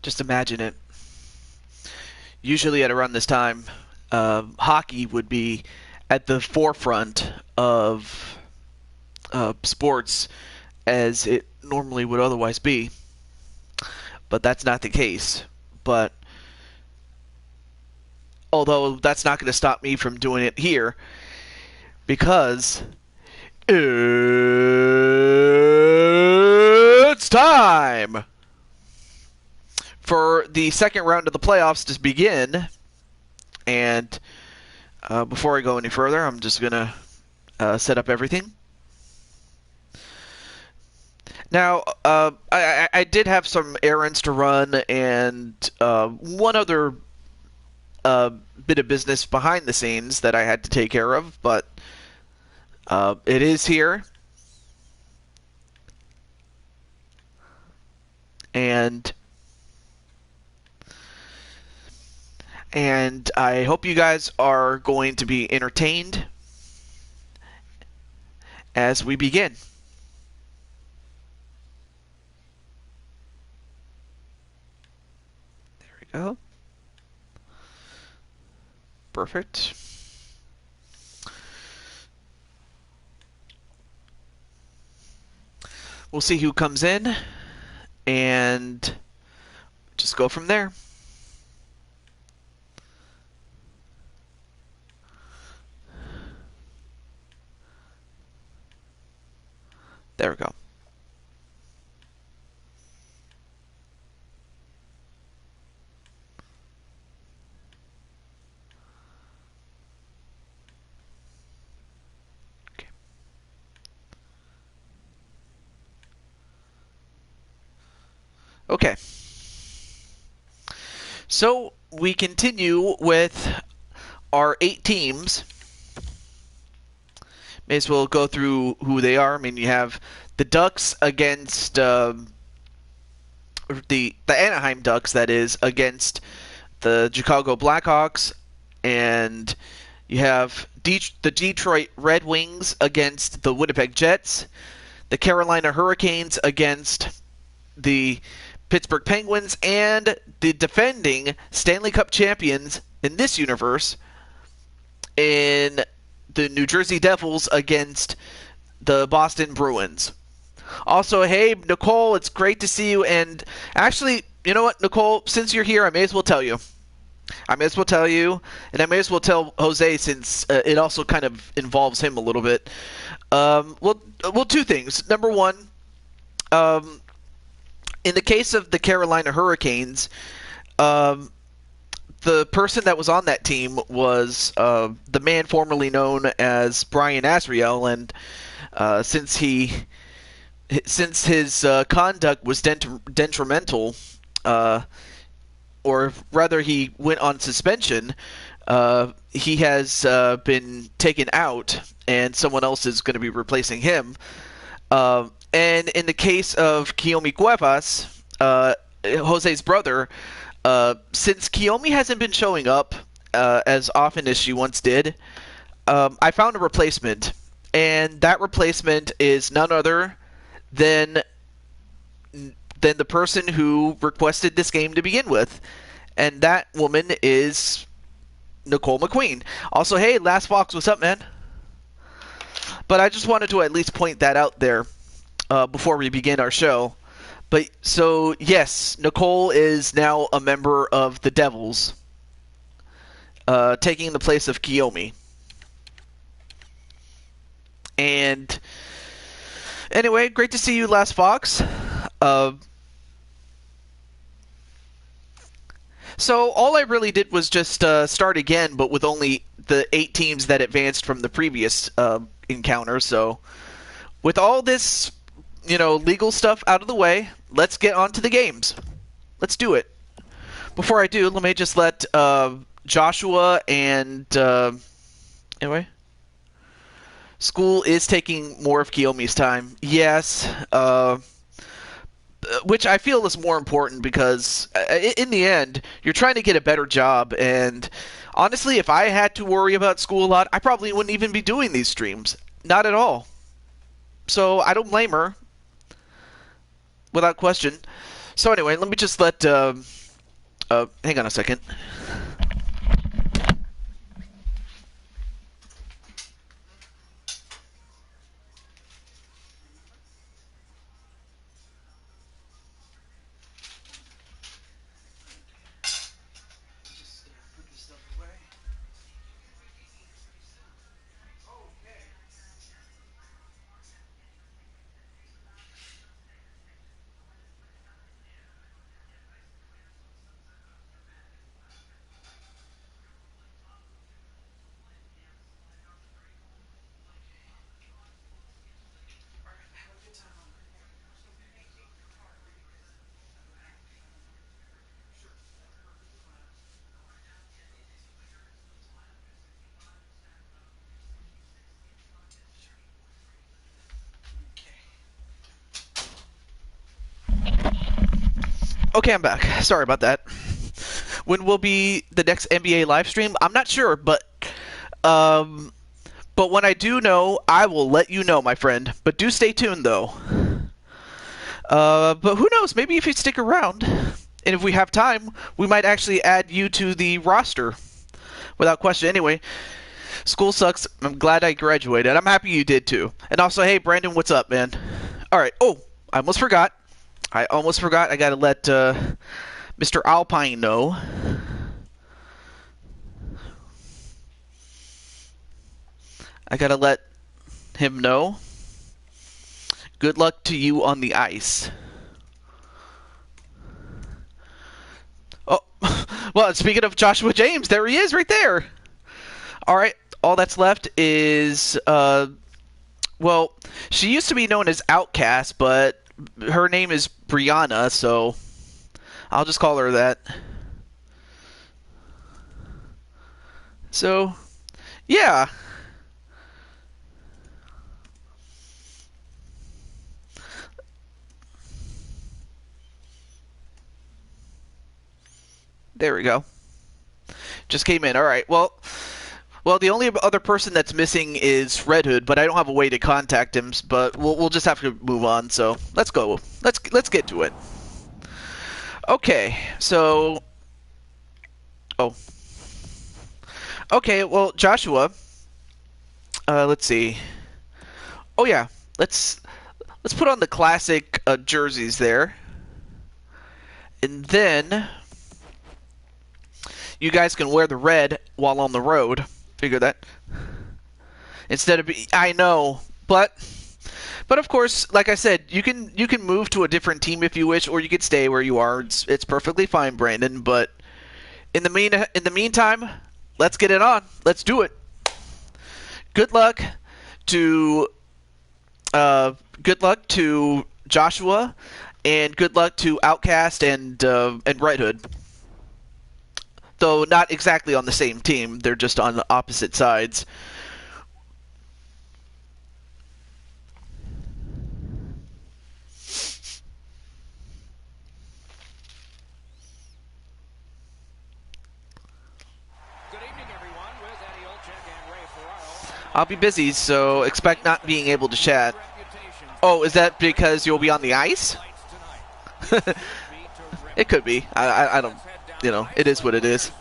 Just imagine it. Usually at around this time, hockey would be at the forefront of sports as it normally would otherwise be. But that's not the case. But although that's not going to stop me from doing it here, because it's time for the second round of the playoffs to begin. And before I go any further, I'm just going to set up everything. Now, I did have some errands to run and one other bit of business behind the scenes that I had to take care of, but it is here. And I hope you guys are going to be entertained as we begin. There we go. Perfect. We'll see who comes in and just go from there. There we go. Okay. Okay. So we continue with our 8 teams. May as well go through who they are. I mean, you have the Ducks against the Anaheim Ducks, that is, against the Chicago Blackhawks, and you have the Detroit Red Wings against the Winnipeg Jets, the Carolina Hurricanes against the Pittsburgh Penguins, and the defending Stanley Cup champions in this universe in the New Jersey Devils against the Boston Bruins. Also, hey, Nicole, it's great to see you. And actually, you know what, Nicole, since you're here, I may as well tell you. And I may as well tell Jose, since it also kind of involves him a little bit. Well, 2 things. Number one, in the case of the Carolina Hurricanes, the person that was on that team was the man formerly known as Brian Asriel, and since his conduct was detrimental, or rather he went on suspension, he has been taken out, and someone else is going to be replacing him. And in the case of Kiyomi Cuevas, Jose's brother, since Kiyomi hasn't been showing up as often as she once did, I found a replacement, and that replacement is none other than the person who requested this game to begin with, and that woman is Nicole McQueen. Also, hey, Last Fox, what's up, man? But I just wanted to at least point that out there before we begin our show. But so, yes, Nicole is now a member of the Devils, taking the place of Kiyomi. And anyway, great to see you, Last Fox. So all I really did was just start again, but with only the 8 teams that advanced from the previous encounter. So with all this, legal stuff out of the way, let's get on to the games. Let's do it. Before I do, let me just let Joshua and anyway, school is taking more of Kiyomi's time. Yes, which I feel is more important because in the end, you're trying to get a better job. And honestly, if I had to worry about school a lot, I probably wouldn't even be doing these streams. Not at all. So I don't blame her, without question. So anyway, let me just let Hang on a second. Okay, I'm back. Sorry about that. When will be the next NBA live stream? I'm not sure, but when I do know, I will let you know, my friend. But do stay tuned, though. But who knows? Maybe if you stick around, and if we have time, we might actually add you to the roster, without question. Anyway, school sucks. I'm glad I graduated. I'm happy you did too. And also, hey, Brandon, what's up, man? All right. Oh, I almost forgot. I gotta let Mr. Alpine know. I gotta let him know. Good luck to you on the ice. Oh, well, speaking of Joshua James, there he is right there. All right, all that's left is, well, she used to be known as Outcast, but her name is Brianna, so I'll just call her that. So, yeah. There we go. Just came in. All right. Well, the only other person that's missing is Red Hood, but I don't have a way to contact him. But we'll just have to move on. So let's go. Let's get to it. Okay. So. Oh. Okay. Well, Joshua. Let's see. Oh yeah. Let's put on the classic jerseys there, and then you guys can wear the red while on the road. Figure that. Instead of I know, but of course, like I said, you can move to a different team if you wish, or you could stay where you are. It's perfectly fine, Brandon. But in the meantime, let's get it on. Let's do it. Good luck to Joshua, and good luck to Outcast and Red Hood. Though not exactly on the same team, they're just on the opposite sides. Good evening, everyone. With Eddie Olczyk and Ray Ferraro. I'll be busy, so expect not being able to chat. Oh, is that because you'll be on the ice? It could be. I don't. You know, it is what it is.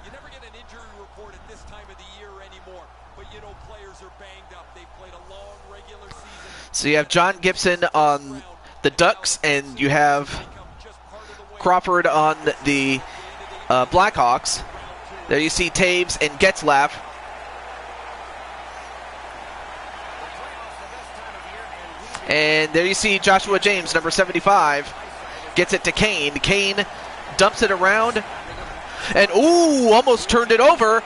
You never get an injury report at this time of the year anymore, but you know players are banged up. They've played a long regular season. So you have John Gibson on the Ducks, and you have Crawford on the Blackhawks. There you see Taves and Getzlaff. And there you see Joshua James, number 75, gets it to Kane. Kane dumps it around, and ooh, almost turned it over,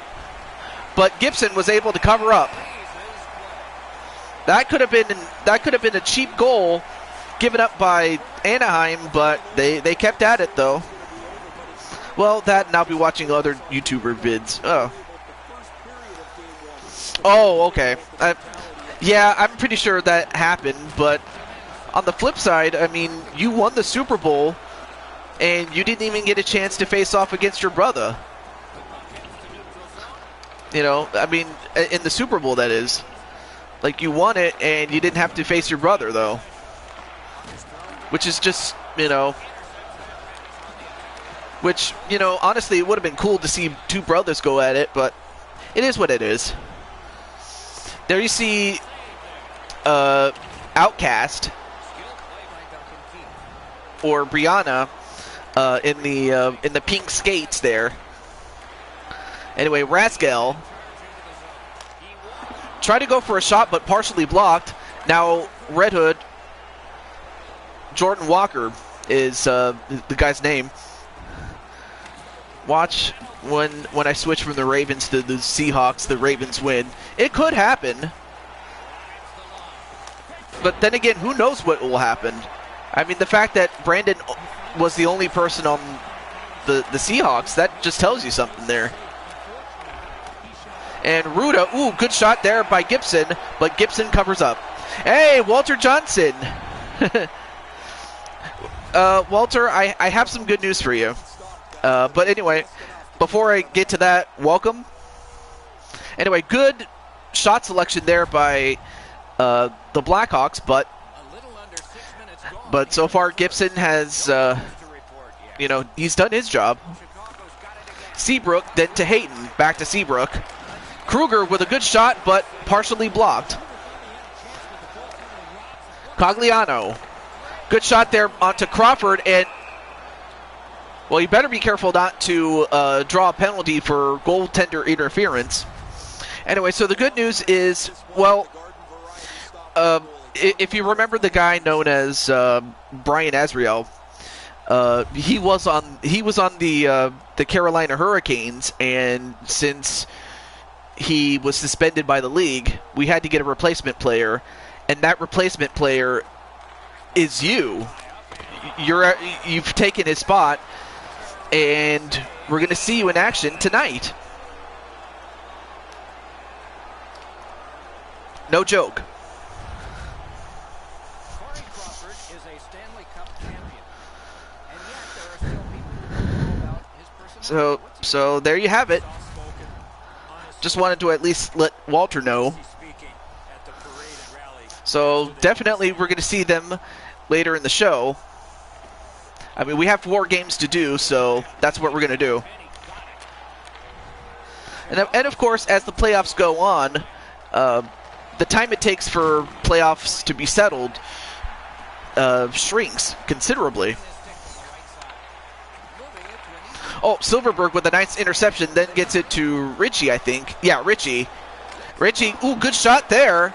but Gibson was able to cover up. That could have been a cheap goal given up by Anaheim, but they kept at it though. Well, that, and I'll be watching other YouTuber vids. Oh, okay. Yeah, I'm pretty sure that happened, but on the flip side, I mean, you won the Super Bowl, and you didn't even get a chance to face off against your brother. You know, I mean, in the Super Bowl, that is. Like, you won it, and you didn't have to face your brother, though. Which is just, you know, which, you know, honestly, it would have been cool to see two brothers go at it, but it is what it is. There you see Outcast or Brianna in the pink skates there. Anyway, Rascal tried to go for a shot, but partially blocked. Now Red Hood, Jordan Walker is the guy's name. Watch when I switch from the Ravens to the Seahawks, the Ravens win. It could happen. But then again, who knows what will happen? I mean, the fact that Brandon was the only person on the Seahawks, that just tells you something there. And Ruda, ooh, good shot there by Gibson, but Gibson covers up. Hey, Walter Johnson. Walter, I have some good news for you. But anyway, before I get to that, welcome. Anyway, good shot selection there by the Blackhawks, but so far Gibson has, you know, he's done his job. Seabrook, then to Hayton, back to Seabrook. Kruger with a good shot, but partially blocked. Cogliano, good shot there onto Crawford, and well, you better be careful not to draw a penalty for goaltender interference. Anyway, so the good news is, well, if you remember the guy known as Brian Azriel, he was on the Carolina Hurricanes, and since he was suspended by the league, we had to get a replacement player, and that replacement player is you. You've taken his spot, and we're going to see you in action tonight. No joke. So there you have it. Just wanted to at least let Walter know. So definitely we're going to see them later in the show. I mean, we have 4 games to do, so that's what we're going to do. And of course, as the playoffs go on, the time it takes for playoffs to be settled shrinks considerably. Oh, Silverberg with a nice interception, then gets it to Richie, I think. Yeah, Richie. Richie, ooh, good shot there.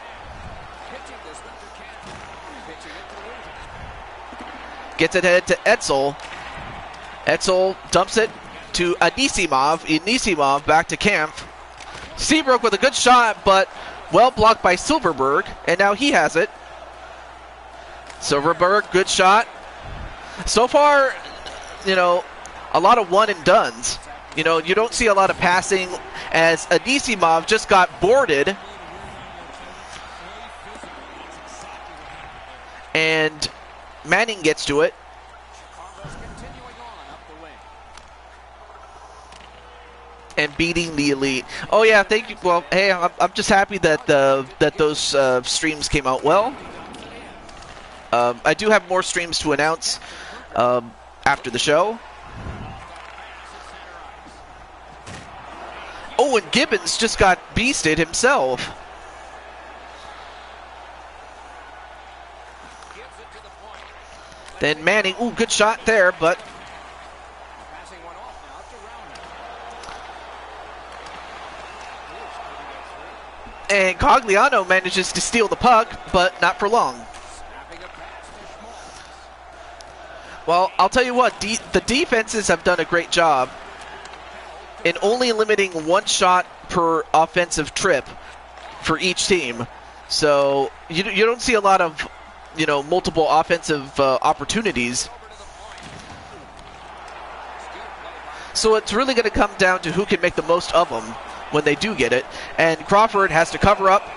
Gets it headed to Etzel. Etzel dumps it to Anisimov. Anisimov back to Camp. Seabrook with a good shot, but well blocked by Silverberg, and now he has it. Silverberg, good shot. So far, you know, a lot of one and dones. You know, you don't see a lot of passing, as Anisimov just got boarded. And Manning gets to it. And beating the elite. Oh yeah, thank you. Well, hey, I'm just happy that that those streams came out well. I do have more streams to announce after the show. Oh, and Gibbons just got beasted himself. Then Manning, ooh, good shot there, but and Cogliano manages to steal the puck, but not for long. Well, I'll tell you what, the defenses have done a great job in only limiting 1 shot per offensive trip for each team. So you don't see a lot of, you know, multiple offensive opportunities. So it's really going to come down to who can make the most of them when they do get it. And Crawford has to cover up,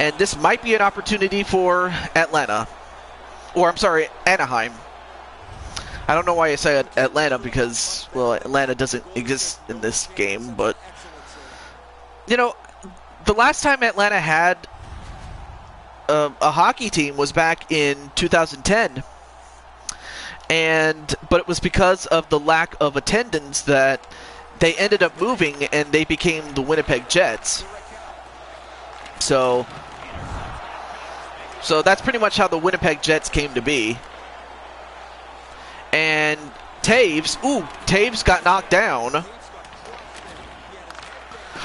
and this might be an opportunity for Atlanta. Or, I'm sorry, Anaheim. I don't know why I say Atlanta, because, well, Atlanta doesn't exist in this game, but, you know, the last time Atlanta had a hockey team was back in 2010. but it was because of the lack of attendance that they ended up moving and they became the Winnipeg Jets. So that's pretty much how the Winnipeg Jets came to be. And Taves got knocked down.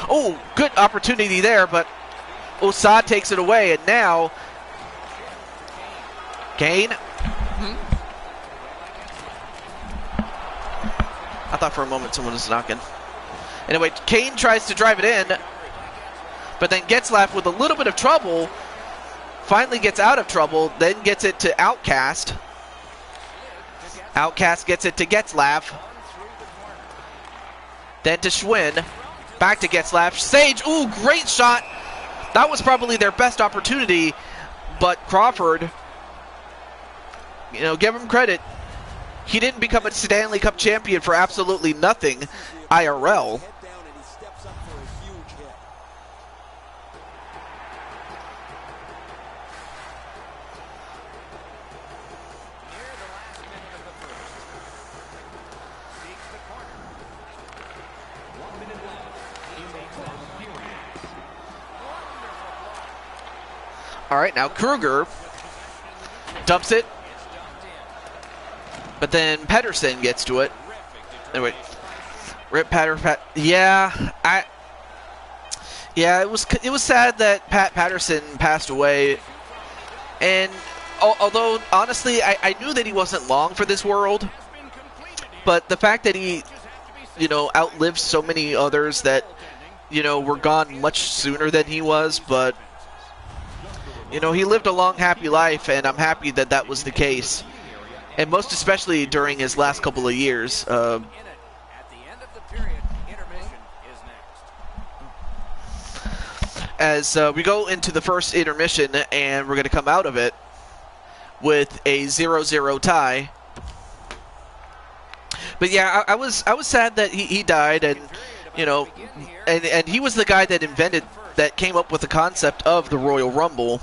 Oh, good opportunity there, but Osad takes it away, and now Kane. I thought for a moment someone was knocking. Anyway, Kane tries to drive it in, but then Getzlaf with a little bit of trouble, finally gets out of trouble, then gets it to Outcast. Outcast gets it to Getzlaf. Then to Schwinn. Back to Getzlaf. Sage, ooh, great shot. That was probably their best opportunity, but Crawford, give him credit. He didn't become a Stanley Cup champion for absolutely nothing IRL. All right, now Kruger dumps it, but then Pettersson gets to it. Anyway, Rip Patterson. Yeah, it was sad that Pat Patterson passed away, and although honestly I knew that he wasn't long for this world, but the fact that he outlived so many others that were gone much sooner than he was, but he lived a long, happy life, and I'm happy that that was the case. And most especially during his last couple of years. As we go into the first intermission, and we're going to come out of it with a 0-0 tie. But yeah, I was sad that he died, and and he was the guy that came up with the concept of the Royal Rumble.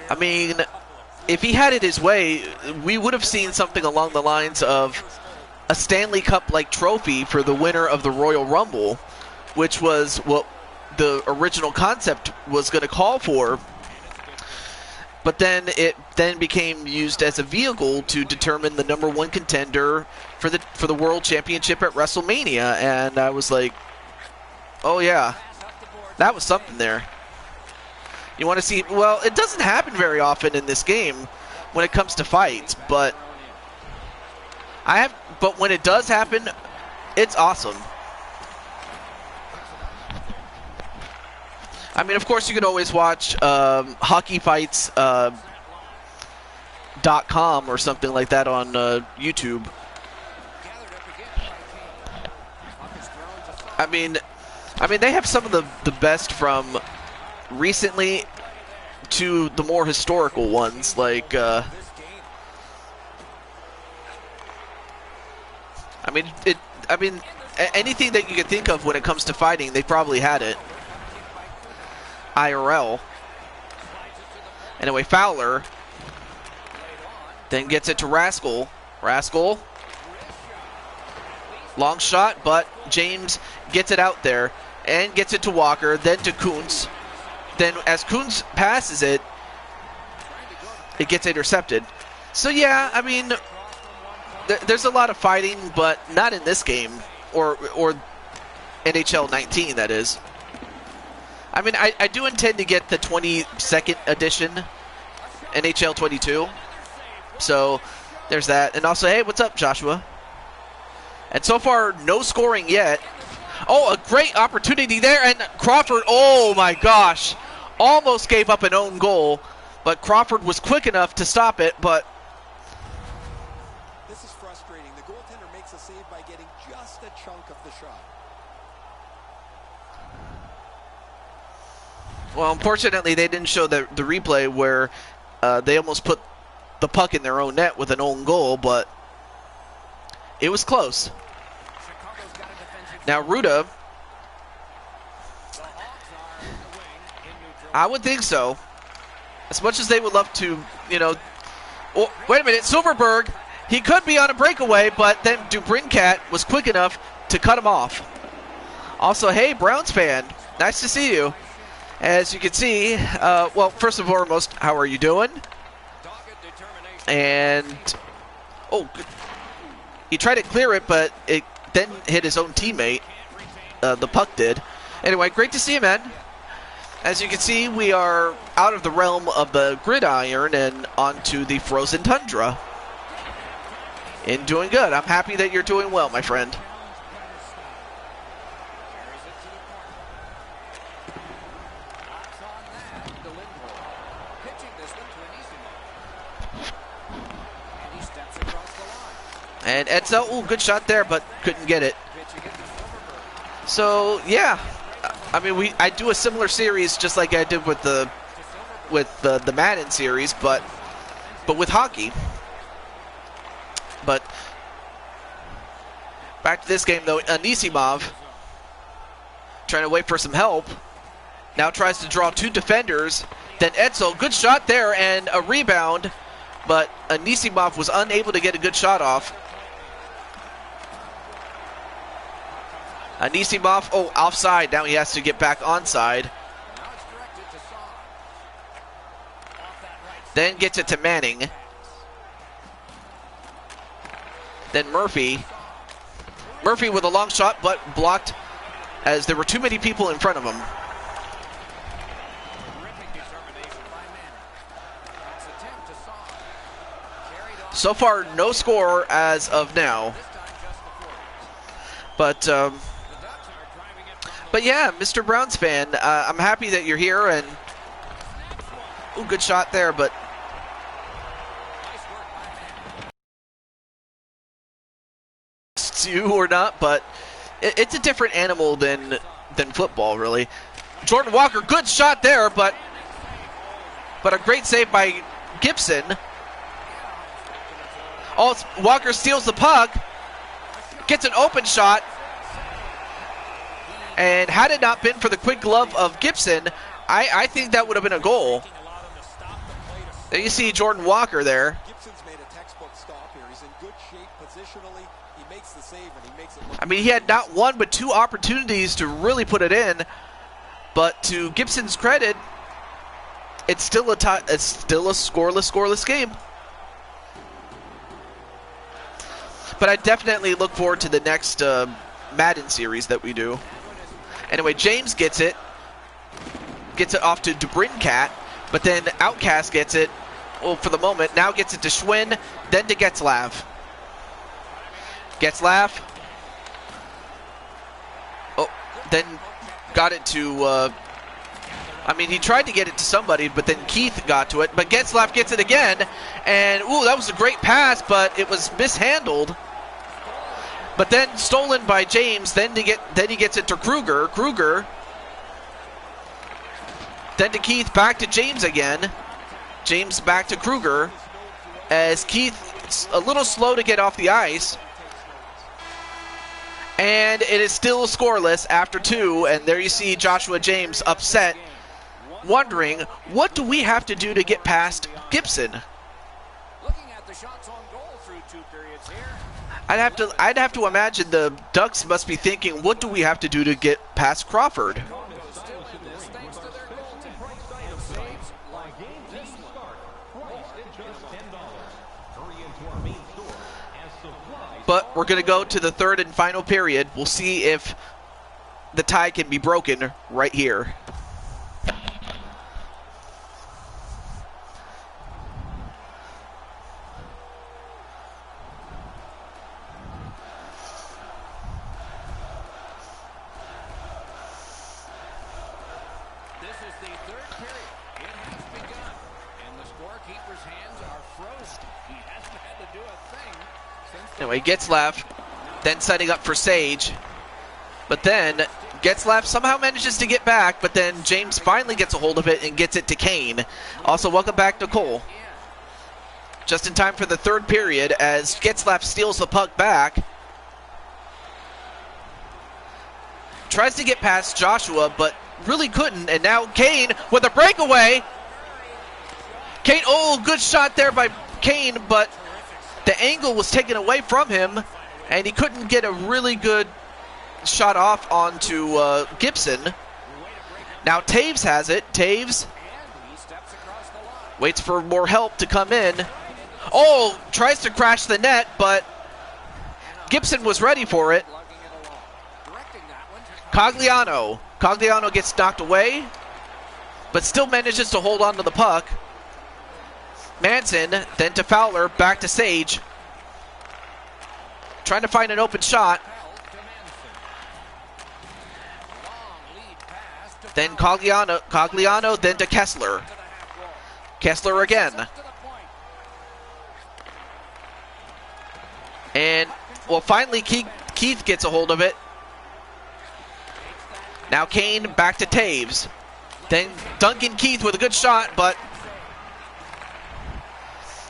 I mean, if he had it his way, we would have seen something along the lines of a Stanley Cup-like trophy for the winner of the Royal Rumble, which was what the original concept was going to call for. But then it became used as a vehicle to determine the #1 contender for the World Championship at WrestleMania, and I was like, oh yeah, that was something there. You want to see, well, it doesn't happen very often in this game when it comes to fights, but when it does happen, it's awesome. I mean, of course, you can always watch hockeyfights.com or something like that on YouTube. I mean, they have some of the best from recently to the more historical ones, like anything that you can think of when it comes to fighting, they probably had it IRL. Anyway, Fowler then gets it to Raskol. Long shot, but James gets it out there and gets it to Walker, then to Kuntz. Then as Kuntz passes it, it gets intercepted. So yeah, I mean, there's a lot of fighting, but not in this game, or NHL 19, that is. I mean, I do intend to get the 22nd edition, NHL 22. So there's that. And also, hey, what's up, Joshua? And so far, no scoring yet. Oh, a great opportunity there, and Crawford, oh my gosh, almost gave up an own goal, but Crawford was quick enough to stop it, but this is frustrating. The goaltender makes a save by getting just a chunk of the shot. Well, unfortunately, they didn't show the replay where they almost put the puck in their own net with an own goal, but it was close. Now, Ruda, I would think so. As much as they would love to, Oh, wait a minute, Silverberg, he could be on a breakaway, but then DeBrincat was quick enough to cut him off. Also, hey, Browns fan, nice to see you. As you can see, well, first and foremost, how are you doing? And, oh, he tried to clear it, but it then hit his own teammate. The puck did. Anyway, great to see you, man. As you can see, we are out of the realm of the gridiron and onto the frozen tundra. And doing good. I'm happy that you're doing well, my friend. And Edsel, ooh, good shot there, but couldn't get it. So yeah, I mean, I do a similar series just like I did with the Madden series, but with hockey. But back to this game though, Anisimov trying to wait for some help. Now tries to draw two defenders. Then Edsel, good shot there and a rebound, but Anisimov was unable to get a good shot off. Anisimov, oh, offside. Now he has to get back onside. Then gets it to Manning. Then Murphy. Murphy with a long shot, but blocked as there were too many people in front of him. So far, no score as of now. But yeah, Mr. Browns fan, I'm happy that you're here, and ooh, good shot there, but you or not, but it's a different animal than football, really. Jordan Walker, good shot there, but a great save by Gibson. Oh, Walker steals the puck, gets an open shot. And had it not been for the quick glove of Gibson, I think that would have been a goal. There you see Jordan Walker there. Gibson's made a textbook stop here. He's in good shape positionally. He makes the save and he makes it look. I mean, he had not one but two opportunities to really put it in. But to Gibson's credit, it's still a scoreless game. But I definitely look forward to the next Madden series that we do. Anyway, James gets it off to DeBrincat, but then Outcast gets it, well, for the moment, now gets it to Schwinn, then to Getzlav. Getzlav, oh, then got it to, I mean, he tried to get it to somebody, but then Keith got to it, but Getzlav gets it again, and, ooh, that was a great pass, but it was mishandled. But then stolen by James. Then he gets it to Kruger. Kruger. Then to Keith. Back to James again. James back to Kruger. As Keith a little slow to get off the ice. And it is still scoreless after two. And there you see Joshua James upset, wondering, what do we have to do to get past Gibson? Looking at the shots on goal through two periods here. I'd have to imagine the Ducks must be thinking, what do we have to do to get past Crawford? But we're going to go to the third and final period. We'll see if the tie can be broken right here. Anyway, Getzlav then setting up for Sage. But then Getzlav somehow manages to get back, but then James finally gets a hold of it and gets it to Kane. Also, welcome back, Nicole. Just in time for the third period as Getzlav steals the puck back. Tries to get past Joshua, but really couldn't. And now Kane with a breakaway. Kane, oh, good shot there by Kane, but the angle was taken away from him, and he couldn't get a really good shot off onto Gibson. Now Taves has it. Taves waits for more help to come in. Oh, tries to crash the net, but Gibson was ready for it. Cogliano gets knocked away, but still manages to hold on to the puck. Manson, then to Fowler, back to Sage. Trying to find an open shot. Then Cogliano, then to Kessler. Kessler again. And, well, finally Keith gets a hold of it. Now Kane back to Taves. Then Duncan Keith with a good shot, but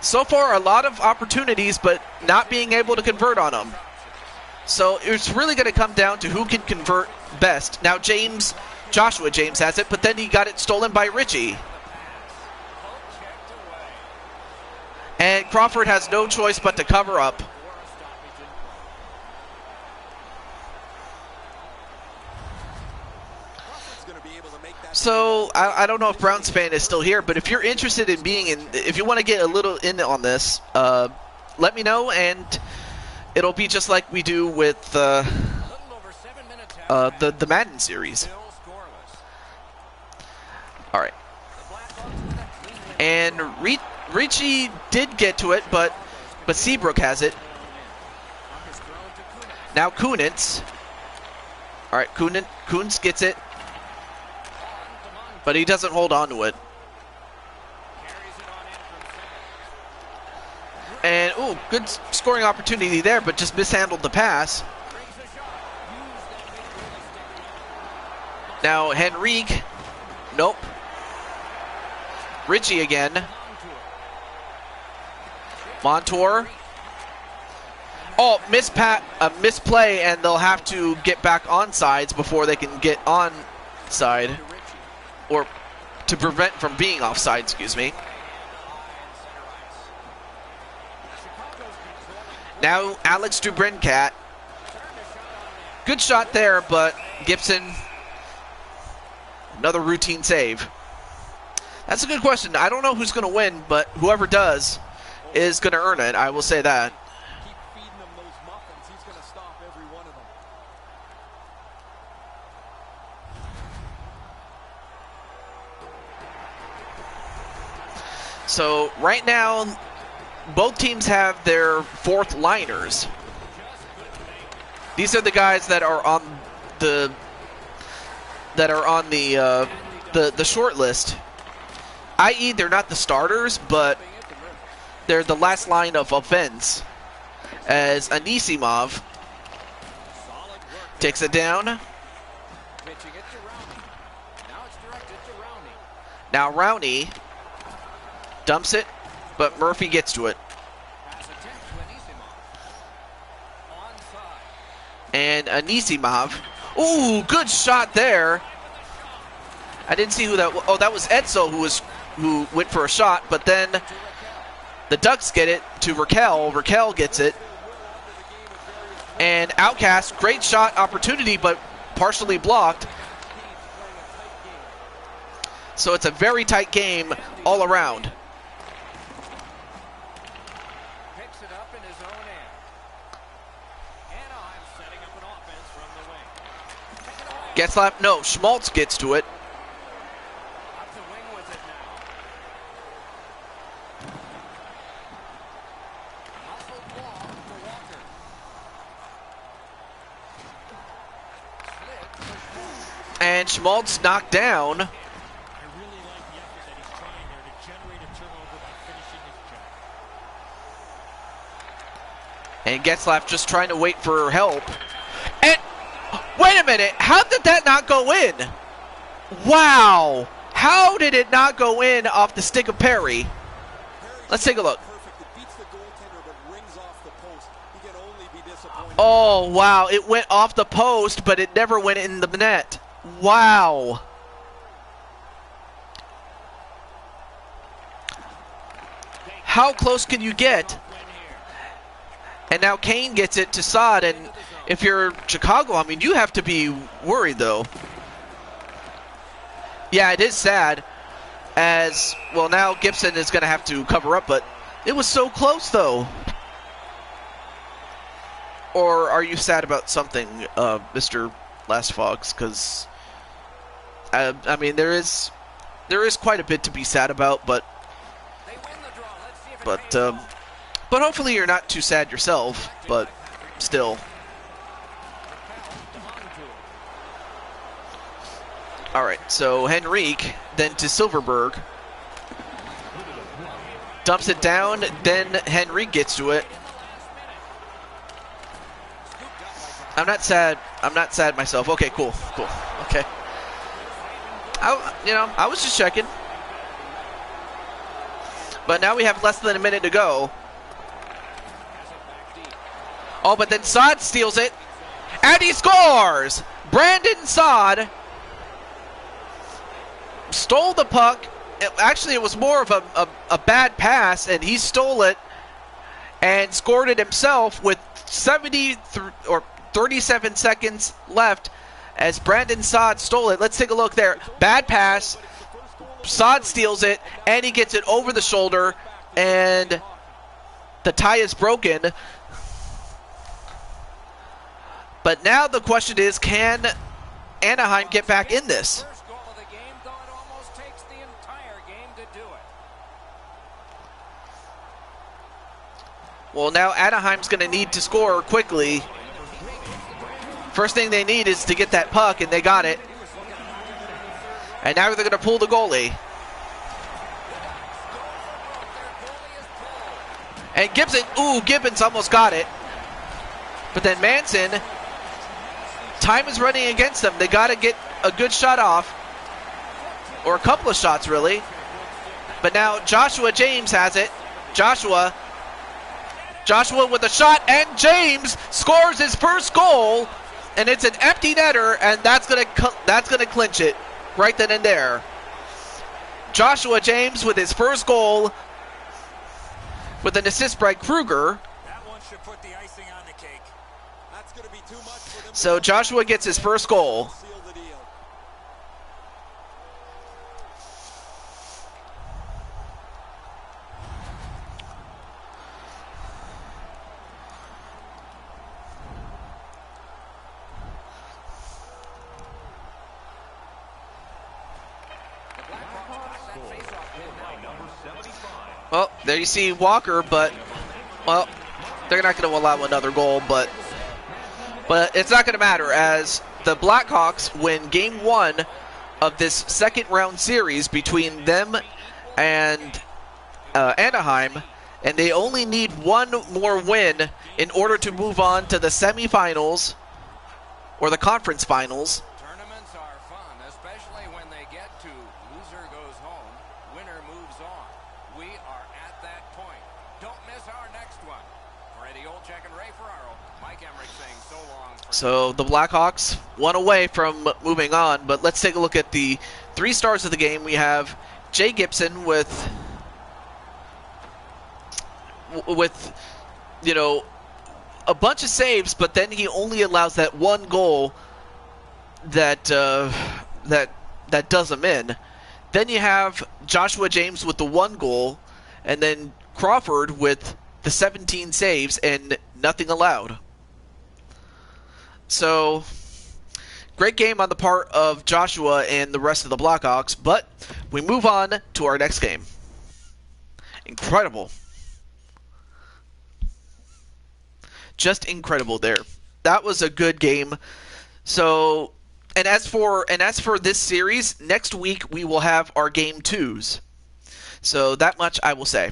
so far a lot of opportunities, but not being able to convert on them. So it's really going to come down to who can convert best. Now Joshua James has it, but then he got it stolen by Richie. And Crawford has no choice but to cover up. So, I don't know if Browns fan is still here, but if you're interested in being in, if you want to get a little in on this, let me know, and it'll be just like we do with the Madden series. All right. And Ricci did get to it, but Seabrook has it. Now Kunitz. All right, Kunitz gets it, but he doesn't hold on to it. And, ooh, good scoring opportunity there, but just mishandled the pass. Now Henrique. Nope. Richie again. Montour. Oh, misplay, and they'll have to get back on sides before they can get on side. Or to prevent from being offside, excuse me. Now Alex Dubrincat. Good shot there, but Gibson, another routine save. That's a good question. I don't know who's going to win, but whoever does is going to earn it. I will say that. Keep feeding him those muffins. He's going to stop every one of them. So right now, both teams have their fourth liners. These are the guys that are on the short list. I.e., they're not the starters, but they're the last line of offense. As Anisimov takes it down. Now Rowney dumps it, but Murphy gets to it. And Anisimov. Ooh, good shot there. I didn't see who that was. Oh, that was Edsel who went for a shot, but then the Ducks get it to Raquel. Raquel gets it. And Outcast, great shot opportunity, but partially blocked. So it's a very tight game all around. Getzlaff, no, Schmaltz gets to it. And Schmaltz knocked down. I really like the effort that he's trying there to generate a turnover by finishing his check. And Getzlaff just trying to wait for help. And wait a minute, how did that not go in? Wow, how did it not go in off the stick of Perry? Let's take a look. Oh wow, it went off the post, but it never went in the net. Wow. How close can you get? And now Kane gets it to Saad, and if you're Chicago, I mean, you have to be worried, though. Yeah, it is sad, as, well, now Gibson is going to have to cover up, but it was so close, though. Or are you sad about something, Mr. Last Fox? Because, I mean, there is quite a bit to be sad about, but hopefully you're not too sad yourself, but still. All right, so Henrique, then to Silverberg. Dumps it down, then Henrique gets to it. I'm not sad myself. Okay, cool. Okay. I was just checking. But now we have less than a minute to go. Oh, but then Saad steals it. And he scores! Brandon Saad stole the puck. Actually, it was more of a bad pass, and he stole it and scored it himself with 37 seconds left as Brandon Saad stole it. Let's take a look there. Bad pass. Saad steals it, and he gets it over the shoulder, and the tie is broken. But now the question is, can Anaheim get back in this? Well, now Anaheim's going to need to score quickly. First thing they need is to get that puck, and they got it. And now they're going to pull the goalie. And Gibbons almost got it. But then Manson, time is running against them. They got to get a good shot off. Or a couple of shots, really. But now Joshua James has it. Joshua with a shot, and James scores his first goal. And it's an empty netter, and that's gonna clinch it right then and there. Joshua James with his first goal, with an assist by Kruger. That one should put the icing on the cake. That's going to be too much for them. So Joshua gets his first goal. Seal the deal. Well, there you see Walker, but, well, they're not going to allow another goal, but it's not going to matter as the Blackhawks win Game 1 of this second round series between them and Anaheim, and they only need one more win in order to move on to the semifinals or the conference finals. Tournaments are fun, especially when they get to loser goes home, winner moves on. We are at that point. Don't miss our next one. For Eddie Olczyk and Ray Ferraro, Mike Emmerich saying so long. So the Blackhawks one away from moving on, but let's take a look at the 3 stars of the game. We have Jay Gibson with a bunch of saves, but then he only allows that one goal that does him in. Then you have Joshua James with the 1 goal, and then Crawford with the 17 saves and nothing allowed. So, great game on the part of Joshua and the rest of the Blackhawks, but we move on to our next game. Incredible. Just incredible there. That was a good game. So, and as for this series, next week we will have our game 2s. So that much I will say.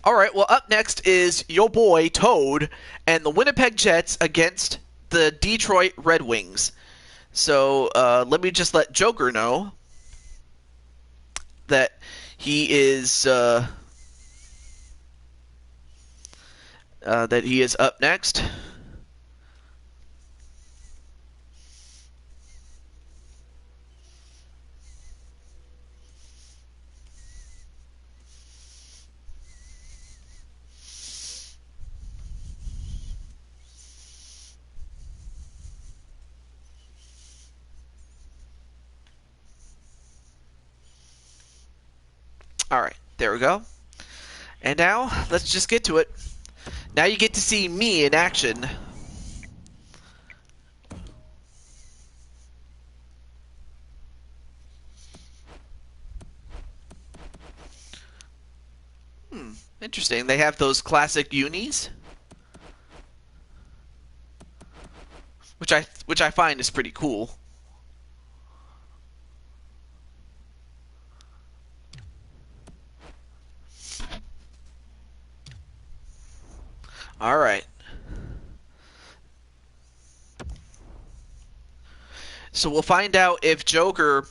All right, well, up next is your boy Toad and the Winnipeg Jets against the Detroit Red Wings. So let me just let Joker know that he is up next. All right, there we go. And now, let's just get to it. Now you get to see me in action. Interesting. They have those classic unis, which I find is pretty cool. All right. So we'll find out if Joker...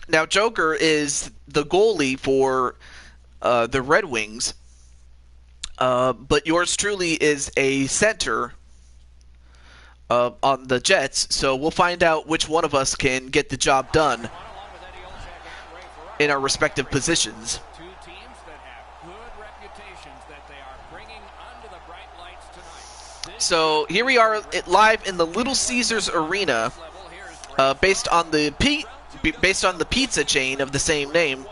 Now, Joker is the goalie for the Red Wings, but yours truly is a center on the Jets, so we'll find out which one of us can get the job done in our respective positions. Two teams that have good reputations that they are bringing under the bright lights tonight. So here we are live in the Little Caesars Arena, based on the pizza chain of the same name.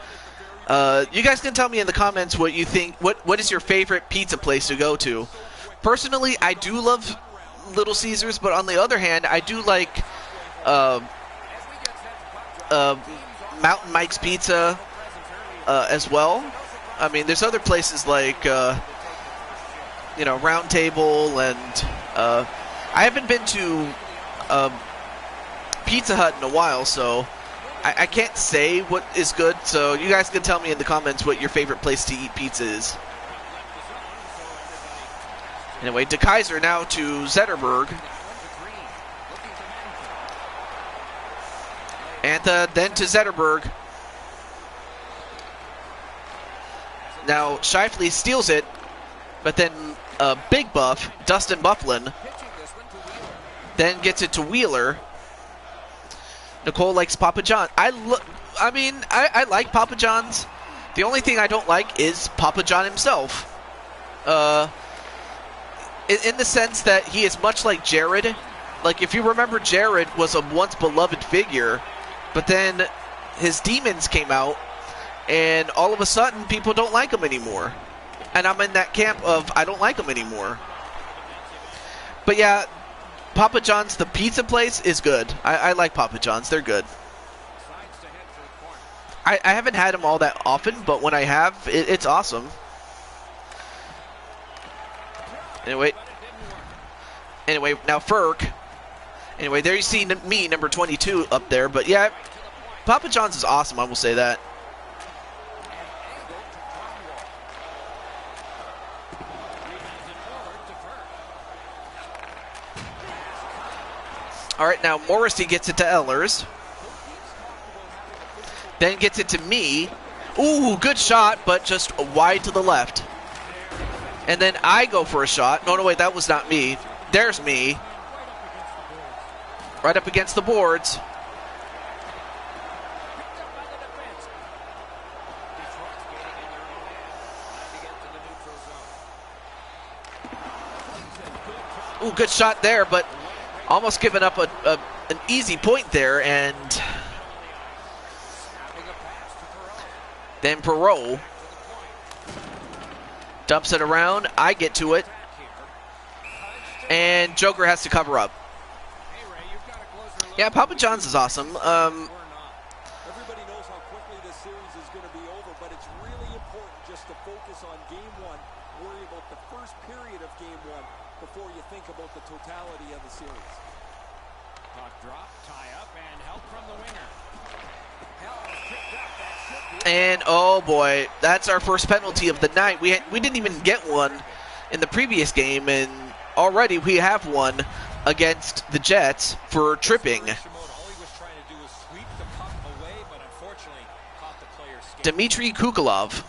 You guys can tell me in the comments what you think. What is your favorite pizza place to go to? Personally, I do love Little Caesars, but on the other hand, I do like Mountain Mike's Pizza as well. I mean, there's other places like Round Table, and I haven't been to Pizza Hut in a while, so I can't say what is good. So you guys can tell me in the comments what your favorite place to eat pizza is. Anyway, De Kaiser now to Zetterberg. And then to Zetterberg. Now Scheifele steals it, but then Big Buff, Dustin Bufflin, then gets it to Wheeler. Nicole likes Papa John. I like Papa John's. The only thing I don't like is Papa John himself. In the sense that he is much like Jared. Like, if you remember, Jared was a once beloved figure, but then his demons came out, and all of a sudden people don't like him anymore. And I'm in that camp of I don't like him anymore. But yeah, Papa John's, the pizza place, is good. I like Papa John's. They're good. I haven't had them all that often, but when I have, it's awesome. Anyway, now Ferk. Anyway, there you see me, number 22, up there. But yeah, Papa John's is awesome, I will say that. All right, now Morrissey gets it to Ehlers. Then gets it to me. Ooh, good shot, but just wide to the left. And then I go for a shot. No, wait, that was not me. There's me. Right up against the boards. Ooh, good shot there, but almost giving up an easy point there, and then Perreault dumps it around. I get to it, and Joker has to cover up. Yeah, Papa John's is awesome. Everybody knows how quickly this series is going to be over, but it's really important just to focus on game one, worry about the first period of game one before you think about the totality of the series. Puck drop, tie up, and help from the winger. And oh boy, that's our first penalty of the night. We didn't even get one in the previous game, and already we have one against the Jets for tripping. Dmitry Kukulov.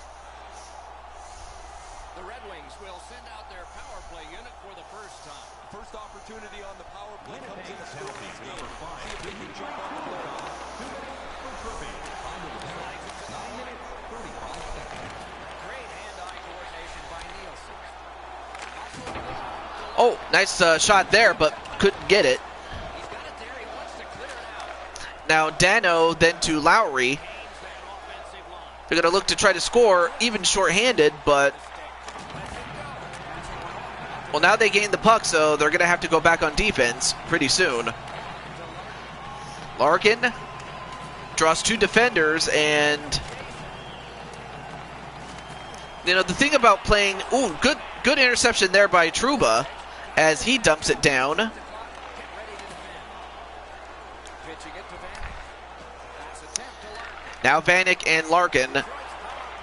The Red Wings will send out their power play unit for the first time. First opportunity on the power play comes in a scoring game. See if they can jump on the play. Great hand-eye coordination by Nielsen. Oh, nice shot there, but couldn't get it. He's got it there. He wants to clear it out. Now Dano, then to Lowry. They're going to look to try to score, even shorthanded, but... Well, now they gained the puck, so they're going to have to go back on defense pretty soon. Larkin draws 2 defenders, and... You know, the thing about playing... Ooh, good interception there by Trouba as he dumps it down. Now Vanek and Larkin.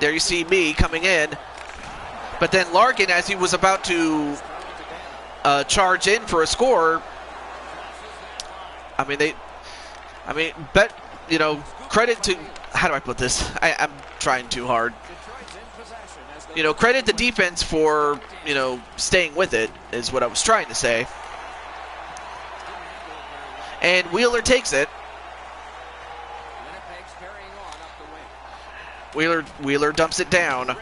There you see me coming in. But then Larkin, as he was about to charge in for a score, credit to... How do I put this? I'm trying too hard. You know, credit the defense for, you know, staying with it, is what I was trying to say. And Wheeler takes it. Wheeler dumps it down.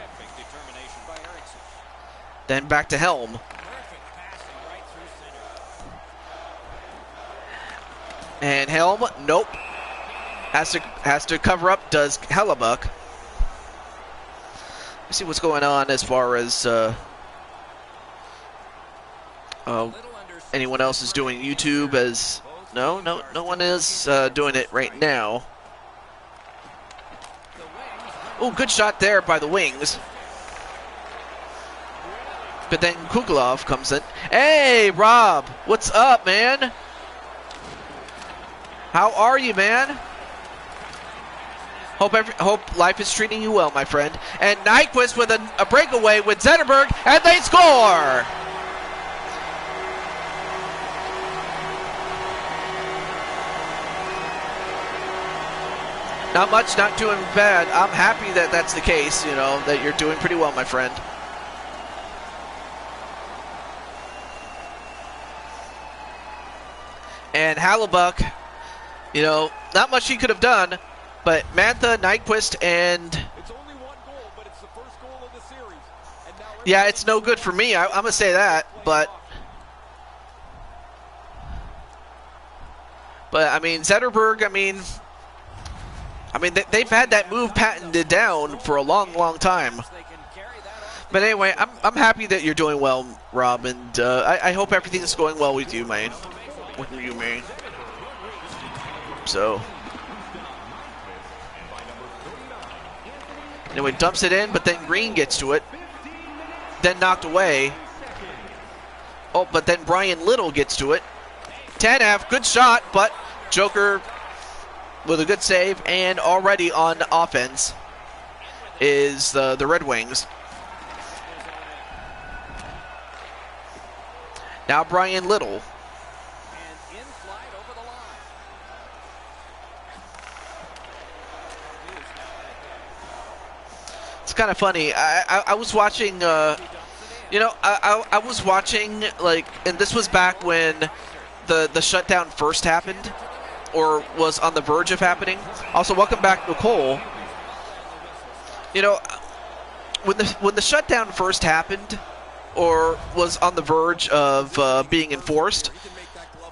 Then back to Helm. And Helm, nope. Has to cover up, does Hellebuck. Let's see what's going on as far as anyone else is doing YouTube. As no one is doing it right now. Oh, good shot there by the Wings. But then Kukulov comes in. Hey, Rob, what's up, man? How are you, man? Hope life is treating you well, my friend. And Nyquist with a breakaway with Zetterberg, and they score! Not much, not doing bad. I'm happy that that's the case, you know, that you're doing pretty well, my friend. And Hellebuck, you know, not much he could have done. But Mantha, Nyquist, and... It's only 1 goal, but it's the first goal of the series. And now yeah, it's no good for me. I'm going to say that. But, I mean, Zetterberg, I mean, they've had that move patented down for a long, long time. But anyway, I'm happy that you're doing well, Rob. And I hope everything's going well with you, man. With you, man. So... Anyway, dumps it in, but then Green gets to it. Then knocked away. Oh, but then Brian Little gets to it. Tanev, good shot, but Joker with a good save. And already on offense is the Red Wings. Now Brian Little. It's kind of funny. I was watching, you know, I was watching, like, and this was back when the shutdown first happened, or was on the verge of happening. Also, welcome back, Nicole. You know, when the shutdown first happened, or was on the verge of being enforced,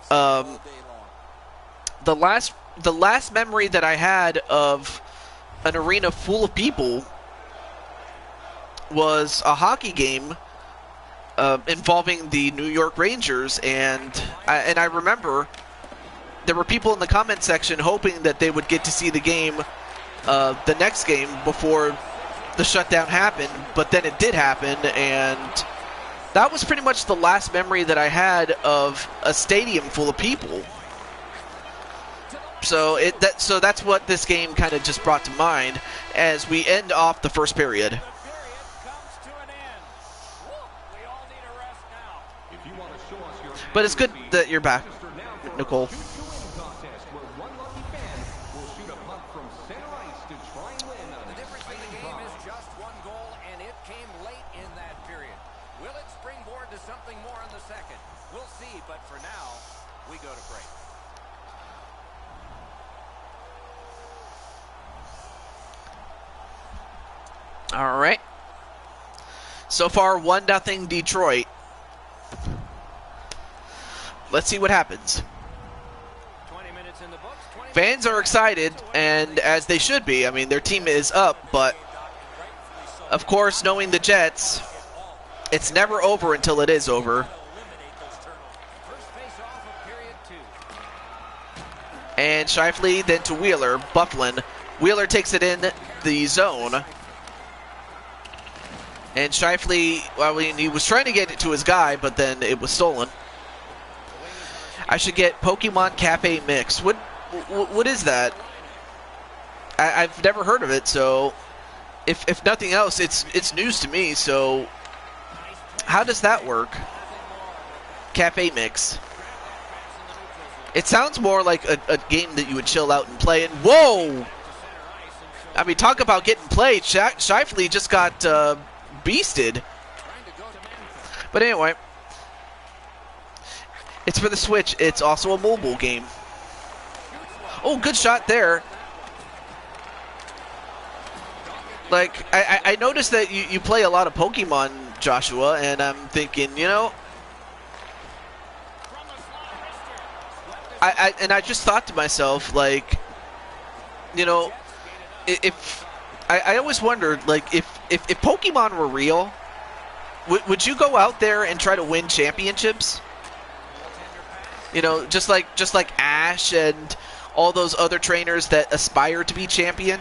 the last memory that I had of an arena full of people was a hockey game involving the New York Rangers, and I remember there were people in the comment section hoping that they would get to see the game, the next game, before the shutdown happened, but then it did happen, and that was pretty much the last memory that I had of a stadium full of people. So that's what this game kind of just brought to mind as we end off the first period. But it's good that you're back, Nicole. All right. So far, 1-0 Detroit. Let's see what happens. 20 minutes in the books, 20 Fans are excited, and as they should be. I mean, their team is up, but Of course, knowing the Jets, it's never over until it is over. And Scheifele then to Wheeler. Bufflin. Wheeler takes it in the zone. And Scheifele, well, he was trying to get it to his guy, but then it was stolen. I should get Pokemon Cafe Mix. What is that? I've never heard of it, so if nothing else, it's news to me. So how does that work? Cafe Mix. It sounds more like a game that you would chill out and play. And whoa! I mean, talk about getting played. Scheifele just got beasted. But anyway, it's for the Switch. It's also a mobile game. Oh, good shot there. Like, I noticed that you play a lot of Pokemon, Joshua, and I'm thinking, you know, I just thought to myself, like, you know, if I always wondered, like, if Pokemon were real, would you go out there and try to win championships? You know, just like Ash and all those other trainers that aspire to be champion.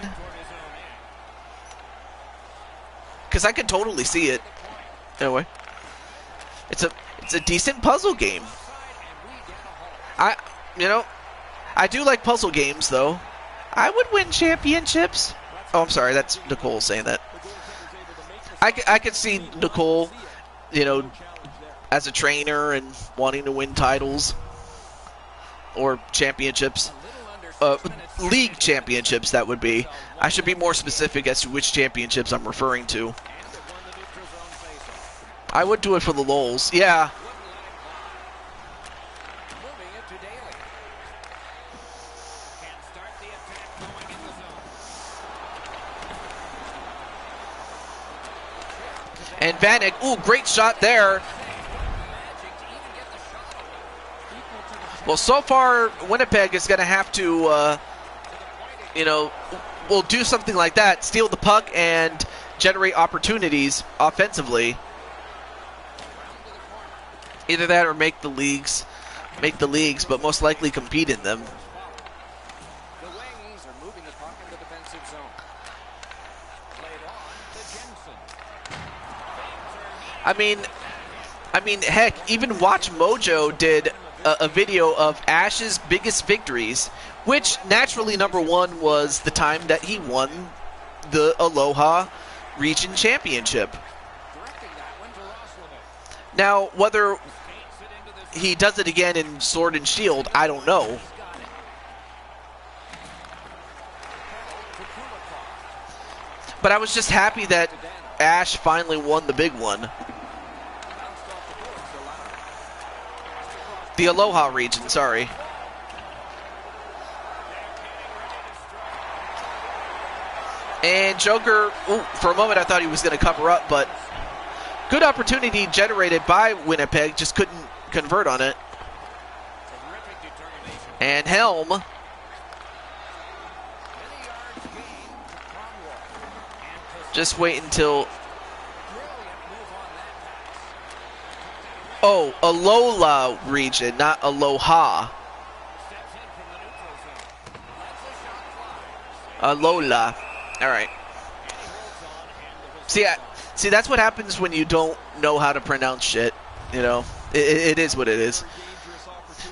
Because I could totally see it. Anyway, it's a decent puzzle game. I do like puzzle games though. I would win championships. Oh, I'm sorry, that's Nicole saying that. I could see Nicole, you know, as a trainer and wanting to win titles or championships. League championships, that would be. I should be more specific as to which championships I'm referring to. I would do it for the lols. Yeah. And Vanek, ooh, great shot there. Well, so far, Winnipeg is going to have to, you know, will do something like that, steal the puck and generate opportunities offensively. Either that or make the leagues, but most likely compete in them. The Wings are moving the puck in the defensive zone. Played on to Jensen. I mean, heck, even Watch Mojo did a video of Ash's biggest victories, which naturally number one was the time that he won the Aloha Region Championship. Now, whether he does it again in Sword and Shield, I don't know. But I was just happy that Ash finally won the big one. The Aloha region, sorry. And Joker, ooh, for a moment I thought he was going to cover up, but good opportunity generated by Winnipeg, just couldn't convert on it. And Helm. Just wait until... Oh, Alola region, not Aloha. Alola. All right. See, that's what happens when you don't know how to pronounce shit. You know, it is what it is.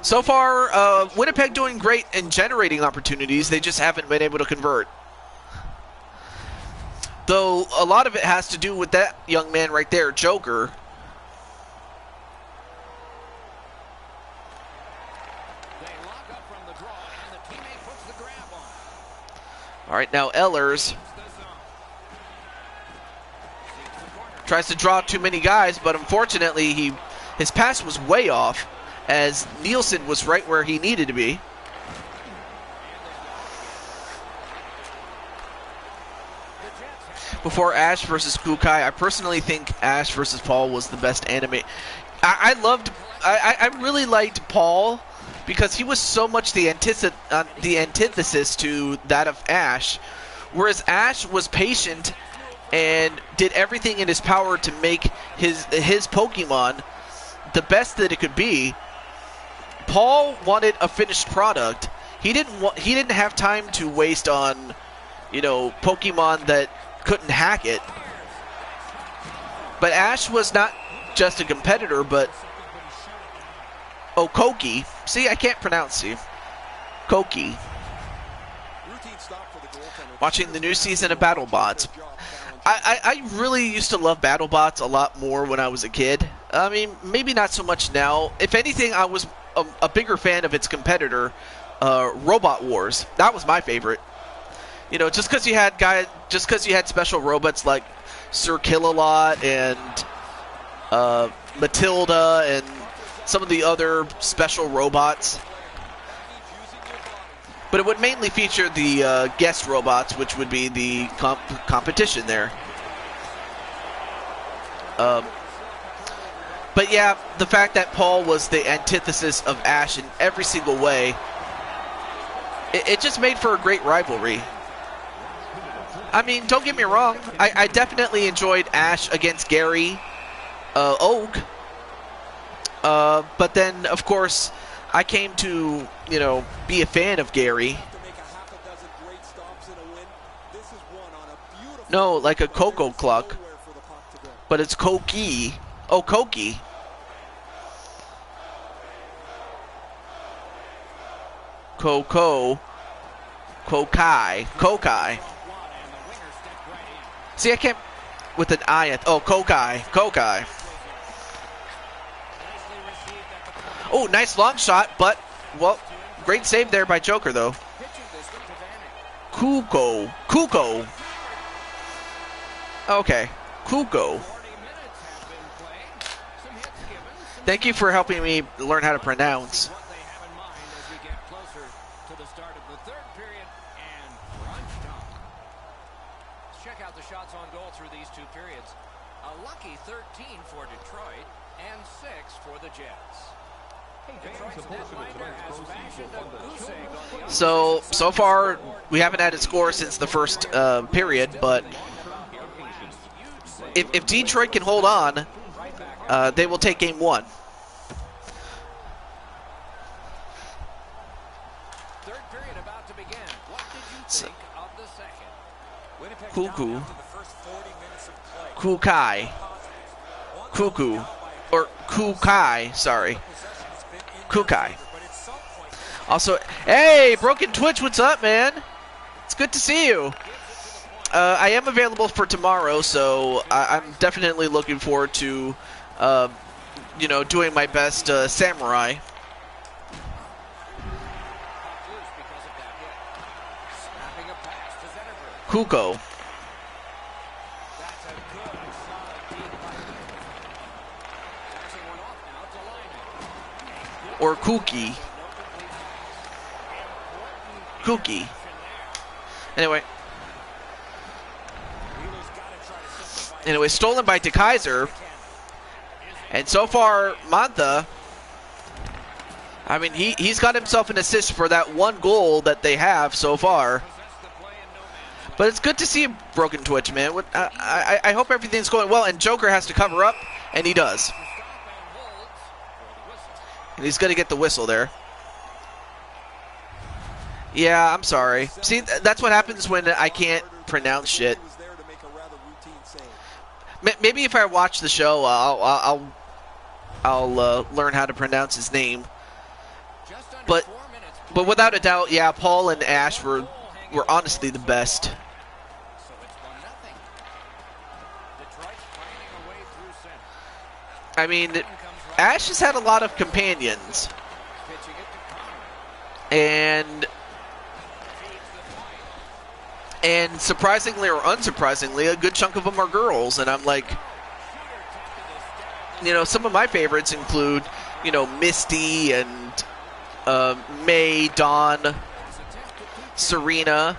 So far, Winnipeg doing great in generating opportunities. They just haven't been able to convert. Though a lot of it has to do with that young man right there, Joker. All right, now Ehlers tries to draw too many guys, but unfortunately his pass was way off as Nielsen was right where he needed to be. Before Ash versus Kukai, I personally think Ash versus Paul was the best anime. I really liked Paul because he was so much the antithesis to that of Ash, whereas Ash was patient and did everything in his power to make his Pokemon the best that it could be. Paul wanted a finished product. He didn't have time to waste on, Pokemon that couldn't hack it. But Ash was not just a competitor, but Koki. See, I can't pronounce you. Koki. Watching the new season of BattleBots. I really used to love BattleBots a lot more when I was a kid. I mean, maybe not so much now. If anything, I was a bigger fan of its competitor, Robot Wars. That was my favorite. Just because you had special robots like Sir Kill-A-Lot and Matilda and some of the other special robots. But it would mainly feature the guest robots, which would be the competition there. But yeah, the fact that Paul was the antithesis of Ash in every single way, it just made for a great rivalry. I mean, don't get me wrong, I definitely enjoyed Ash against Gary Oak. But then, of course, I came to, be a fan of Gary. No, like a Coco Cluck. But it's Koki. Oh, Koki. Kokai. Kokai. See, I can't with an I. Oh, Kokai. Oh, nice long shot, but, well, great save there by Joker, though. Kuko. Okay, Kuko. Thank you for helping me learn how to pronounce. Check out the shots on goal through these two periods. A lucky 13 for Detroit and 6 for the Jets. So far, we haven't had a score since the first period, but if Detroit can hold on, they will take game 1. Third period about to begin. What did you think of the second? Cuckoo. Kukai. Cuckoo. Or Kukai, sorry. Kukai. Also, hey, Broken Twitch, what's up, man? It's good to see you. I am available for tomorrow, so I'm definitely looking forward to, doing my best samurai. Kuko. Or Kookie. Anyway, stolen by DeKaiser. And so far, Mantha, I mean, he's got himself an assist for that one goal that they have so far. But it's good to see Broken Twitch, man. I hope everything's going well. And Joker has to cover up, and he does. And he's going to get the whistle there. Yeah, I'm sorry. See, that's what happens when I can't pronounce shit. Maybe if I watch the show, I'll learn how to pronounce his name. But without a doubt, yeah, Paul and Ash were honestly the best. I mean, Ash has had a lot of companions. And surprisingly or unsurprisingly, a good chunk of them are girls. And I'm like, some of my favorites include, Misty and May, Dawn, Serena.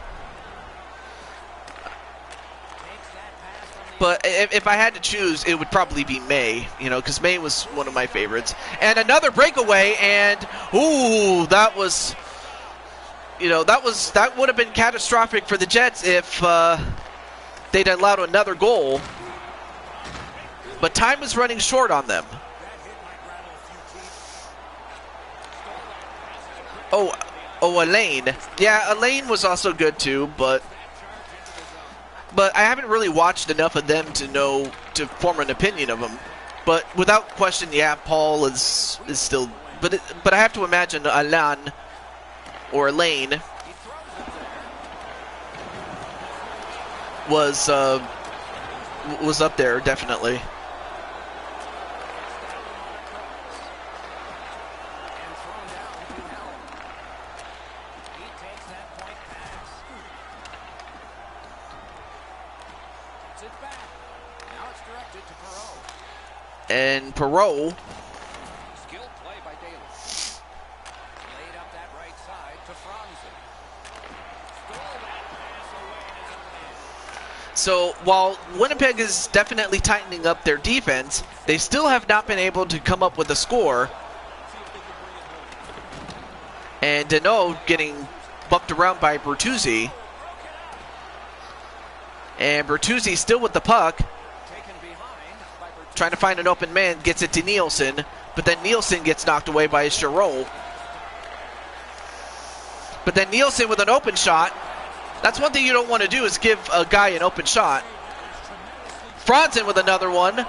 But if I had to choose, it would probably be May, because May was one of my favorites. And another breakaway, and ooh, that was, that would have been catastrophic for the Jets if they'd allowed another goal. But time was running short on them. Oh, Elaine. Yeah, Elaine was also good too, but I haven't really watched enough of them to form an opinion of them. But without question, yeah, Paul is still. But I have to imagine Alain or Elaine was up there definitely. And Perot. Skilled play by Daly. Laid up that right side to Franzen. Stole that pass away. So while Winnipeg is definitely tightening up their defense, they still have not been able to come up with a score. And Deneau getting bucked around by Bertuzzi. And Bertuzzi still with the puck. Trying to find an open man, gets it to Nielsen, but then Nielsen gets knocked away by Giroux. But then Nielsen with an open shot. That's one thing you don't want to do, is give a guy an open shot. Franzen with another one.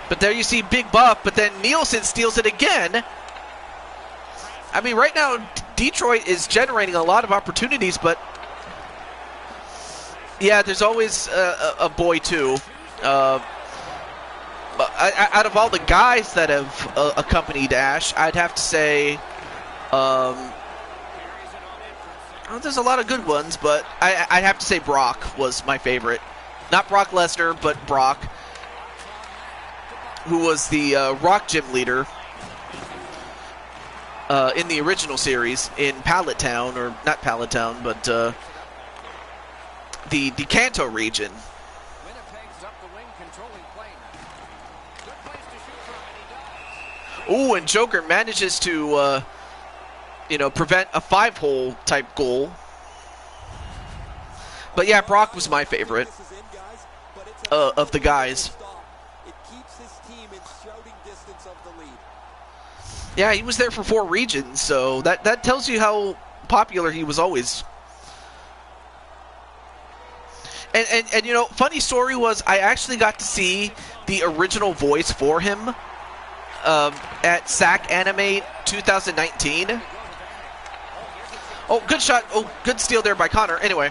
But there you see Big Buff, but then Nielsen steals it again. I mean, right now, Detroit is generating a lot of opportunities, but yeah, there's always a boy, too. Out of all the guys that have accompanied Ash, I'd have to say there's a lot of good ones, but I'd have to say Brock was my favorite. Not Brock Lesnar, but Brock, who was the Rock Gym leader in the original series in Pallet Town, or not Pallet Town, but the Kanto region. Ooh, and Joker manages to, prevent a 5-hole type goal. But yeah, Brock was my favorite of the guys. Yeah, he was there for 4 regions, so that tells you how popular he was always. And funny story was, I actually got to see the original voice for him at SAC Anime 2019. Oh, good shot. Oh, good steal there by Connor. Anyway.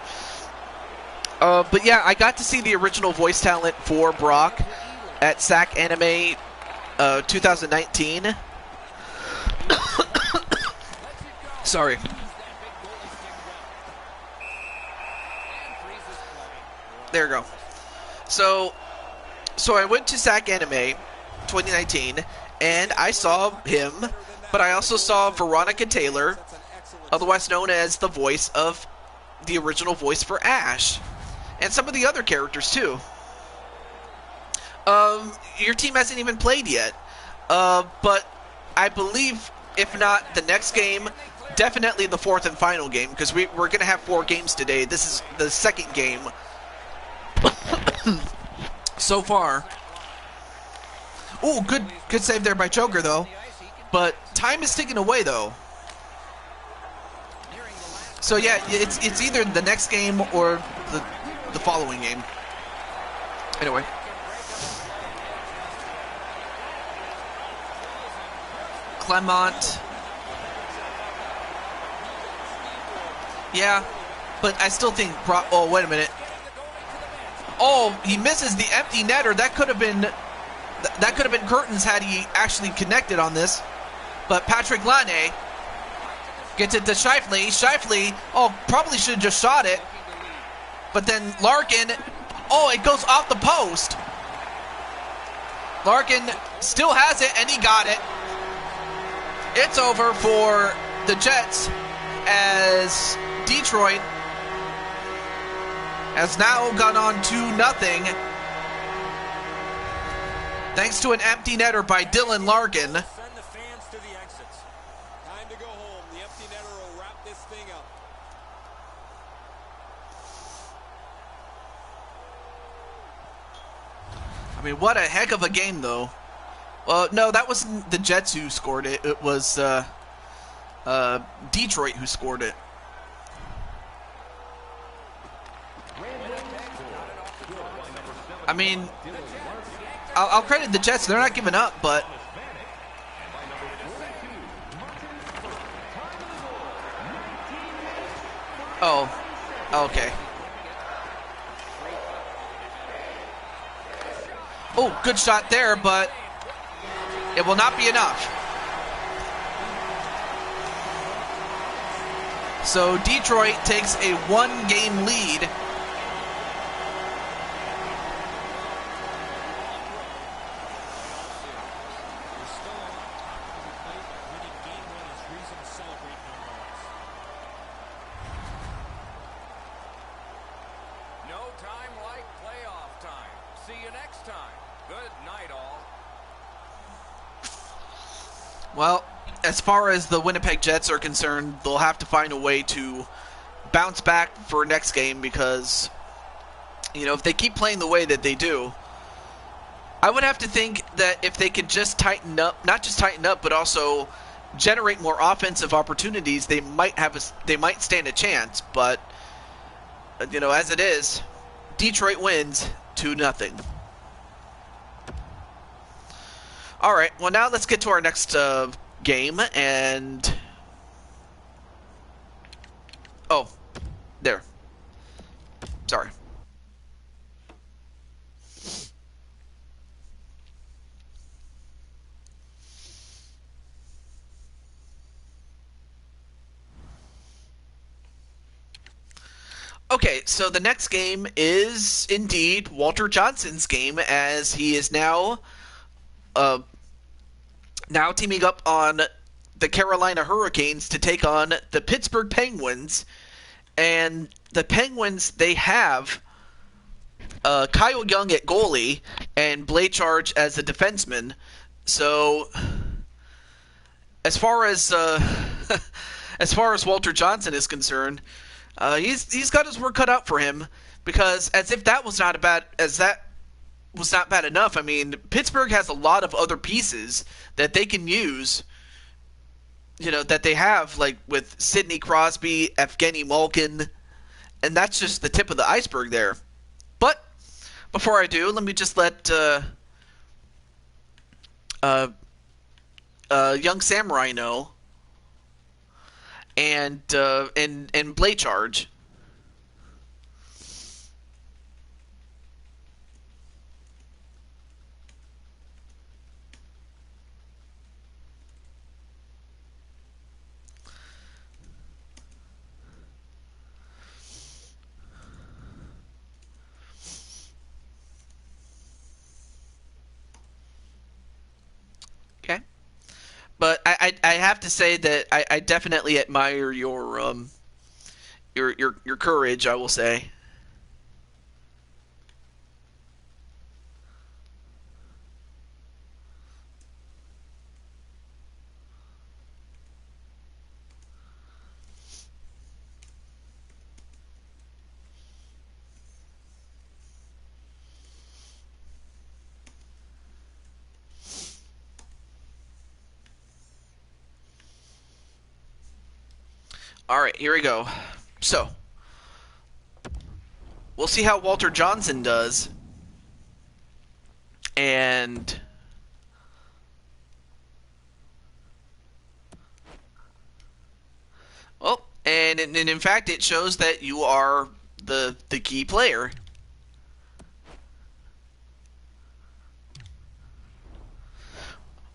But yeah, I got to see the original voice talent for Brock at SAC Anime 2019. Sorry. There we go. So I went to SAC Anime 2019, and I saw him, but I also saw Veronica Taylor, otherwise known as the voice of the original voice for Ash, and some of the other characters too. Your team hasn't even played yet, but I believe, if not the next game, definitely the 4th and final game, because we're going to have 4 games today. This is the second game so far. Ooh, good save there by Choker, though. But time is ticking away, though. So yeah, it's either the next game or the following game. Anyway. Clement. Yeah, but I still think... Oh, wait a minute. Oh, he misses the empty netter. That could have been curtains had he actually connected on this. But Patrick Lane gets it to Scheifele. Scheifele, probably should have just shot it. But then Larkin, it goes off the post. Larkin still has it, and he got it. It's over for the Jets, as Detroit has now gone on 2-0. Thanks to an empty netter by Dylan Larkin. Send the fans to the exits. Time to go home. The empty netter will wrap this thing up. I mean, what a heck of a game, though. Well, no, that wasn't the Jets who scored it. It was Detroit who scored it. I mean, I'll credit the Jets. They're not giving up, but... Oh, okay. Oh, good shot there, but it will not be enough. So Detroit takes a one-game lead. Well, as far as the Winnipeg Jets are concerned, they'll have to find a way to bounce back for next game because, you know, if they keep playing the way that they do, I would have to think that if they could just tighten up, not just tighten up, but also generate more offensive opportunities, they might stand a chance. But, you know, as it is, Detroit wins 2-0. All right, well, now let's get to our next game, and... Oh, there. Sorry. Okay, so the next game is indeed Walter Johnson's game, as he is now teaming up on the Carolina Hurricanes to take on the Pittsburgh Penguins. And the Penguins, they have Kyle Young at goalie and Blanchard as a defenseman. So as far as as far as Walter Johnson is concerned, he's got his work cut out for him, because as if that was not bad enough, I mean, Pittsburgh has a lot of other pieces that they can use, you know, that they have, like with Sidney Crosby, Evgeny Malkin, and that's just the tip of the iceberg there. But before I do, let me just let Young Samurai know, and Blanchard. But I have to say that I definitely admire your courage, I will say. All right, here we go. So, we'll see how Walter Johnson does. And well, and in fact, it shows that you are the key player.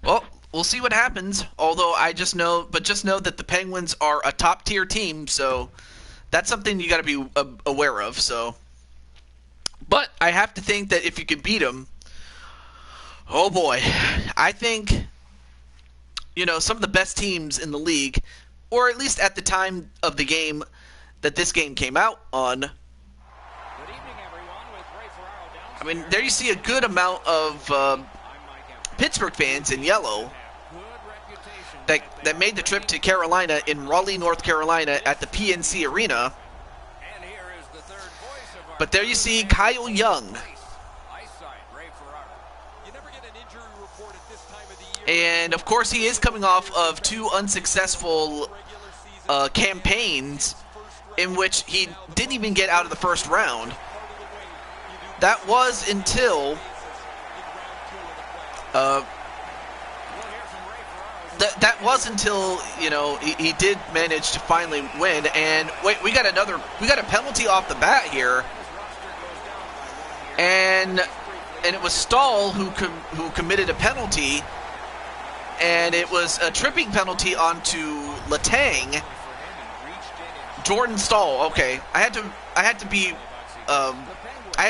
Well, we'll see what happens. Although just know that the Penguins are a top tier team, so that's something you got to be aware of. So, but I have to think that if you can beat them, oh boy, I think, you know, some of the best teams in the league, or at least at the time of the game that this game came out on. Good evening, everyone. With Ray Ferraro downstairs. I mean, there you see a good amount of Pittsburgh fans in yellow that made the trip to Carolina in Raleigh, North Carolina at the PNC Arena. And here is the third voice of our But there you see Kyle Young. eyesight, Ray Ferraro. And, of course, he is coming off of 2 unsuccessful campaigns in which he didn't even get out of the first round. That was until that was until, you know, he did manage to finally win. And wait, we got a penalty off the bat here, and it was Stahl who committed a penalty, and it was a tripping penalty onto Letang. Jordan Stahl. Okay, I had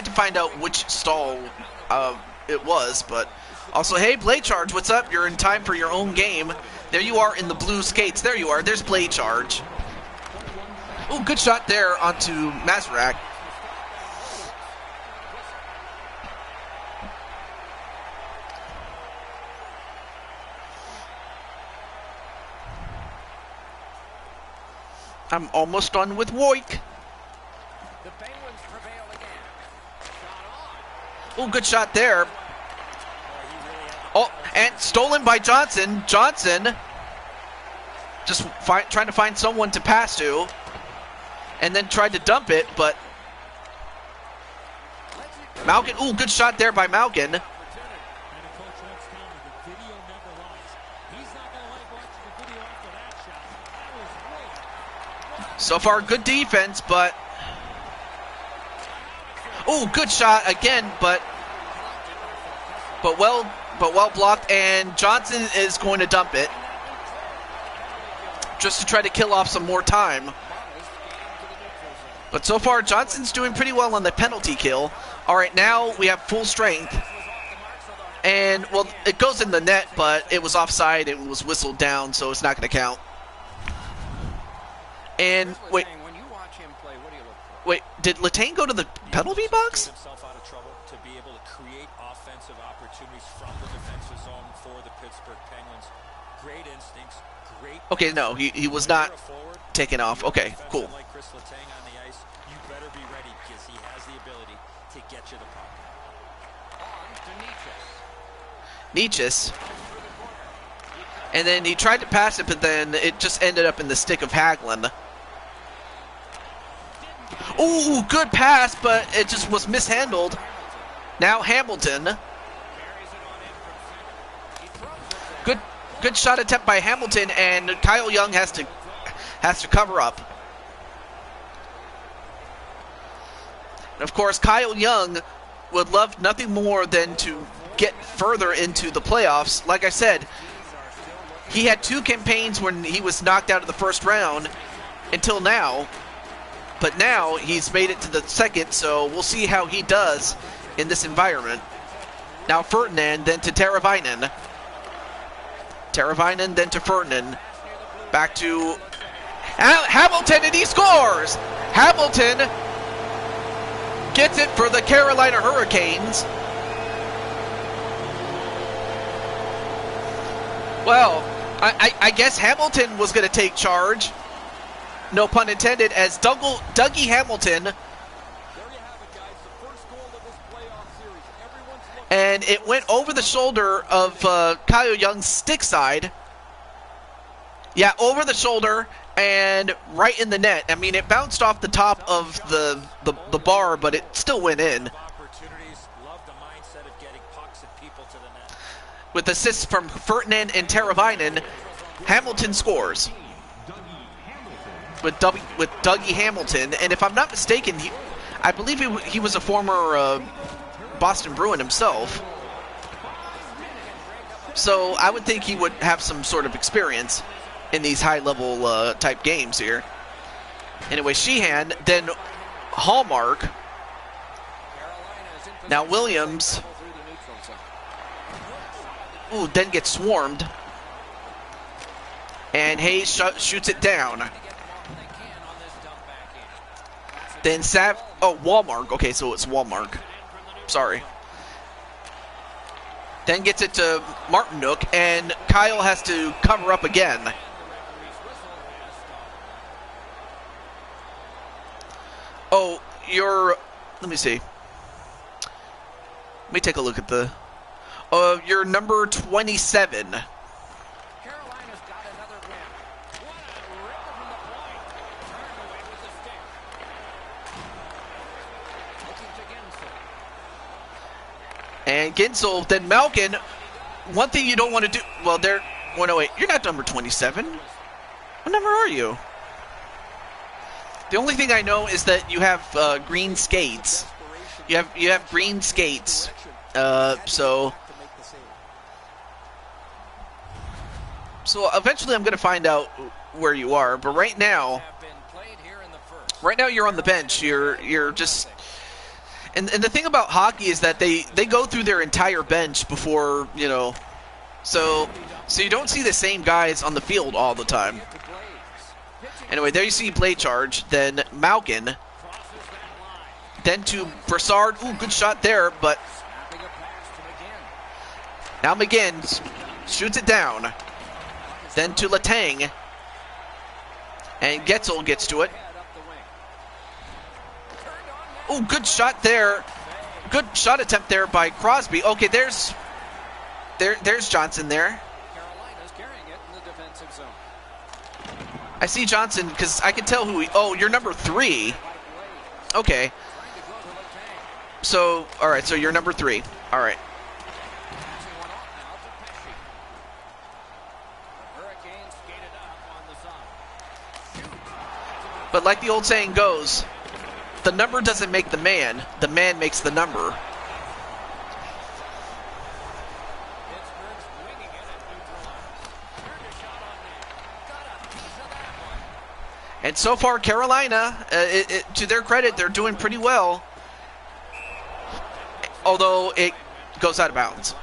to find out which Stahl it was, but also, hey, Blade Charge, what's up? You're in time for your own game. There you are in the blue skates. There you are. There's Blade Charge. Oh, good shot there onto Mazurak. I'm almost done with Woik. Oh, good shot there. Oh, and stolen by Johnson. Johnson just trying to find someone to pass to, and then tried to dump it, but Malkin. Ooh, good shot there by Malkin. So far, good defense, but ooh, good shot again, but well blocked, and Johnson is going to dump it just to try to kill off some more time. But so far, Johnson's doing pretty well on the penalty kill. All right, now we have full strength, and well, it goes in the net, but it was offside. It was whistled down, so it's not going to count. And wait, did Letang go to the penalty box? Okay, no, he was not taken off. Okay, cool. Nietzsche's. And then he tried to pass it, but then it just ended up in the stick of Hagelin. Ooh, good pass, but it just was mishandled. Now Hamilton. Good shot attempt by Hamilton, and Kyle Young has to cover up. And of course, Kyle Young would love nothing more than to get further into the playoffs. Like I said, he had 2 campaigns when he was knocked out of the first round until now, but now he's made it to the second, so we'll see how he does in this environment. Now Ferdinand, then to Teravainen. Teravainen, then to Ferdinand. Back to Hamilton, and he scores! Hamilton gets it for the Carolina Hurricanes. Well, I guess Hamilton was going to take charge. No pun intended, as Dougie Hamilton. And it went over the shoulder of Kyle Young's stick side. Yeah, over the shoulder and right in the net. I mean, it bounced off the top of the bar, but it still went in. With assists from Ferdinand and Teravainen, Hamilton scores. With Dougie Hamilton, and if I'm not mistaken, I believe he was a former Boston Bruin himself. So I would think he would have some sort of experience in these high-level type games here. Anyway, Sheehan, then Hallmark. Now Williams. Ooh, then gets swarmed. And Hayes shoots it down. Then Walmark. Okay, so it's Walmark. Sorry. Then gets it to Martinook, and Kyle has to cover up again. Oh, let me see. Let me take a look at the... You're number 27. Carolina's got another win. What a ripper from the point. Turned away with the stick. Looking to Gensel. And Gensel, then Malkin. One thing you don't want to do... Well, there... Well, no, wait. You're not number 27. What number are you? The only thing I know is that you have green skates. You have green skates. So eventually I'm going to find out where you are. But right now you're on the bench. You're just... And the thing about hockey is that they go through their entire bench before, you know... So you don't see the same guys on the field all the time. Anyway, there you see Blade Charge, then Malkin, then to Brassard. Ooh, good shot there, but now McGinn shoots it down. Then to Letang, and Getzel gets to it. Ooh, good shot there. Good shot attempt there by Crosby. Okay, there's Johnson there. Carolina's carrying it in the defensive zone. I see Johnson because I can tell who he... Oh, you're number 3. Okay. So, all right, so you're number 3. All right. But like the old saying goes, the number doesn't make the man makes the number. And so far, Carolina, to their credit, they're doing pretty well. Although it goes out of bounds.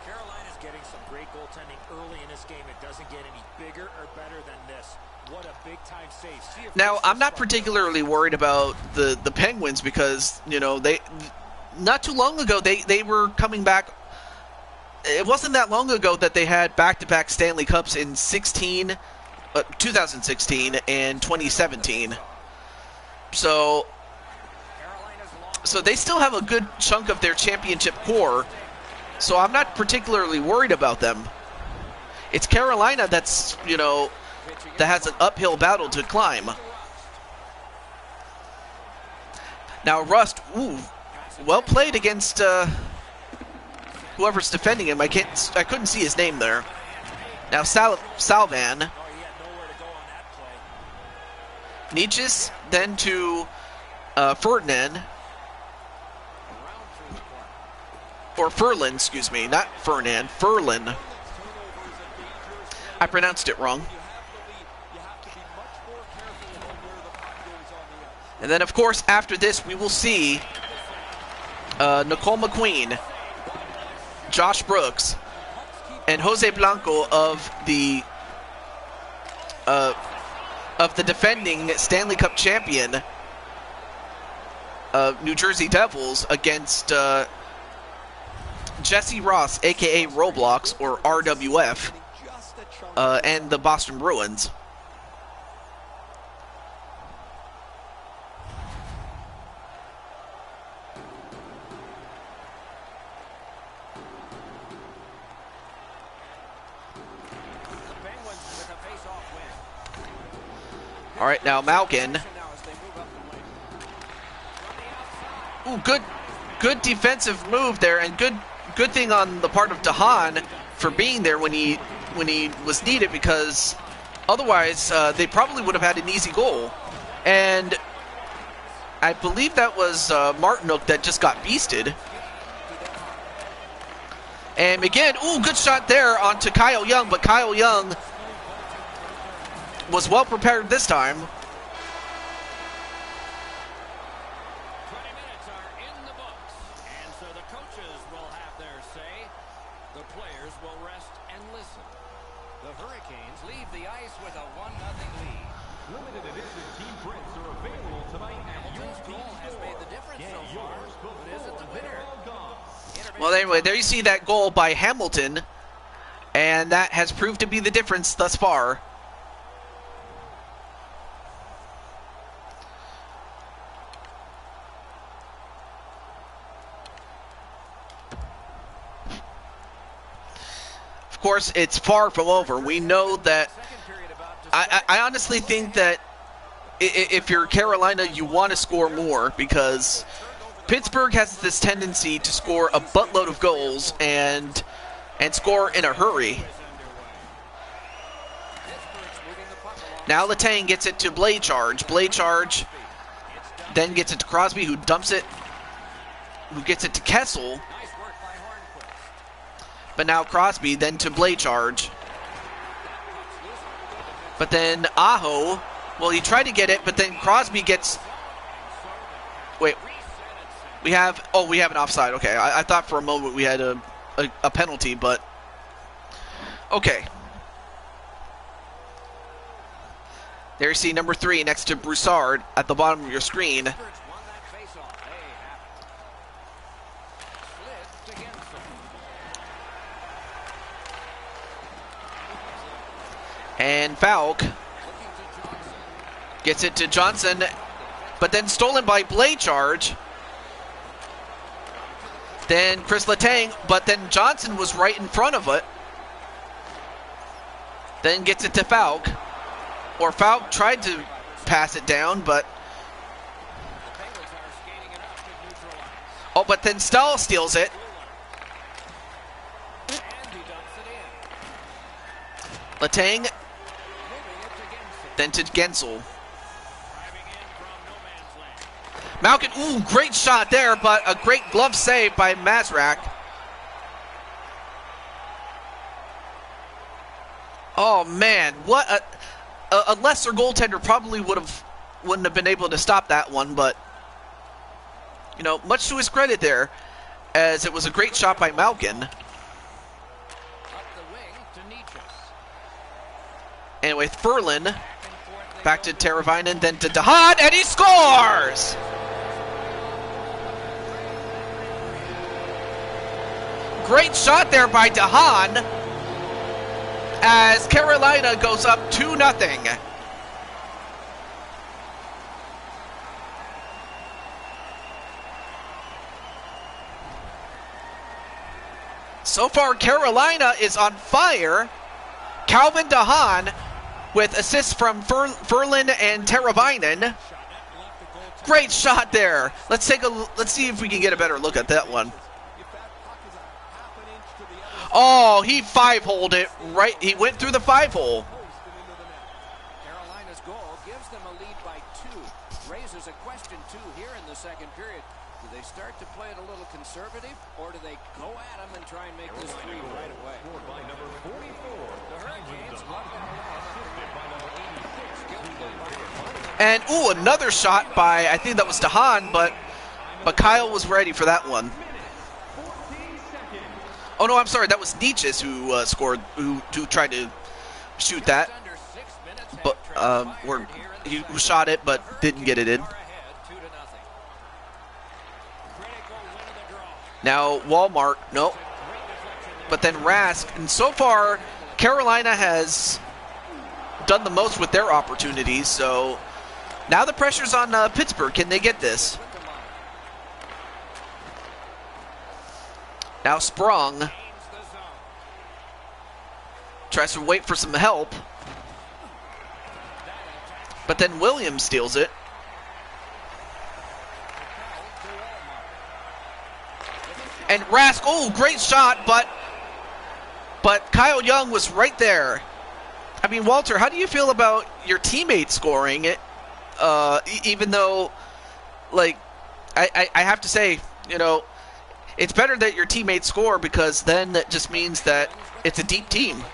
Carolina's getting some great goaltending early in this game. It doesn't get any bigger or better than this. What a big-time save. Now, I'm not particularly worried about the Penguins because, you know, they not too long ago, they were coming back. It wasn't that long ago that they had back-to-back Stanley Cups in 2016 and 2017. So they still have a good chunk of their championship core. So I'm not particularly worried about them. It's Carolina that's, you know, that has an uphill battle to climb. Now Rust, ooh, well played against whoever's defending him. I couldn't see his name there. Now Salvan. Nietzsche's, then to Ferdinand. Or Furlan, excuse me, not Ferdinand, Furlan. I pronounced it wrong. And then, of course, after this, we will see Nicole McQueen, Josh Brooks, and Jose Blanco of the defending Stanley Cup champion New Jersey Devils against Jesse Ross, a.k.a. Roblox, or RWF, and the Boston Bruins. All right, now Malkin. Ooh, good defensive move there, and good thing on the part of Dahan for being there when he was needed, because otherwise they probably would have had an easy goal. And I believe that was Martinook that just got beasted. And again, ooh, good shot there onto Kyle Young, but Kyle Young was well prepared this time. 20 minutes are in the books, and so the coaches will have their say. The players will rest and listen. The Hurricanes leave the ice with a 1-0 lead. Limited edition team prints are available tonight at your Goal has made the difference so far, but is it the winner? Well, anyway, there you see that goal by Hamilton, and that has proved to be the difference thus far. course, it's far from over. We know that. I honestly think that if you're Carolina, you want to score more because Pittsburgh has this tendency to score a buttload of goals and score in a hurry. Now Letang gets it to Blaycharge. Blaycharge then gets it to Crosby, who dumps it, who gets it to Kessel. But now Crosby, then to Blaycharge. But then Aho, well, he tried to get it, but then Crosby gets... Wait, we have an offside. Okay, I thought for a moment we had a penalty, but... Okay. There you see number 3 next to Broussard at the bottom of your screen. And Falk gets it to Johnson, but then stolen by Blaycharge. Then Chris Letang, but then Johnson was right in front of it. Then gets it to Falk. Or Falk tried to pass it down, but... Oh, but then Stahl steals it. Letang. Then to Gensel. Malkin, ooh, great shot there, but a great glove save by Mazrak. Oh, man, what a lesser goaltender probably wouldn't have been able to stop that one, but, you know, much to his credit there, as it was a great shot by Malkin. And with Ferlin, back to Teravainen, then to DeHaan, and he scores! Great shot there by DeHaan, as Carolina goes up 2-0. So far, Carolina is on fire. Calvin DeHaan with assists from Ferlin and Teravainen. Great shot there. Let's see if we can get a better look at that one. Oh, he 5-holed it right. He went through the 5-hole. Carolina's goal gives them a lead by 2. Raises a question, too, here in the second period. Do they start to play it a little conservative, or do they go at them and try and make this 3 right away? The Hurricanes love that. And, ooh, another shot by, I think that was DeHaan, but Kyle was ready for that one. Oh, no, I'm sorry. That was Nietzsche's who scored, who tried to shoot that. But he shot it, but didn't get it in. Now, Walmart, no. But then Rask. And so far, Carolina has done the most with their opportunities. So now the pressure's on Pittsburgh. Can they get this? Now Sprong tries to wait for some help, but then Williams steals it. And Rask, oh, great shot, but Kyle Young was right there. I mean, Walter, how do you feel about your teammate scoring it? Even though, like, I have to say, you know, it's better that your teammates score because then that just means that it's a deep team.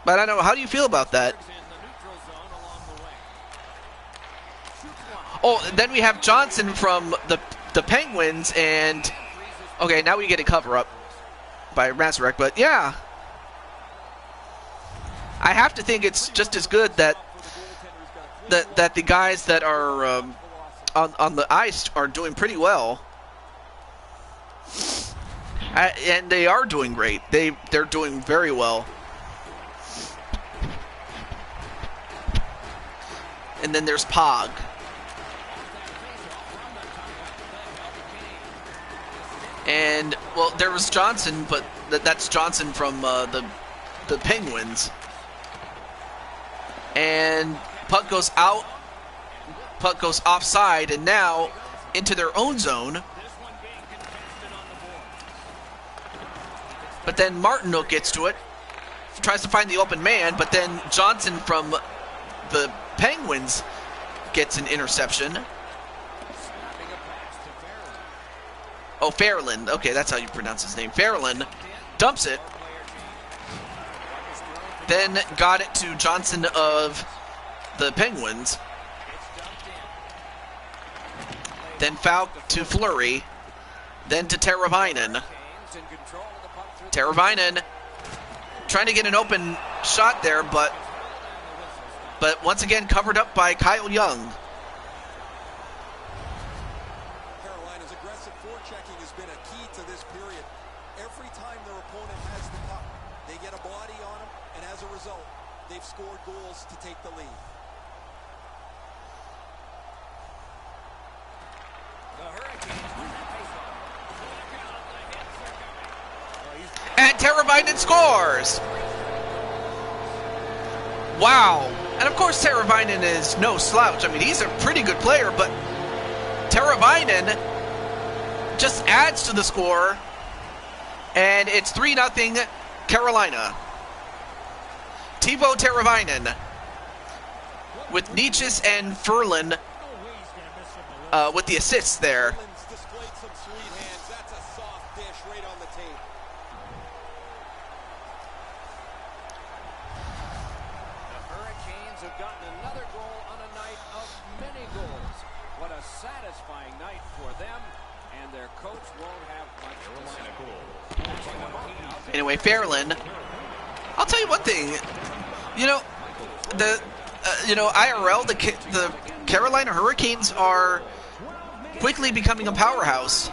But I don't know, how do you feel about that? Oh, then we have Johnson from the Penguins, and okay, now we get a cover-up by Mazurek, but yeah. I have to think it's just as good that the guys that are on the ice are doing pretty well. And they are doing great. They're doing very well. And then there's Pog. And And, well, there was Johnson, but that's Johnson from the Penguins. And puck goes out, puck goes offside, and now into their own zone. But then Marchand gets to it, tries to find the open man, but then Johnson from the Penguins gets an interception. Oh, Fairland. Okay, that's how you pronounce his name. Fairland dumps it. Then got it to Johnson of the Penguins. Then Falk to Fleury. Then to Teravainen. Teravainen trying to get an open shot there, but once again covered up by Kyle Young. Carolina's aggressive forechecking has been a key to this period. Every time their opponent has the puck, they get a body on them, and as a result, they've scored goals to take the lead. And Teravainen scores! Wow. And of course Teravainen is no slouch. I mean, he's a pretty good player, but Teravainen just adds to the score. And it's 3-0 Carolina. Teuvo Teravainen with Nietzsche and Ferland with the assists there. Displayed some sweet hands. That's a soft dish right on the tape. The Hurricanes have gotten another goal on a night of many goals. What a satisfying night for them, and their coach won't have much to say. Anyway, Fairland. I'll tell you one thing. You know, IRL, the Carolina Hurricanes are quickly becoming a powerhouse.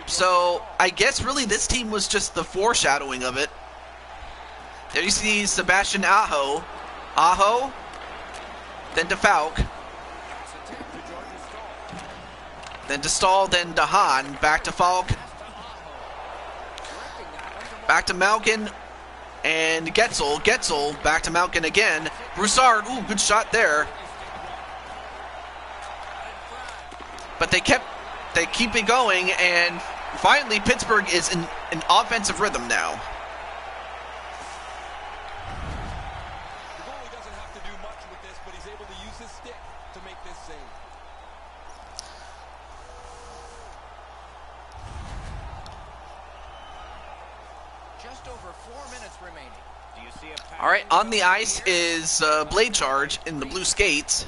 So I guess really this team was just the foreshadowing of it. There you see Sebastian Aho. Aho. Then to Falk. Then to Stahl. Then to Hahn. Back to Falk. Back to Malkin. And Getzel. Getzel. Back to Malkin again. Broussard. Ooh, good shot there. But they keep it going, and finally Pittsburgh is in an offensive rhythm now. The goalie doesn't have to do much with this, but he's able to use his stick to make this save. Just over 4 minutes remaining. Do you see a All right, on the ice is Blade Charge in the blue skates.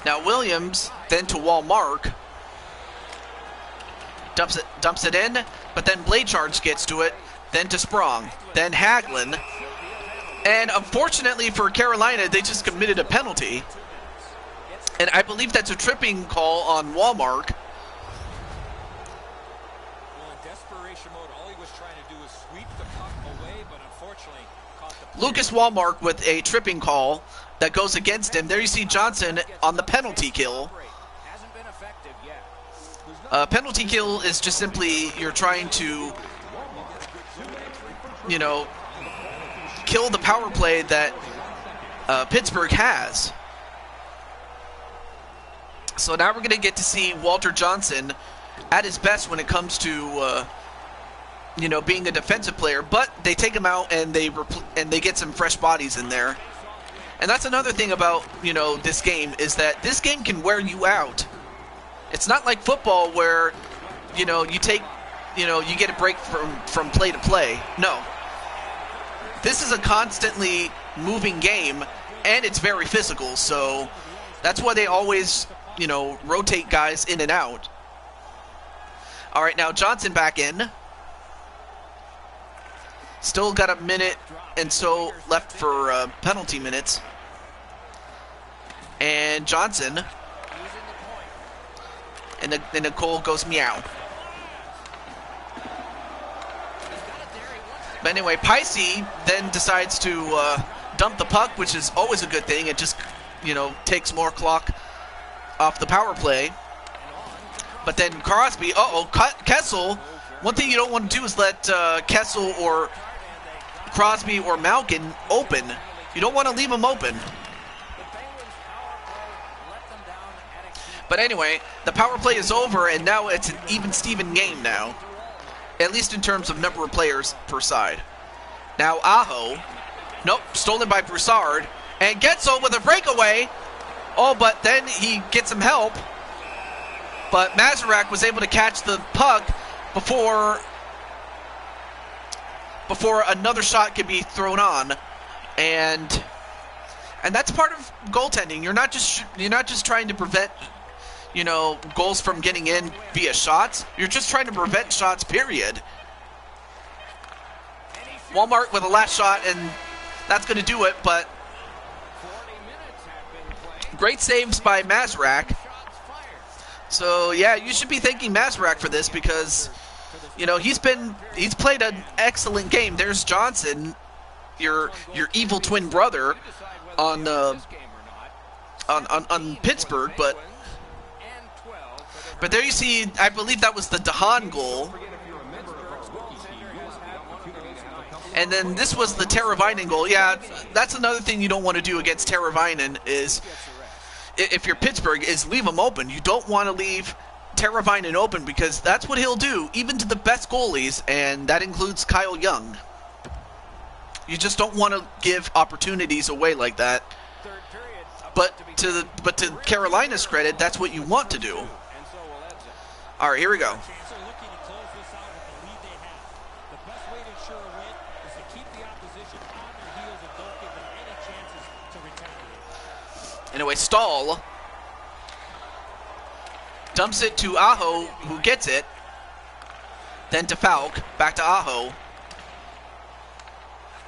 Now Williams, then to Walmark. Dumps it in, but then Blade Charge gets to it. Then to Sprong. Then Hagelin. And unfortunately for Carolina, they just committed a penalty. And I believe that's a tripping call on Walmark. Well, in desperation mode, all he was trying to do was sweep the puck away, but unfortunately caught the Lucas Walmark with a tripping call that goes against him. There you see Johnson on the penalty kill. hasn't been effective yet. Penalty kill is just simply you're trying to, you know, kill the power play that Pittsburgh has. So now we're going to get to see Walter Johnson at his best when it comes to, you know, being a defensive player. But they take him out and they get some fresh bodies in there. And that's another thing about, you know, this game is that this game can wear you out. It's not like football where, you know, you get a break from play to play. No. This is a constantly moving game, and it's very physical. So that's why they always, you know, rotate guys in and out. All right, now Johnson back in. Still got a minute and so left for penalty minutes. And Johnson. And the goal goes meow. But anyway, Picey then decides to dump the puck, which is always a good thing. It just, you know, takes more clock off the power play. But then Crosby, Kessel. One thing you don't want to do is let Kessel or Crosby or Malkin open. You don't want to leave them open. But anyway, the power play is over, and now it's an even-Steven game now. At least in terms of number of players per side. Now Aho. Nope, stolen by Broussard. And Getzel with a breakaway. Oh, but then he gets some help. But Mazurek was able to catch the puck before another shot could be thrown on. And that's part of goaltending. You're not just trying to prevent, goals from getting in via shots. You're just trying to prevent shots, period. Walmart with a last shot, and that's going to do it, but great saves by Mazurek. So, yeah, you should be thanking Mazurek for this because, he's played an excellent game. There's Johnson, your evil twin brother on Pittsburgh, but there you see, I believe that was the DeHaan goal. And then this was the Teravainen goal. Yeah, that's another thing you don't want to do against Teravainen is, if you're Pittsburgh, is leave him open. You don't want to leave Teravainen open because that's what he'll do, even to the best goalies, and that includes Kyle Young. You just don't want to give opportunities away like that. But to Carolina's credit, that's what you want to do. All right, here we go. Anyway, Stahl dumps it to Aho, who gets it. Then to Falk, back to Aho.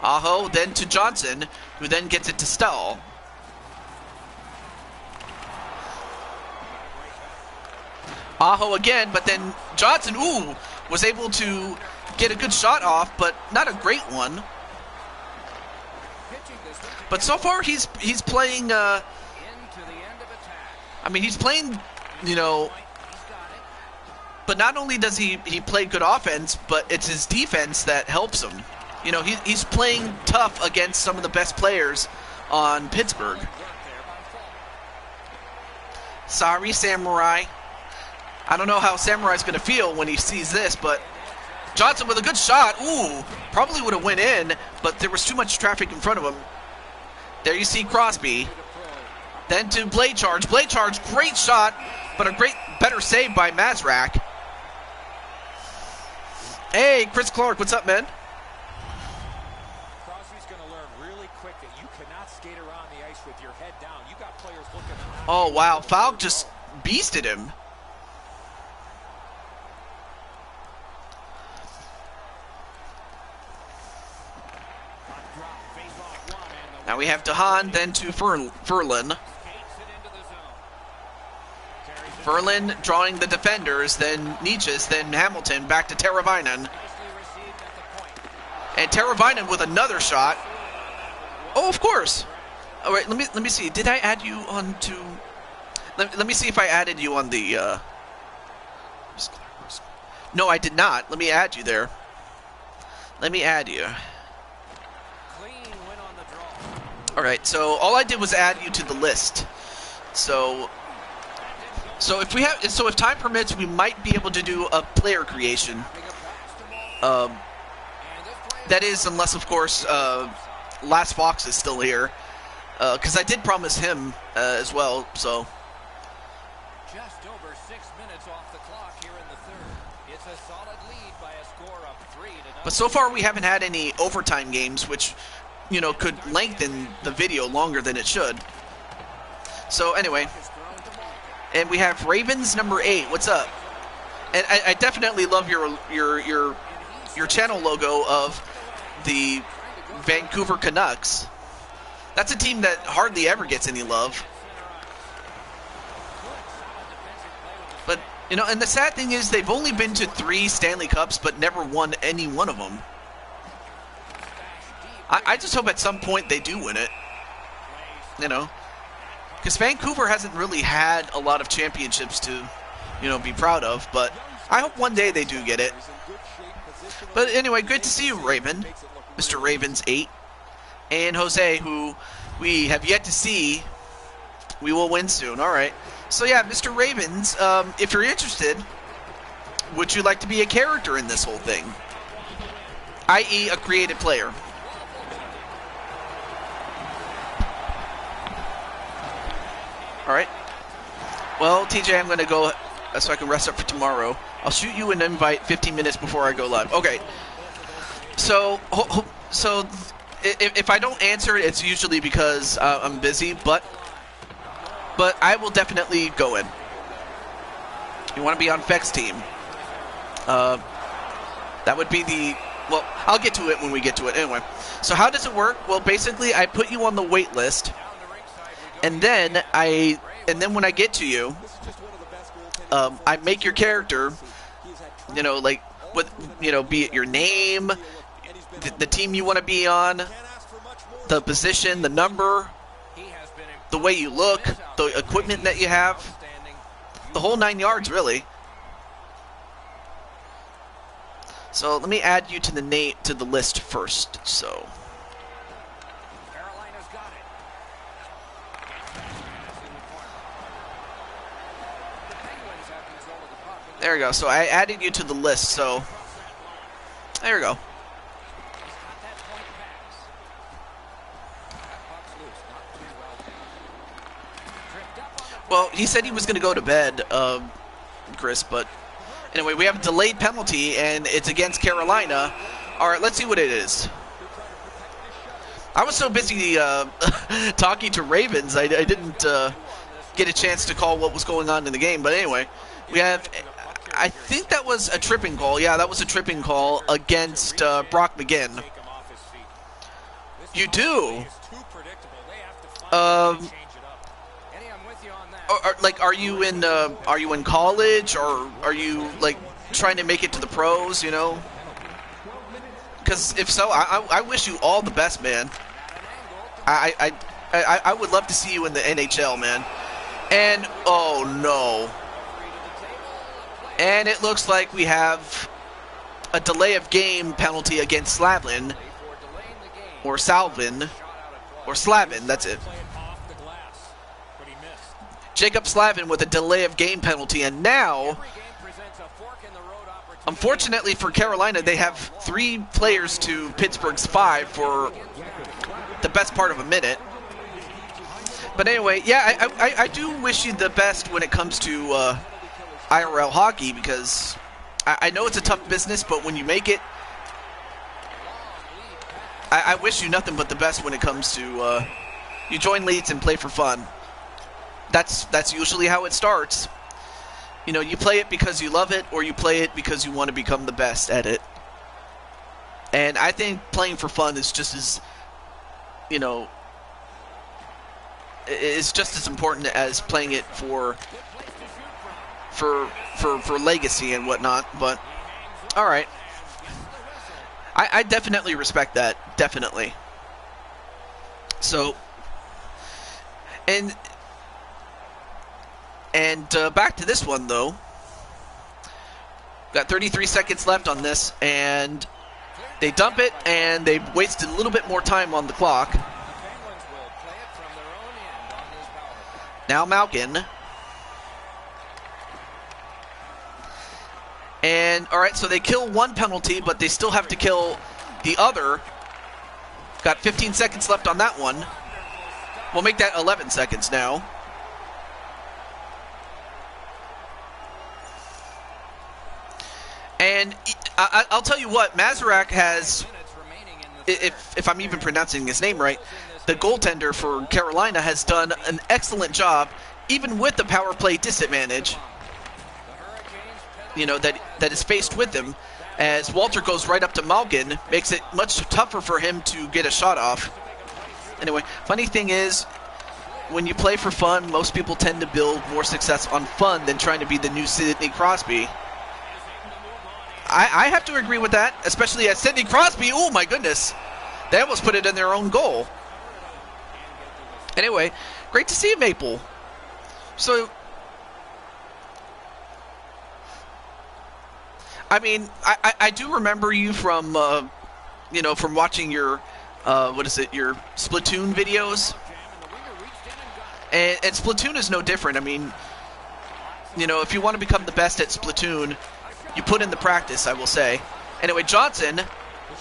Aho, then to Johnson, who then gets it to Stahl. Aho again, but then Johnson, was able to get a good shot off, but not a great one. But so far, he's playing. He's playing, but not only does he play good offense, but it's his defense that helps him. He's playing tough against some of the best players on Pittsburgh. Sorry, Samurai. I don't know how Samurai's going to feel when he sees this, but Johnson with a good shot. Probably would have went in, but there was too much traffic in front of him. There you see Crosby. Then to Blade Charge. Blade Charge, great shot, but a better save by Mazurek. Hey, Chris Clark, what's up, man? Crosby's going to learn really quick that you cannot skate around the ice with your head down. You got players looking at. Oh, wow. Falk just beasted him. Now we have DeHaan, then to Ferlin. Ferlin drawing the defenders, then Nietzsche's, then Hamilton, back to Teravainen. And Teravainen with another shot. Oh, of course. All right, let me see. Did I add you on to... Let me see if I added you on the... No, I did not. Let me add you there. Let me add you. All right, so all I did was add you to the list. So if time permits, we might be able to do a player creation. That is, unless of course Last Fox is still here, because I did promise him as well. So. Just over 6 minutes off the clock here in the third. It's a solid lead by a score of 3-0. But so far we haven't had any overtime games, which could lengthen the video longer than it should. So anyway. And we have Ravens number 8. What's up? And I definitely love your channel logo of the Vancouver Canucks. That's a team that hardly ever gets any love. But and the sad thing is they've only been to 3 Stanley Cups, but never won any one of them. I just hope at some point they do win it. Because Vancouver hasn't really had a lot of championships to be proud of. But I hope one day they do get it. But anyway, good to see you, Raven. Mr. Ravens 8. And Jose, who we have yet to see. We will win soon. All right. So, yeah, Mr. Ravens, if you're interested, would you like to be a character in this whole thing? I.e. a created player. All right. Well, TJ, I'm going to go so I can rest up for tomorrow. I'll shoot you an invite 15 minutes before I go live. Okay. So if I don't answer it, it's usually because I'm busy, but I will definitely go in. You want to be on Feck's team. That would be well, I'll get to it when we get to it. Anyway, so how does it work? Well, basically, I put you on the wait list, and then when I get to you, I make your character, like, be it your name, the team you want to be on, the position, the number, the way you look, the equipment that you have, the whole 9 yards, really. So let me add you to the list first. So Carolina's got it. The Penguins have control of the puck. there we go. So I added you to the list. So there we go. He's got that point pass. That puck's loose, not too well. Tripped up on the Well, he said he was going to go to bed, Chris, but anyway, we have a delayed penalty, and it's against Carolina. All right, let's see what it is. I was so busy talking to Ravens, I didn't get a chance to call what was going on in the game. But anyway, we have, I think that was a tripping call. Yeah, that was a tripping call against Brock McGinn. take him off his feet. You do? It's too predictable. They have to find a way to change it up. Eddie, I'm with you on that. Are you in college, or are you like trying to make it to the pros? Because if so, I wish you all the best, man. I would love to see you in the NHL, man. And oh no, and it looks like we have a delay of game penalty against Slavin, or Salvin, or Slavin. That's it. Play it off the glass, but he missed. Jacob Slavin with a delay of game penalty, and now, Every game presents a fork in the road opportunity. unfortunately for Carolina, they have 3 players to Pittsburgh's 5 for the best part of a minute. But anyway, yeah, I do wish you the best when it comes to IRL hockey, because I know it's a tough business, but when you make it, I wish you nothing but the best when it comes to you join leagues and play for fun. That's usually how it starts. You play it because you love it, or you play it because you want to become the best at it. And I think playing for fun is just as, is just as important as playing it for legacy and whatnot. But all right, I definitely respect that, definitely. So, and back to this one though. Got 33 seconds left on this, and they dump it, and they wasted a little bit more time on the clock. The Penguins will play it from their own end on this power play. Now Malkin. And, all right, so they kill one penalty, but they still have to kill the other. Got 15 seconds left on that one. We'll make that 11 seconds now. And I'll tell you what, Mazurek has, if I'm even pronouncing his name right, the goaltender for Carolina has done an excellent job, even with the power play disadvantage, that is faced with him, as Walter goes right up to Malkin, makes it much tougher for him to get a shot off. Anyway, funny thing is, when you play for fun, most people tend to build more success on fun than trying to be the new Sidney Crosby. I have to agree with that, especially as Sidney Crosby, oh my goodness, they almost put it in their own goal. Anyway, great to see you, Maple. So, I mean, I do remember you from, from watching your, your Splatoon videos. And Splatoon is no different. I mean, if you want to become the best at Splatoon, you put in the practice, I will say. Anyway, Johnson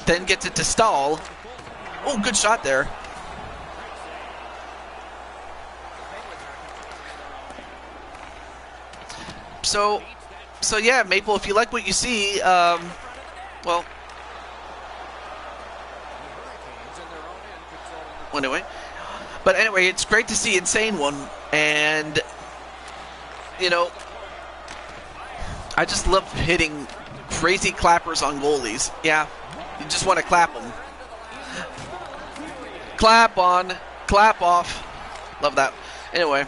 then gets it to Stahl. Oh, good shot there. So yeah, Maple, if you like what you see, well, anyway. But anyway, it's great to see Insane One, and, I just love hitting crazy clappers on goalies. Yeah, you just want to clap them. Clap on, clap off. Love that. Anyway.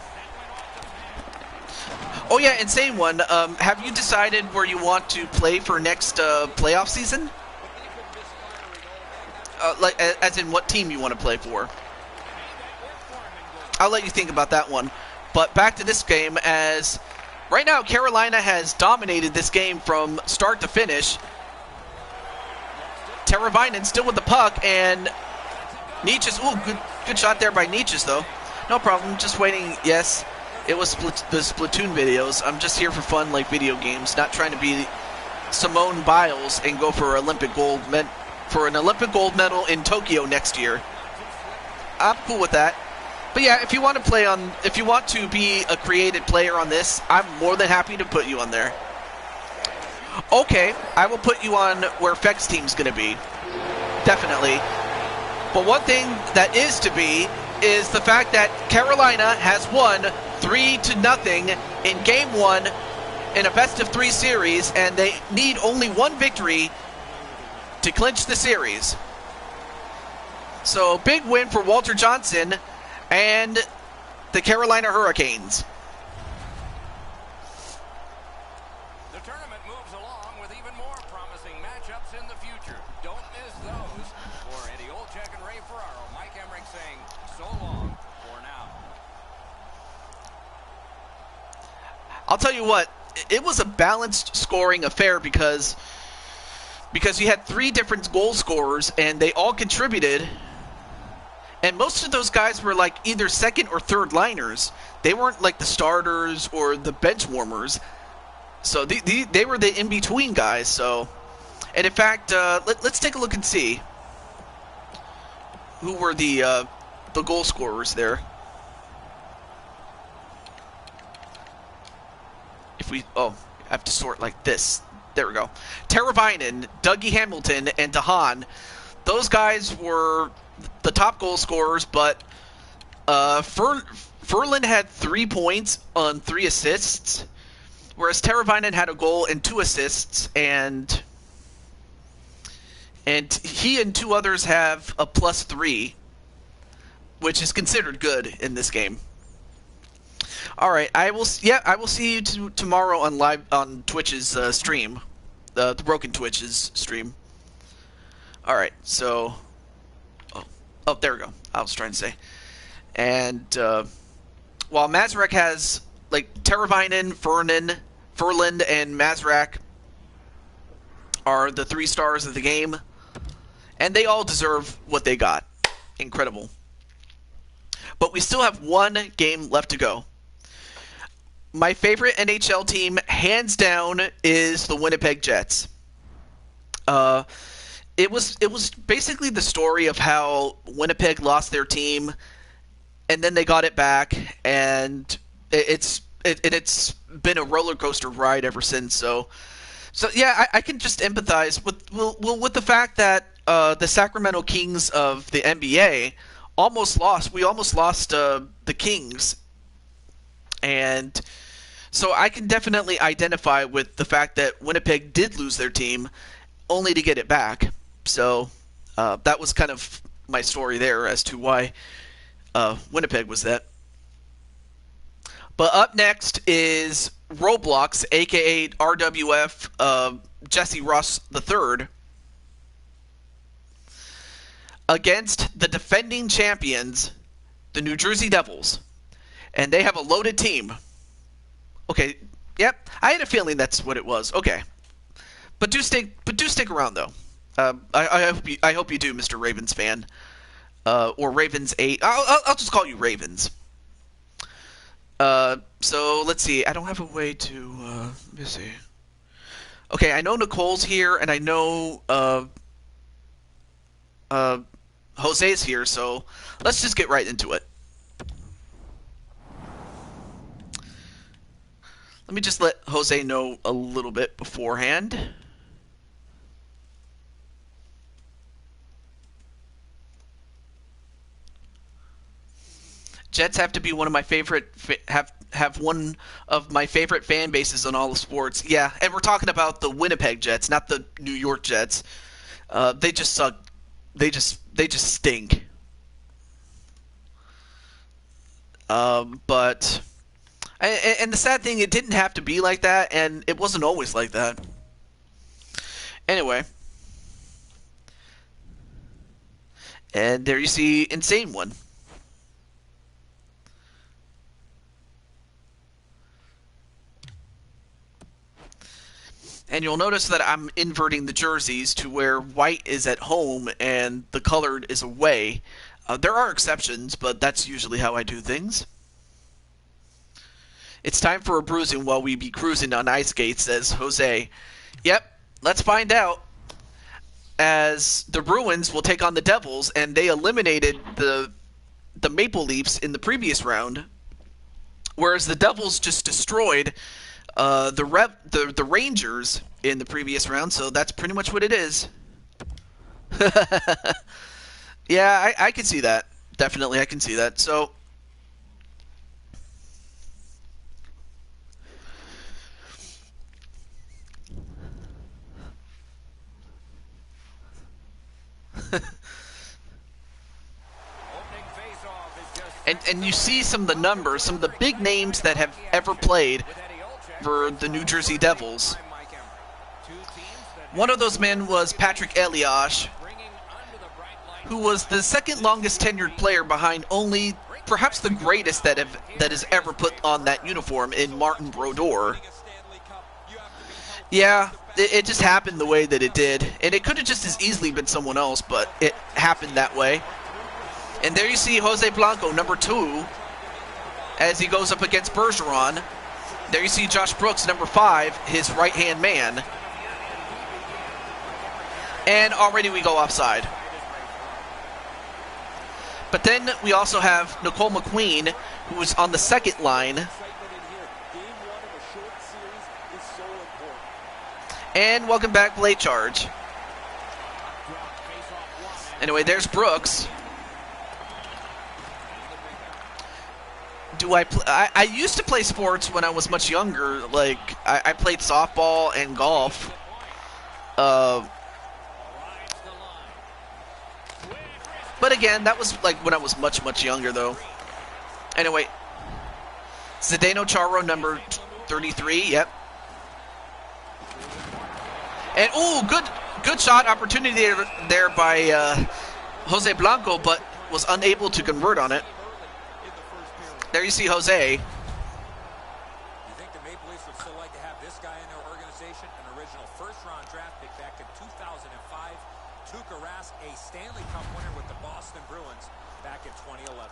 Oh yeah, Insane One, have you decided where you want to play for next playoff season? As in what team you want to play for? I'll let you think about that one. But back to this game, as right now Carolina has dominated this game from start to finish. Teravainen still with the puck, and Nietzsche's, ooh, good shot there by Nietzsche's though. No problem, just waiting, yes. It was the Splatoon videos. I'm just here for fun, like video games, not trying to be Simone Biles and go for an Olympic gold medal in Tokyo next year. I'm cool with that. But yeah, if you want to be a created player on this, I'm more than happy to put you on there. Okay, I will put you on where Feck's team's going to be. Definitely. But one thing that is to be is the fact that Carolina has won 3-0 in Game 1 in a best-of-3 series, and they need only one victory to clinch the series. So, big win for Walter Johnson and the Carolina Hurricanes. The tournament moves along with even more promising matchups in the future. Don't miss those. For Eddie Olczyk and Ray Ferraro, Mike Emmerich saying so long for now. I'll tell you what, it was a balanced scoring affair because you had 3 different goal scorers and they all contributed. And most of those guys were like either second or third liners. They weren't like the starters or the bench warmers. So they were the in-between guys. So, and in fact, let's take a look and see who were the goal scorers there. If we, I have to sort like this. There we go. Teravainen, Dougie Hamilton, and DeHaan. Those guys were the top goal scorers, but Ferland had 3 points on 3 assists, whereas Teravainen had a goal and 2 assists, and he and 2 others have a +3, which is considered good in this game. All right, I will see you tomorrow on Twitch's stream, the Broken Twitch's stream. All right, so. Oh, there we go. I was trying to say. And while Mazurek has, like, Teravainen, Ferland, and Mazurek are the 3 stars of the game. And they all deserve what they got. Incredible. But we still have 1 game left to go. My favorite NHL team, hands down, is the Winnipeg Jets. It was basically the story of how Winnipeg lost their team, and then they got it back, and it's been a roller coaster ride ever since. So yeah, I can just empathize with the fact that the Sacramento Kings of the NBA almost lost. We almost lost the Kings, and so I can definitely identify with the fact that Winnipeg did lose their team, only to get it back. So that was kind of my story there as to why Winnipeg was that. But up next is Roblox, a.k.a. RWF Jesse Ross III, against the defending champions, the New Jersey Devils. And they have a loaded team. Okay, yep, I had a feeling that's what it was. Okay. But do stick around though. I hope you do, Mr. Ravens fan, or Ravens 8. I'll just call you Ravens. So let's see. I don't have a way to. Let me see. Okay, I know Nicole's here, and I know Jose's here. So let's just get right into it. Let me just let Jose know a little bit beforehand. Jets have to be one of my favorite have one of my favorite fan bases in all of sports. Yeah, and we're talking about the Winnipeg Jets, not the New York Jets. They just suck. They just stink. But and the sad thing, it didn't have to be like that, and it wasn't always like that. Anyway, and there you see Insane One. And you'll notice that I'm inverting the jerseys to where white is at home and the colored is away. There are exceptions, but that's usually how I do things. It's time for a bruising while we be cruising on ice skates, says Jose. Yep, let's find out. As the Bruins will take on the Devils, and they eliminated the Maple Leafs in the previous round, whereas the Devils just destroyed the Rangers in the previous round, so that's pretty much what it is. Yeah, I can see that. Definitely, I can see that. So, and you see some of the numbers, some of the big names that have ever played for the New Jersey Devils. One of those men was Patrick Elias, who was the second longest tenured player behind only perhaps the greatest that has ever put on that uniform in Martin Brodeur. Yeah, it just happened the way that it did, and it could have just as easily been someone else, but it happened that way. And there you see Jose Blanco, number 2, as he goes up against Bergeron. There you see Josh Brooks, number 5, his right-hand man. And already we go offside. But then we also have Nicole McQueen, who is on the second line. And welcome back, Blade Charge. Anyway, there's Brooks. I used to play sports when I was much younger. Like, I played softball and golf. But again, that was like when I was much, much younger, though. Anyway, Zdeno Chara, number 33, yep. And, ooh, good shot opportunity there by Jose Blanco, but was unable to convert on it. There you see Jose. You think the Maple Leafs would still like to have this guy in their organization? An original first-round draft pick back in 2005. Tuukka Rask, a Stanley Cup winner with the Boston Bruins back in 2011.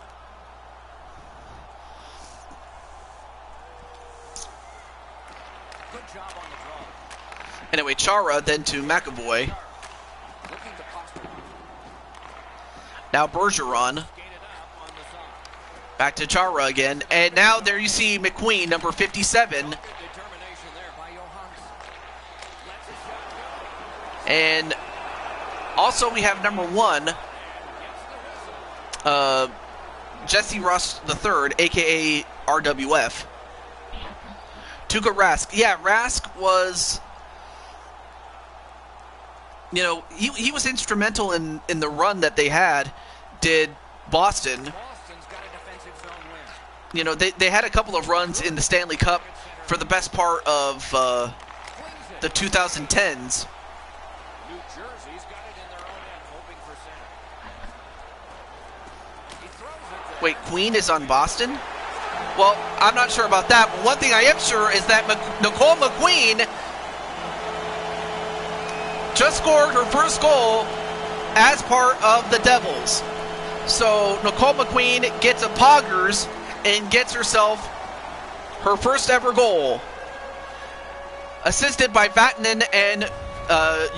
Good job on the draw. Anyway, Chara then to McAvoy. Now Bergeron. Back to Chara again. And now there you see McQueen, number 57. And also we have number 1, Jesse Ross III, a.k.a. RWF. Tuukka Rask. Yeah, Rask was, you know, he was instrumental in the run that they did Boston. You know, they had a couple of runs in the Stanley Cup for the best part of the 2010s. Wait, Queen is on Boston? Well, I'm not sure about that, but one thing I am sure is that Nicole McQueen just scored her first goal as part of the Devils. So Nicole McQueen gets a poggers and gets herself her first ever goal. Assisted by Vatanen and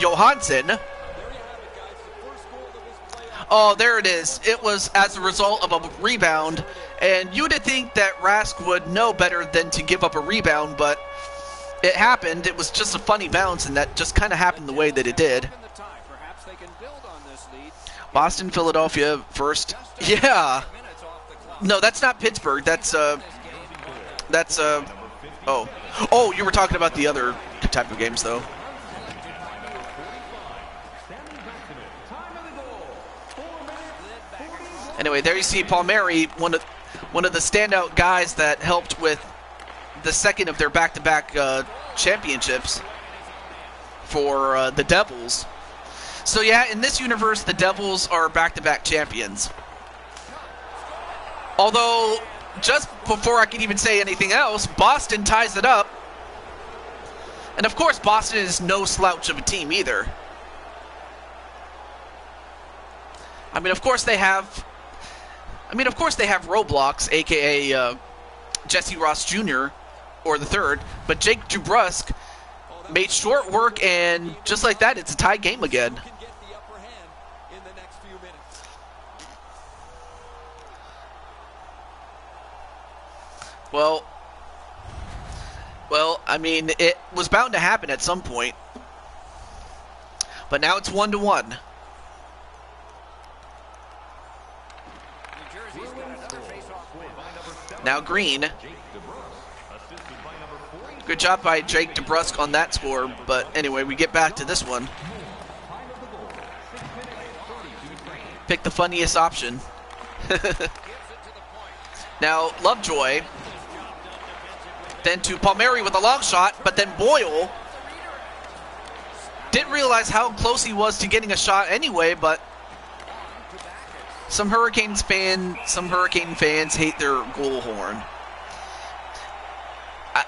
Johansson. Oh, there it is. It was as a result of a rebound. And you would think that Rask would know better than to give up a rebound, but it happened. It was just a funny bounce, and that just kind of happened the way that it did. Boston, Philadelphia first. Yeah. No, that's not Pittsburgh. That's oh, you were talking about the other type of games, though. Anyway, there you see Palmieri, one of the standout guys that helped with the second of their back-to-back championships for the Devils. So yeah, in this universe, the Devils are back-to-back champions. Although, just before I can even say anything else, Boston ties it up. And of course, Boston is no slouch of a team either. I mean, of course they have Roblox, a.k.a. Jesse Ross Jr., or the third, but Jake DeBrusk made short work, and just like that, it's a tie game again. Well, I mean, it was bound to happen at some point. But now it's 1-1. Now Green. Good job by Jake DeBrusk on that score, but anyway, we get back to this one. Pick the funniest option. Now, Lovejoy. Then to Palmieri with a long shot, but then Boyle didn't realize how close he was to getting a shot anyway, but some Hurricane fans hate their goal horn.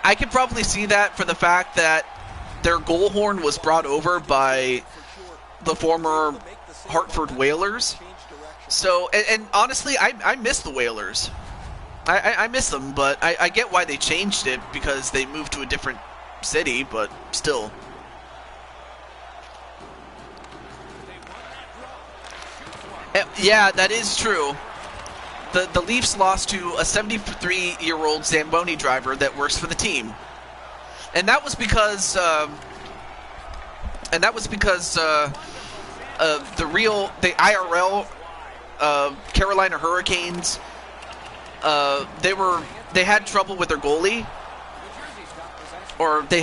I could probably see that for the fact that their goal horn was brought over by the former Hartford Whalers. So, and honestly, I miss the Whalers. I miss them, but I get why they changed it, because they moved to a different city, but still. Yeah, that is true. The Leafs lost to a 73-year-old Zamboni driver that works for the team, and that was because the IRL Carolina Hurricanes. They had trouble with their goalie, or they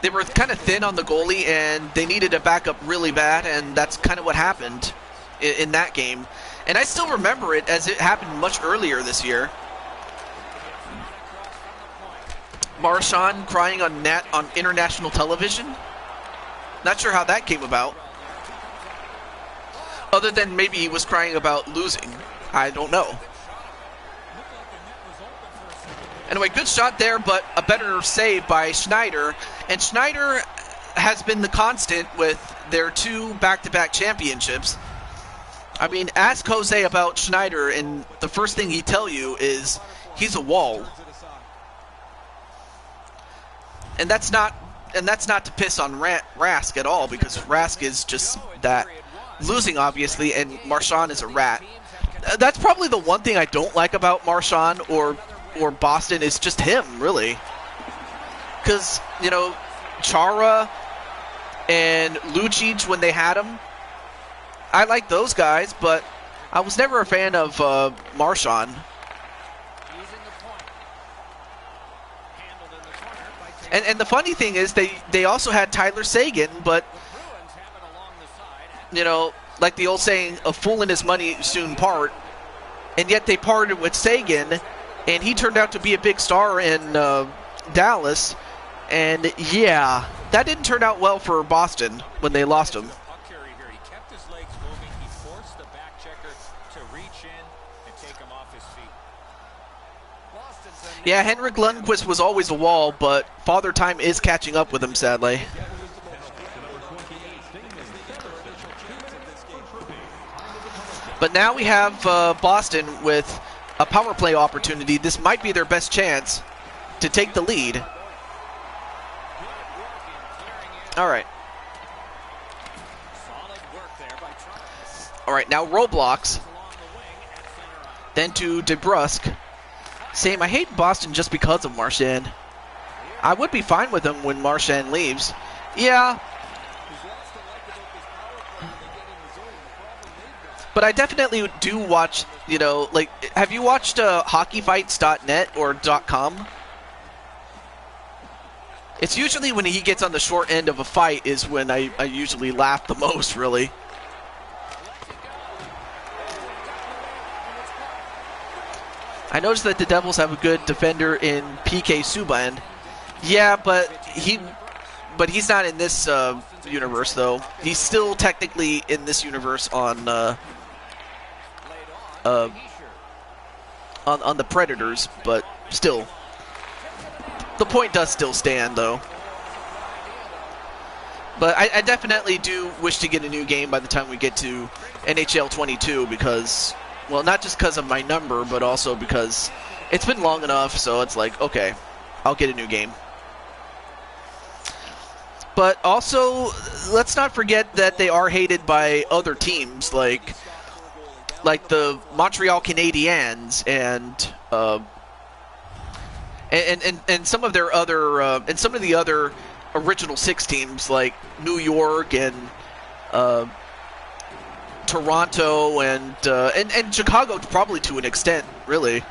were kind of thin on the goalie, and they needed a backup really bad, and that's kind of what happened in that game. And I still remember it as it happened much earlier this year. Marchand crying on international television. Not sure how that came about. Other than maybe he was crying about losing. I don't know. Anyway, good shot there, but a better save by Schneider. And Schneider has been the constant with their two back-to-back championships. I mean, ask Jose about Schneider, and the first thing he'd tell you is he's a wall. And that's not to piss on Rask at all, because Rask is just that. Losing, obviously, and Marchand is a rat. That's probably the one thing I don't like about Marchand or Boston, is just him, really. Because, you know, Chara and Lucic, when they had him, I like those guys, but I was never a fan of Marchand. And the funny thing is, they also had Tyler Seguin, but, you know, like the old saying, a fool and his money soon part, and yet they parted with Seguin, and he turned out to be a big star in Dallas, and yeah, that didn't turn out well for Boston when they lost him. Yeah, Henrik Lundqvist was always a wall, but Father Time is catching up with him, sadly. But now we have Boston with a power play opportunity. This might be their best chance to take the lead. All right. All right, now Roblox. Then to DeBrusque. Same, I hate Boston just because of Marchand. I would be fine with him when Marchand leaves. Yeah. But I definitely do watch, you know, like, have you watched hockeyfights.net or .com? It's usually when he gets on the short end of a fight is when I usually laugh the most, really. I noticed that the Devils have a good defender in PK Subban. Yeah, but he's not in this universe, though. He's still technically in this universe on the Predators, but still. The point does still stand, though. But I definitely do wish to get a new game by the time we get to NHL 22 because, well, not just because of my number, but also because it's been long enough, so it's like, okay, I'll get a new game. But also, let's not forget that they are hated by other teams, like the Montreal Canadiens and some of their other and some of the other original six teams like New York and Toronto and Chicago probably to an extent, really.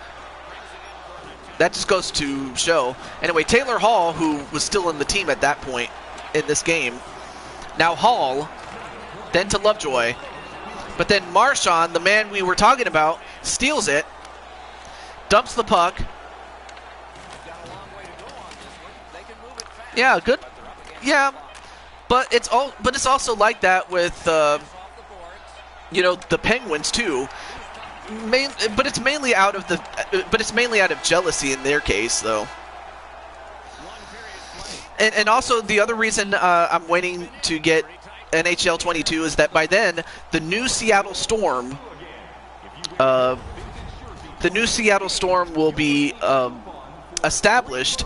That just goes to show. Anyway, Taylor Hall, who was still in the team at that point in this game, now Hall, then to Lovejoy, but then Marchand, the man we were talking about, steals it, dumps the puck. Yeah, good. Yeah, but it's also like that with you know, the Penguins too. But it's mainly out of jealousy in their case, though. And also the other reason I'm waiting to get NHL 22 is that by then the new Seattle Storm will be established,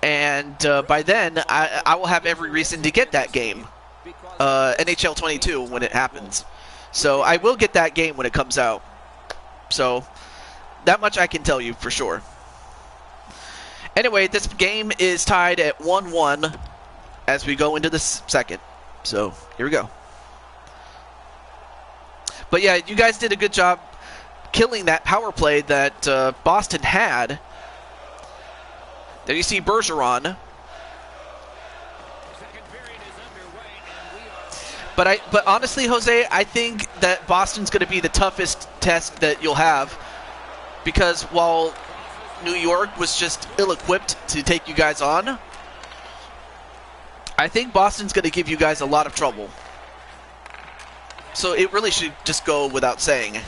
and by then I will have every reason to get that game, NHL 22, when it happens. So I will get that game when it comes out. So that much I can tell you for sure. Anyway, this game is tied at 1-1 as we go into the second. So here we go. But yeah, you guys did a good job killing that power play that Boston had. There you see Bergeron. But honestly, Jose, I think that Boston's going to be the toughest test that you'll have, because while New York was just ill-equipped to take you guys on, I think Boston's going to give you guys a lot of trouble. So it really should just go without saying.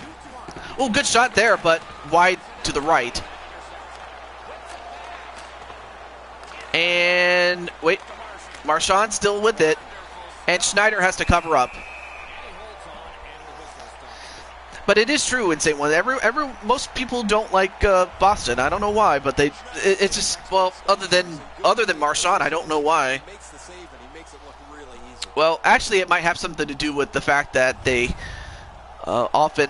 Oh, good shot there, but wide to the right. And wait, Marchand still with it. And Schneider has to cover up. But it is true in St. One. Most people don't like Boston. I don't know why, but it's just, well, other than Marchand, I don't know why. Well, actually, it might have something to do with the fact that they often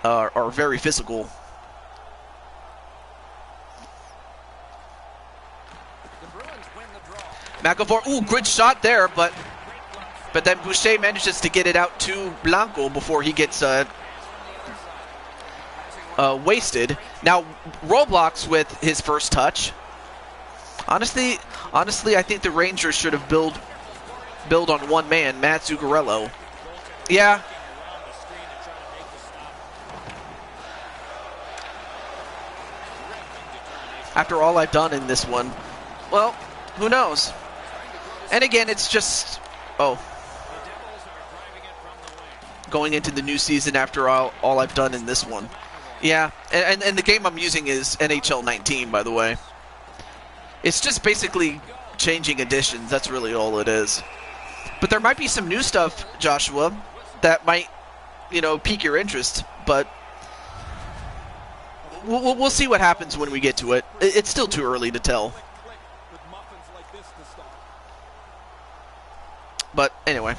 are very physical. McAvoy, ooh, good shot there, but then Boucher manages to get it out to Blanco before he gets wasted. Now Roblox with his first touch. Honestly, I think the Rangers should have build on one man, Matt Zuccarello. Yeah. After all I've done in this one, well, who knows? And again, it's just, going into the new season after all I've done in this one. Yeah, and the game I'm using is NHL 19, by the way. It's just basically changing additions. That's really all it is. But there might be some new stuff, Joshua, that might pique your interest, but we'll see what happens when we get to it. It's still too early to tell. But anyway.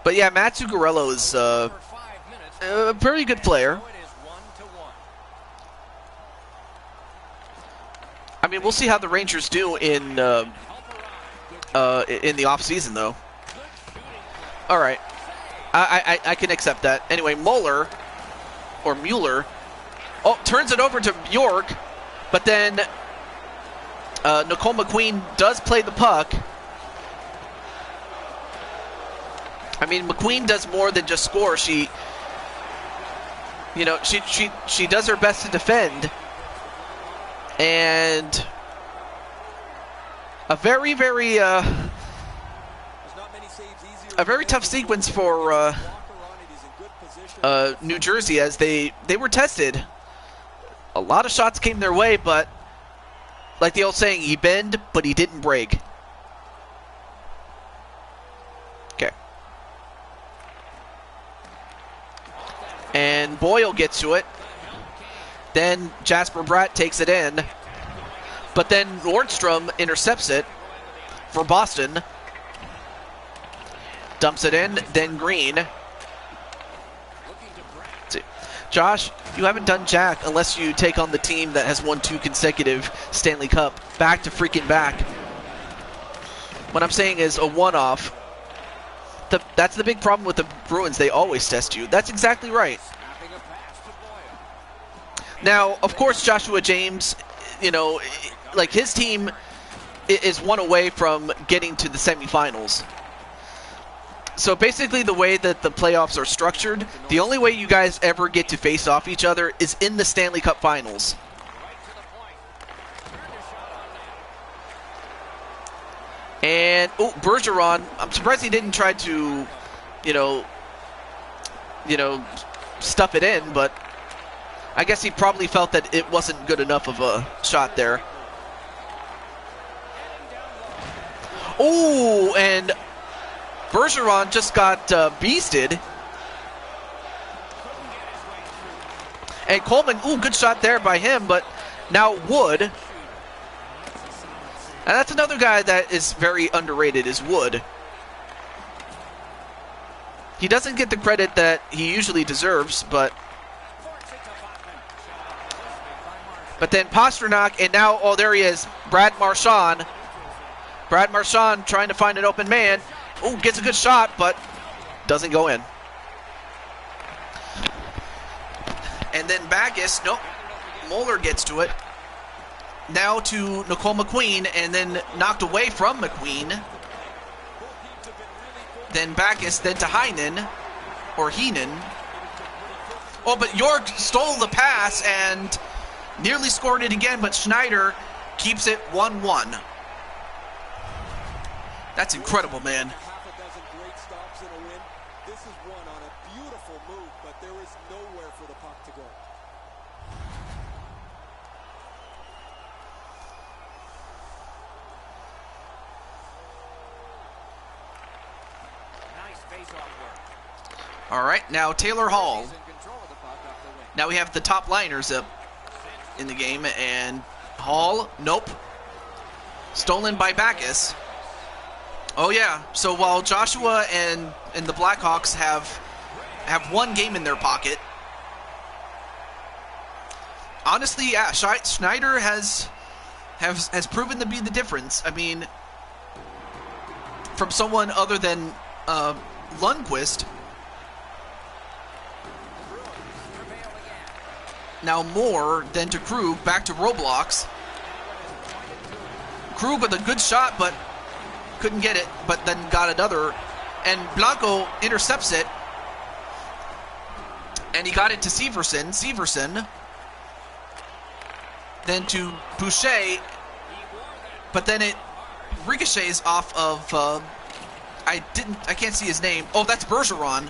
But yeah, Matt Zuccarello is a very good player. I mean, we'll see how the Rangers do in the offseason, though. All right. I can accept that. Anyway, Mueller, turns it over to Bjork, but then Nicole McQueen does play the puck. I mean, McQueen does more than just score. She does her best to defend, and a very, very tough sequence for New Jersey, as they were tested. A lot of shots came their way, but like the old saying, he bend, but he didn't break. Okay. And Boyle gets to it. Then Jasper Bratt takes it in. But then Nordstrom intercepts it for Boston. Dumps it in, then Green. Let's see. Josh, you haven't done jack unless you take on the team that has won 2 consecutive Stanley Cup. Back to freaking back. What I'm saying is a one-off. That's the big problem with the Bruins. They always test you. That's exactly right. Now, of course, Joshua James, like his team is one away from getting to the semifinals. So basically the way that the playoffs are structured, the only way you guys ever get to face off each other is in the Stanley Cup Finals. And, Bergeron, I'm surprised he didn't try to, stuff it in, but I guess he probably felt that it wasn't good enough of a shot there. Oh, and Bergeron just got beasted. And Coleman, good shot there by him, but now Wood. And that's another guy that is very underrated, is Wood. He doesn't get the credit that he usually deserves, but then Pastrnak, and now, there he is, Brad Marchand. Brad Marchand trying to find an open man. Gets a good shot, but doesn't go in. And then Backes, Mueller gets to it. Now to Nicole McQueen, and then knocked away from McQueen. Then Backes, then to Heenan. But York stole the pass and nearly scored it again, but Schneider keeps it 1-1. That's incredible, man. Half a dozen great stops in a win. This is one on a beautiful move, but there is nowhere for the puck to go. Nice face-off work. All right, now Taylor Hall. Now we have the top liners up in the game, and Hall, nope. Stolen by Backes. Oh yeah, so while Joshua and the Blackhawks have one game in their pocket, honestly, yeah, Schneider has proven to be the difference. I mean, from someone other than Lundqvist. Now more than to Krug, back to Roblox. Krug with a good shot, but couldn't get it, but then got another. And Blanco intercepts it. And he got it to Severson. Then to Boucher. But then it ricochets off of, I can't see his name. Oh, that's Bergeron.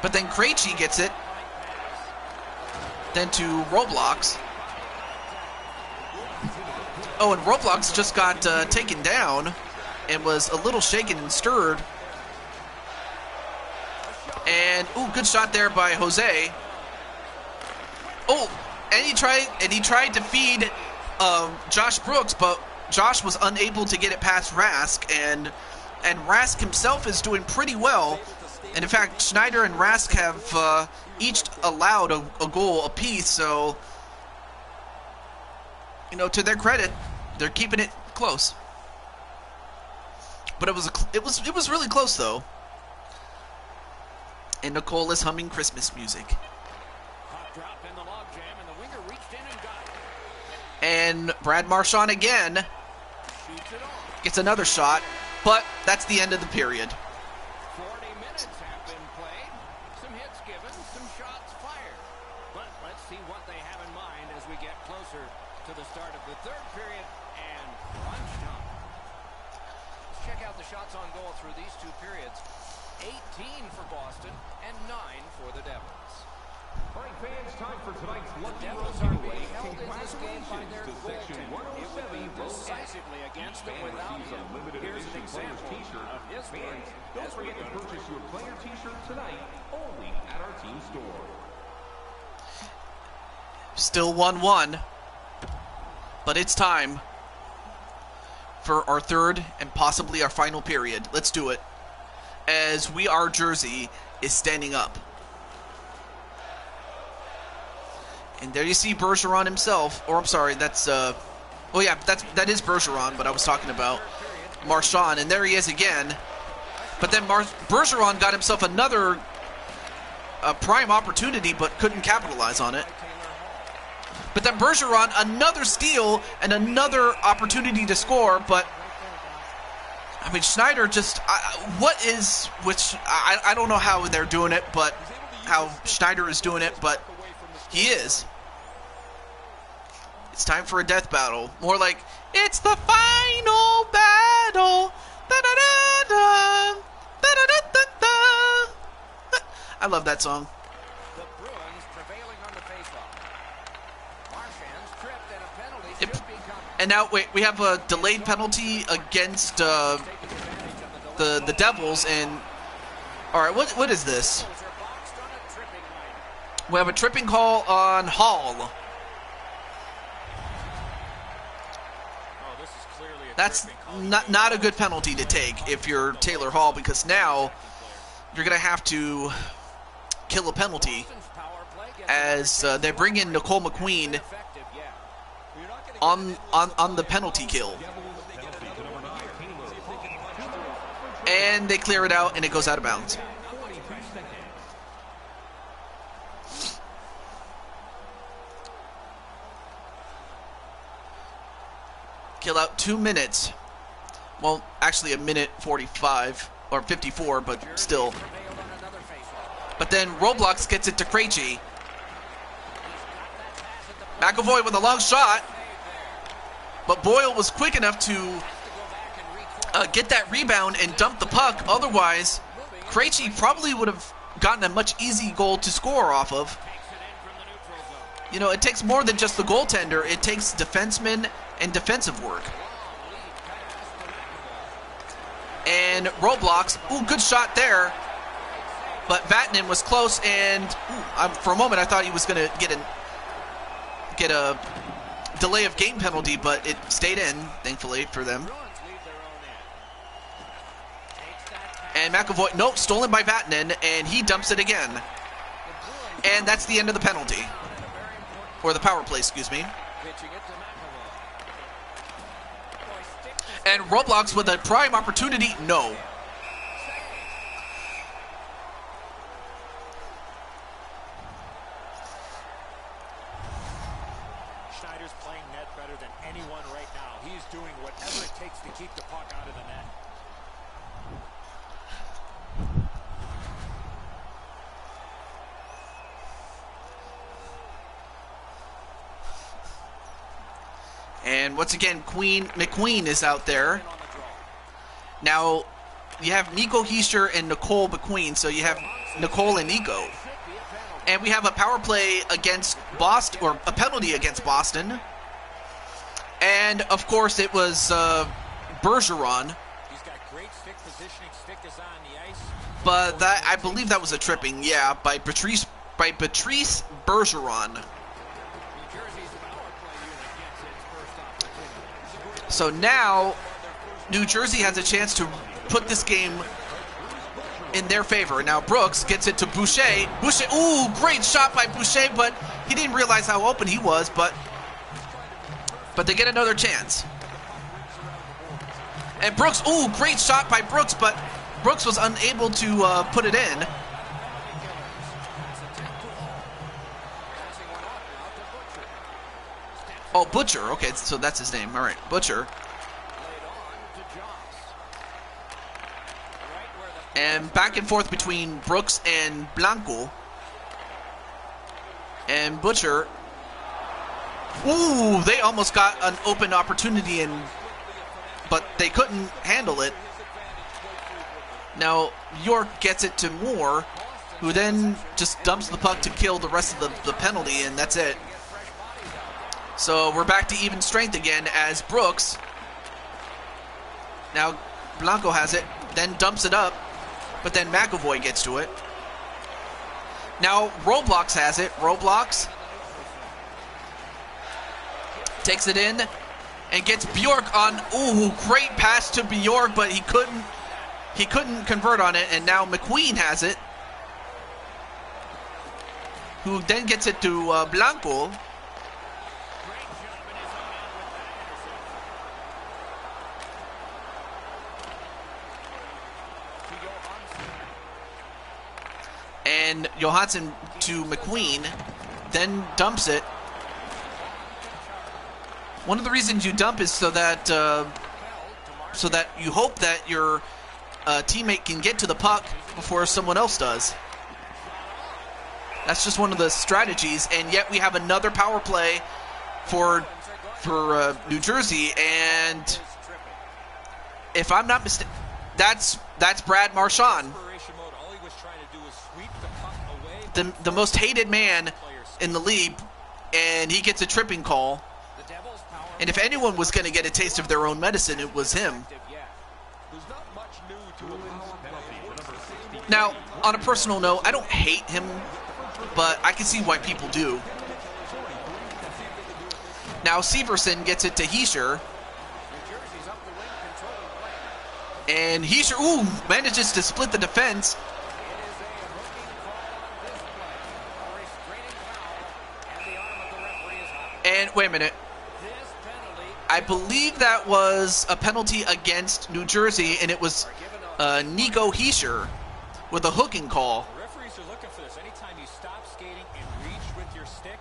But then Krejci gets it. Then to Roblox. Oh, and Roblox just got taken down. and was a little shaken and stirred. And ooh, good shot there by Jose. Oh, and he tried to feed Josh Brooks, but Josh was unable to get it past Rask, and Rask himself is doing pretty well. And in fact, Schneider and Rask have each allowed a goal apiece, so to their credit, they're keeping it close. But it was really close though. And Nicole is humming Christmas music. Hot drop in the log jam, and the winger reached in and got it. And Brad Marchand again Shoots it off. gets another shot, but that's the end of the period. 40 minutes have been played. Some hits given, some shots fired. But let's see what they have in mind as we get closer to the start of the third period and crunch time. Let's check out the shots on goal through these two periods. 18 for Boston and 9 for the Devils. All right, fans, time for tonight's Lucky Devils Roll are giveaway. being held in this game by their Congratulations to Section goaltender. It would be 107 decisively against them Fan without receives a him. limited Here's an edition player's example t-shirt. of his Fans, play don't as we forget go to to purchase your player t-shirt tonight only at our team store. Still 1-1, but it's time for our third and possibly our final period. Let's do it. As Our Jersey is standing up. And there you see Bergeron himself, or I'm sorry, that's that is Bergeron, but I was talking about Marchand, and there he is again. But then Bergeron got himself another prime opportunity, but couldn't capitalize on it. But then Bergeron, another steal and another opportunity to score, but I mean, Schneider just, I don't know how they're doing it, but how Schneider is doing it, but he is. It's time for a death battle. More like, it's the final battle. Da-da-da-da. Da-da-da-da-da. I love that song. The Bruins prevailing on the faceoff. Marchand's tripped and a penalty should be coming. And now, wait, we have a delayed penalty against the Devils, and all right, what is this? Devils are boxed on a tripping minor. We have a tripping call on Hall. Oh, this is clearly a That's tripping call. not a good penalty to take if you're Taylor Hall, because now you're gonna have to kill a penalty Boston's power play gets as they bring in Nicole McQueen effective, yeah. You're not gonna on the penalty kill. And they clear it out, and it goes out of bounds. Kill out 2 minutes. Well, actually a minute 45 or 54, but still. prevailed on another faceoff. But then Roblox gets it to Krejci. McAvoy with a long shot, but Boyle was quick enough to get that rebound and dump the puck. Otherwise, Krejci probably would have gotten a much easy goal to score off of. Takes it in from the neutral zone. You know, it takes more than just the goaltender. It takes defensemen and defensive work. And Roblox, ooh, good shot there. But Vatanen was close, and for a moment I thought he was going to get a delay of game penalty, but it stayed in, thankfully for them. Bruins leave their own end. Takes that pass. And McAvoy, nope, stolen by Vatanen, and he dumps it again. And that's the end of the penalty. Or the power play, excuse me. Pitching it to McAvoy. Boy, stick this And Roblox with a prime opportunity, no. Schneider's playing net better than anyone right now. He's doing whatever it takes to keep the puck out of the net. And once again, McQueen is out there. On the draw. Now, you have Nico Heischer and Nicole McQueen, so you have Nicole and Nico. And we have a power play against Boston, or a penalty against Boston. And, of course, it was Bergeron. He's got stick is on the ice. But that, I believe that was a tripping, yeah, by Patrice Bergeron. New Jersey's power play unit gets its first opportunity. So now New Jersey has a chance to put this game in their favor. Now Brooks gets it to Boucher. Boucher, ooh, great shot by Boucher, but he didn't realize how open he was, but they get another chance. And Brooks, ooh, great shot by Brooks, but Brooks was unable to put it in. Oh, Butcher. Okay, so that's his name. All right, Butcher. And back and forth between Brooks and Blanco. And Butcher. Ooh, they almost got an open opportunity, but they couldn't handle it. Now, York gets it to Moore, who then just dumps the puck to kill the rest of the penalty, and that's it. So we're back to even strength again as Brooks. Now, Blanco has it, then dumps it up, but then McAvoy gets to it. Now, Roblox has it. Roblox takes it in and gets Bjork on. Ooh, great pass to Bjork, but he couldn't convert on it, and now McQueen has it, who then gets it to Blanco. And Johansson to McQueen, then dumps it. One of the reasons you dump is so that you hope that your teammate can get to the puck before someone else does. That's just one of the strategies, and yet we have another power play for New Jersey, and if I'm not mistaken, that's Brad Marchand, the most hated man in the league, and he gets a tripping call. And if anyone was going to get a taste of their own medicine, it was him. Now, on a personal note, I don't hate him, but I can see why people do. Now, Severson gets it to Hischier. And Hischier, ooh, manages to split the defense. And wait a minute. I believe that was a penalty against New Jersey, and it was Nico Hischier with a hooking call. The referees are looking for this. Anytime you stop skating and reach with your stick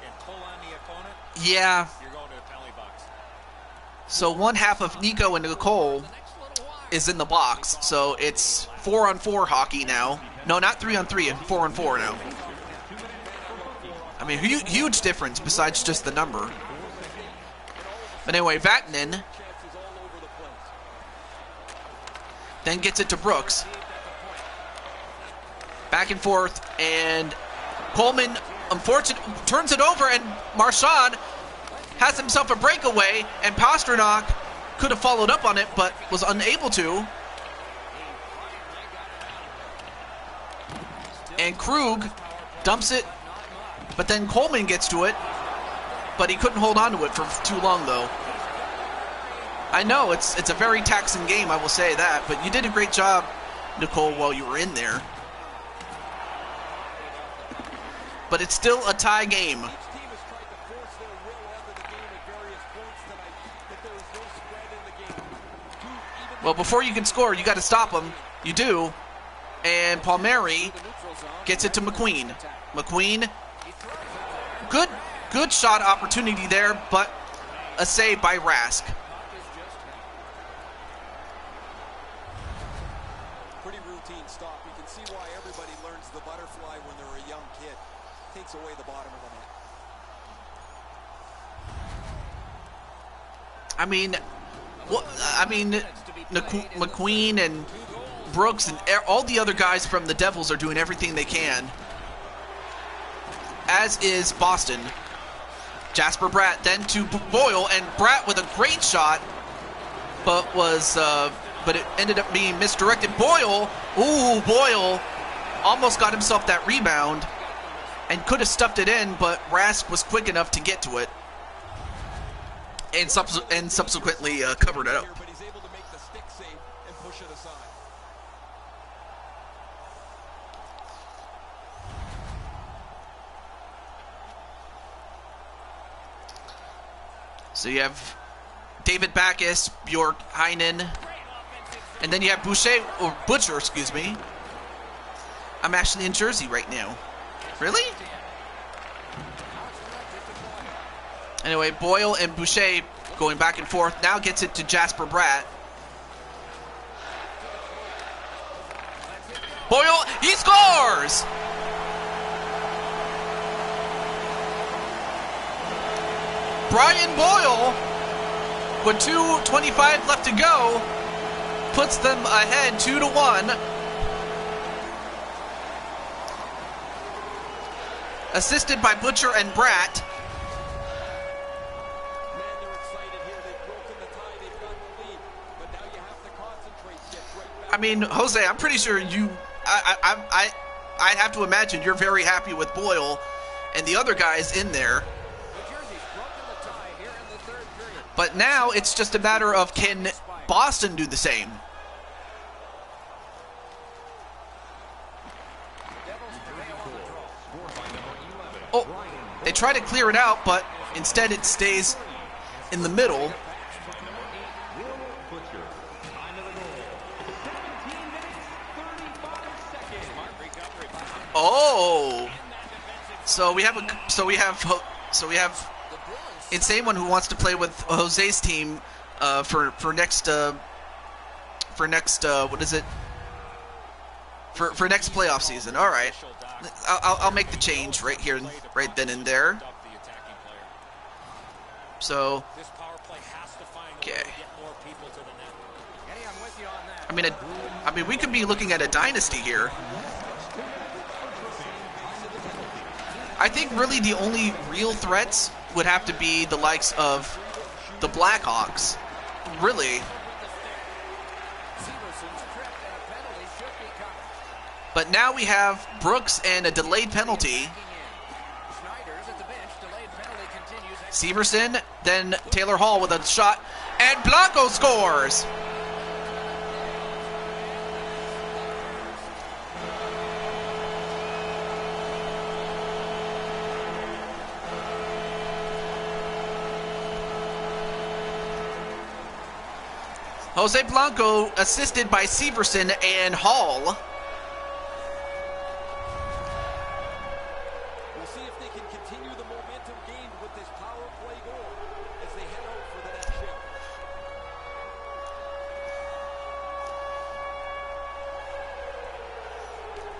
and pull on the opponent, yeah, you're going to the penalty box. So one half of Nico and Nicole is in the box, so it's 4-on-4 hockey now. No, not 3-on-3, 4-on-4 now. I mean, huge difference besides just the number. But anyway, Vatanen then gets it to Brooks. Back and forth, and Coleman, unfortunately, turns it over, and Marchand has himself a breakaway, and Pasternak could have followed up on it, but was unable to. And Krug dumps it, but then Coleman gets to it, but he couldn't hold on to it for too long, though. I know, it's a very taxing game, I will say that, but you did a great job, Nicole, while you were in there. But it's still a tie game. Well, before you can score, you got to stop them. You do. And Palmieri gets it to McQueen. McQueen, good shot opportunity there, but a save by Rask. Pretty routine stop. You can see why everybody learns the butterfly when they're a young kid. Takes away the bottom of the net. McQueen and Brooks and all the other guys from the Devils are doing everything they can. As is Boston. Jasper Bratt then to Boyle, and Bratt with a great shot, but but it ended up being misdirected. Boyle, ooh, Boyle almost got himself that rebound and could have stuffed it in, but Rask was quick enough to get to it and subsequently covered it up. But he's able to make the stick save and push it aside. So you have David Backes, Bjork Heinen, and then you have Butcher, excuse me. I'm actually in Jersey right now. Really? Anyway, Boyle and Boucher going back and forth. Now gets it to Jasper Bratt. Boyle, he scores! Brian Boyle, with 2:25 left to go, puts them ahead 2-1. Assisted by Butcher and Bratt. Man, they're excited here. They've broken the tie. They've got the lead. But now you have to concentrate. Get right back. I mean, Jose, I'm pretty sure I have to imagine you're very happy with Boyle and the other guys in there. But now it's just a matter of, can Boston do the same? Oh, they try to clear it out, but instead it stays in the middle. Oh, so we have Insane One who wants to play with Jose's team for next what is it? For next playoff season. All right, I'll make the change right here, right then and there. So, okay. I mean, we could be looking at a dynasty here. I think really the only real threats would have to be the likes of the Blackhawks. Really. But now we have Brooks and a delayed penalty. Severson, then Taylor Hall with a shot, and Blanco scores! Jose Blanco assisted by Severson and Hall. We'll see if they can continue the momentum gained with this power play goal as they head out for the next shift.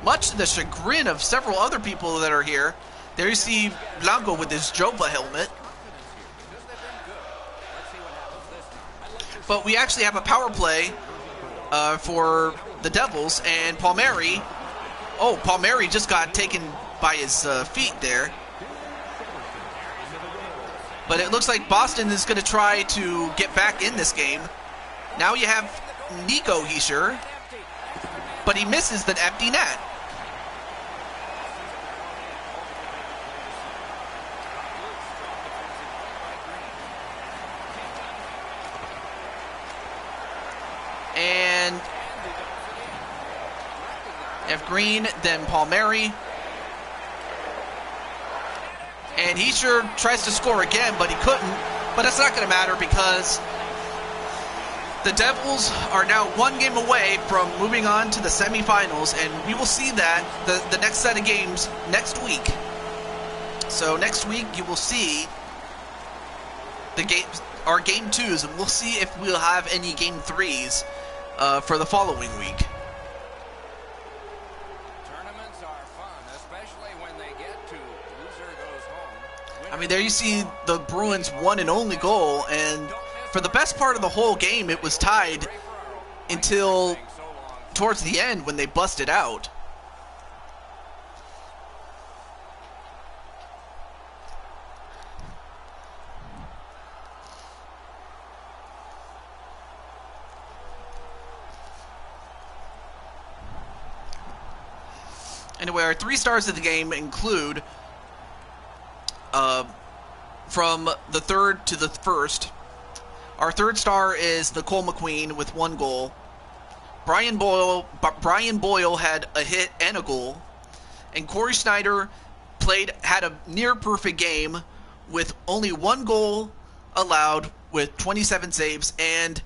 Much to the chagrin of several other people that are here. There you see Blanco with his Jova helmet. But we actually have a power play for the Devils, and Palmieri. Oh, Palmieri just got taken by his feet there. But it looks like Boston is going to try to get back in this game. Now you have Nico Hischier, but he misses the empty net. And F. Green, then Palmieri. And Hischier tries to score again, but he couldn't. But it's not going to matter because the Devils are now one game away from moving on to the semifinals, and we will see that the next set of games next week. So next week you will see the games, our game 2s, and we'll see if we'll have any game 3s for the following week. Tournaments are fun, especially when they get to loser goes home. I mean, there you see the Bruins' one and only goal, and for the best part of the whole game, it was tied until towards the end when they busted out. Anyway, our 3 stars of the game include, from the 3rd to the 1st, our 3rd star is Nicole McQueen with 1 goal. Brian Boyle had a hit and a goal. And Corey Snyder had a near-perfect game with only 1 goal allowed with 27 saves and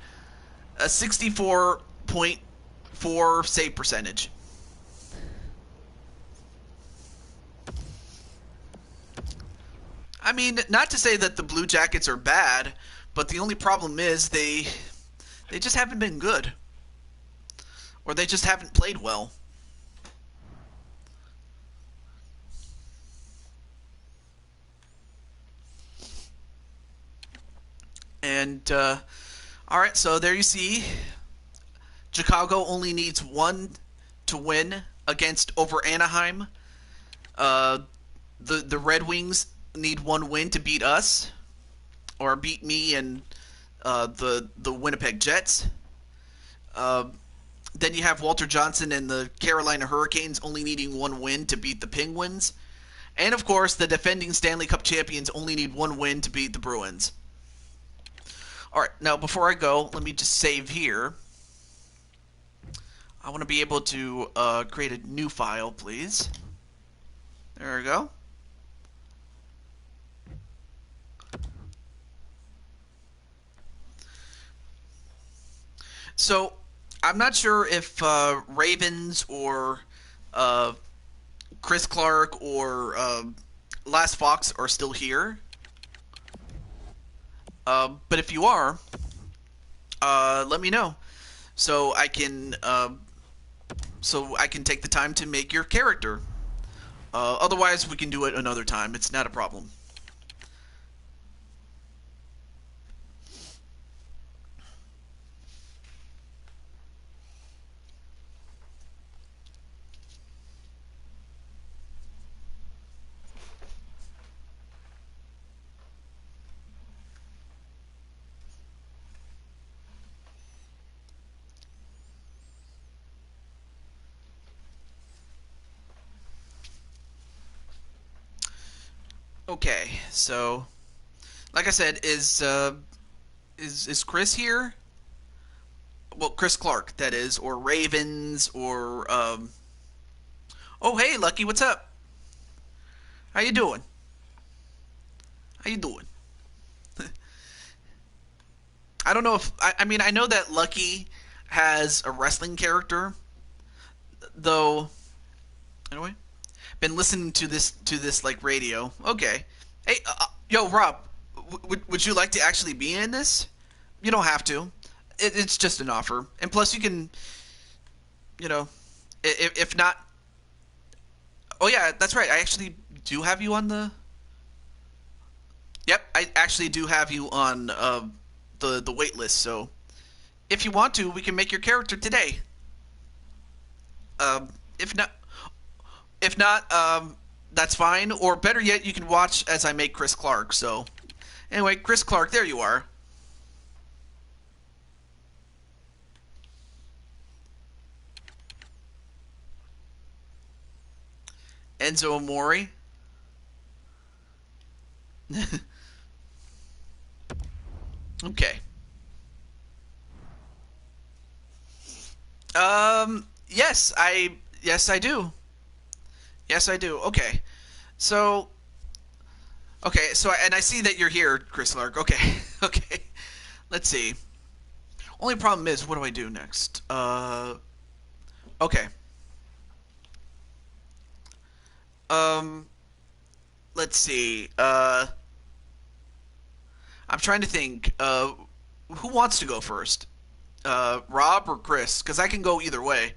a 64.4 save percentage. I mean, not to say that the Blue Jackets are bad, but the only problem is they just haven't been good. Or they just haven't played well. And, alright, so there you see, Chicago only needs 1 to win over Anaheim. The Red Wings need 1 win to beat us, or beat me and the Winnipeg Jets. Then you have Walter Johnson and the Carolina Hurricanes only needing 1 win to beat the Penguins. And, of course, the defending Stanley Cup champions only need 1 win to beat the Bruins. Alright, now before I go, let me just save here. I want to be able to create a new file, please. There we go. So, I'm not sure if Ravens or Chris Clark or Last Fox are still here. But if you are, let me know, so I can take the time to make your character. Otherwise, we can do it another time. It's not a problem. Okay, so like I said, is Chris here? Well, Chris Clark, that is, or Ravens, or oh, hey, Lucky, what's up? How you doing? How you doing? I don't know if I mean, I know that Lucky has a wrestling character, though. Anyway, been listening to this like radio. Okay, hey, yo, Rob, would you like to actually be in this? You don't have to. It's just an offer, and plus you can, you know, if not. Oh yeah, that's right. I actually do have you on the. Yep, I actually do have you on the wait list. So, if you want to, we can make your character today. If not, that's fine. Or better yet, you can watch as I make Chris Clark. So, anyway, Chris Clark, there you are. Enzo Amore. Okay. Yes, I do. Yes, I do. Okay. So, and I see that you're here, Chris Lark. Okay. Okay. Let's see. Only problem is, what do I do next? Okay. Let's see. I'm trying to think. Who wants to go first? Rob or Chris? Because I can go either way.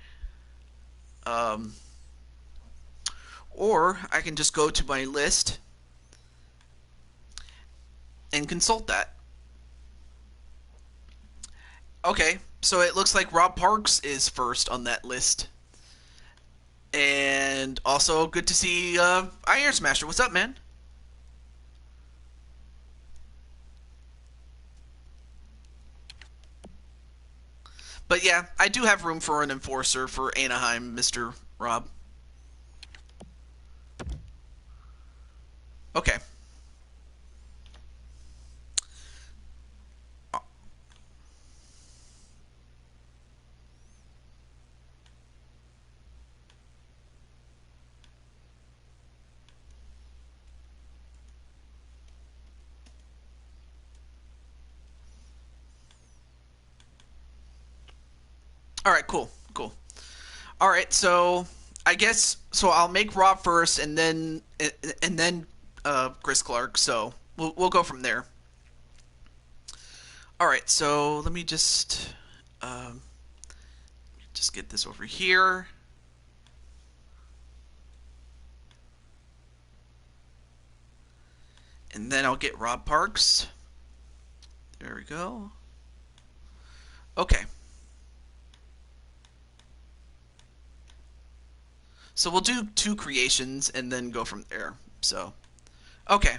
Or I can just go to my list and consult that. Okay, so it looks like Rob Parks is first on that list. And also good to see Iron Smasher. What's up, man? But yeah, I do have room for an enforcer for Anaheim, Mr. Rob. Okay. All right, cool, cool. All right, so I guess so. I'll make Rob first, and then Chris Clark. So we'll go from there. All right, so let me just get this over here, and then I'll get Rob Parks. There we go. Okay. So we'll do 2 creations and then go from there. So, okay.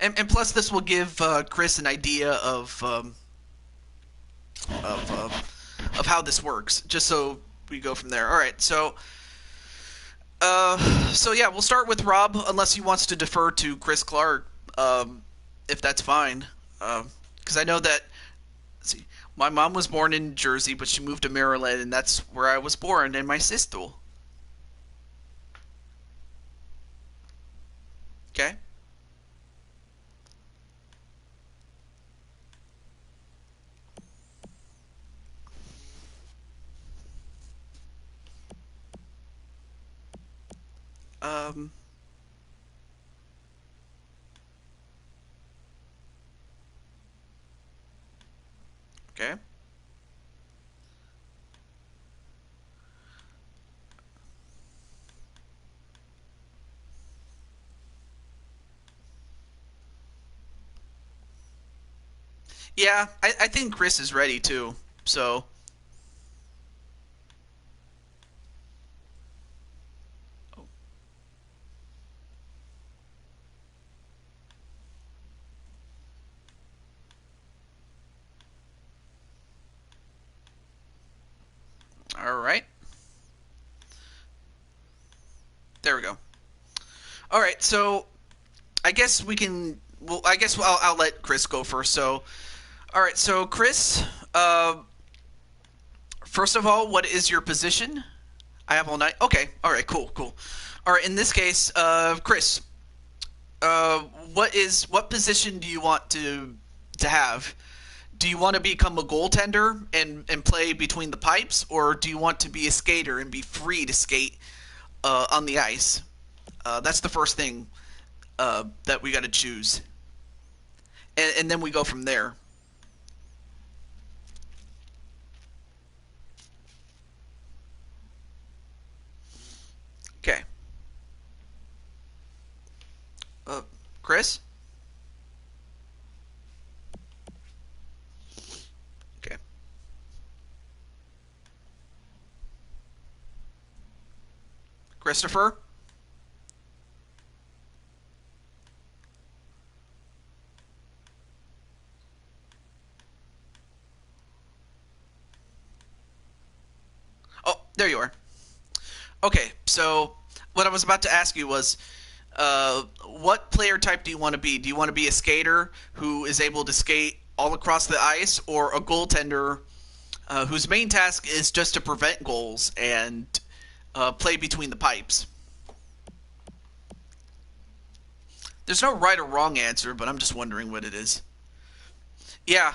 And plus, this will give Chris an idea of of how this works, just so we go from there. All right. So yeah, we'll start with Rob, unless he wants to defer to Chris Clark, if that's fine. Because I know that. Let's see, my mom was born in Jersey, but she moved to Maryland, and that's where I was born, and my sister. Okay. Um. Okay. Yeah, I think Chris is ready too. So, all right. There we go. All right. So I guess we can. Well, I guess I'll let Chris go first. So, all right. So Chris, first of all, what is your position? I have all night. Okay. All right. Cool. Cool. All right. In this case, Chris, uh, what position do you want to have? Do you want to become a goaltender and play between the pipes, or do you want to be a skater and be free to skate on the ice? That's the first thing that we got to choose, and then we go from there. Okay. Uh, Chris. Okay. Christopher. Oh, there you are. Okay, so what I was about to ask you was, what player type do you want to be? Do you want to be a skater who is able to skate all across the ice, or a goaltender whose main task is just to prevent goals and play between the pipes? There's no right or wrong answer, but I'm just wondering what it is. Yeah,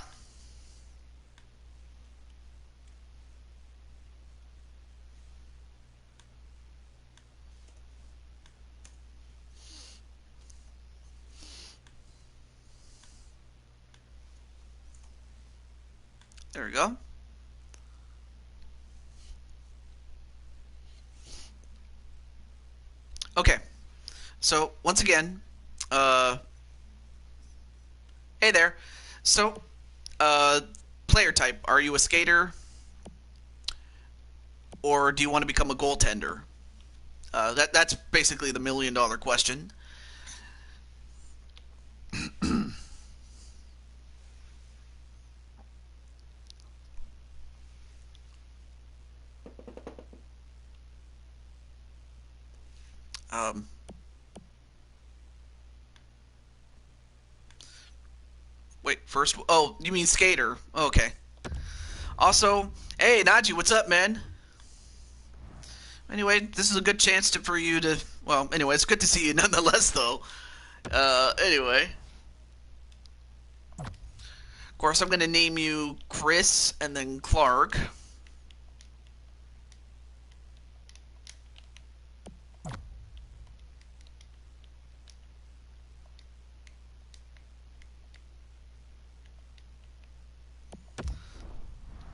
there we go. Okay, so once again, uh, hey there. So, uh, player type, are you a skater, or do you want to become a goaltender? That's basically the $1 million question. Um, Wait, first... Oh, you mean skater. Okay. Also, hey, Najee, what's up, man? Anyway, this is a good chance for you to... Well, anyway, it's good to see you nonetheless, though. Anyway. Of course, I'm going to name you Chris and then Clark.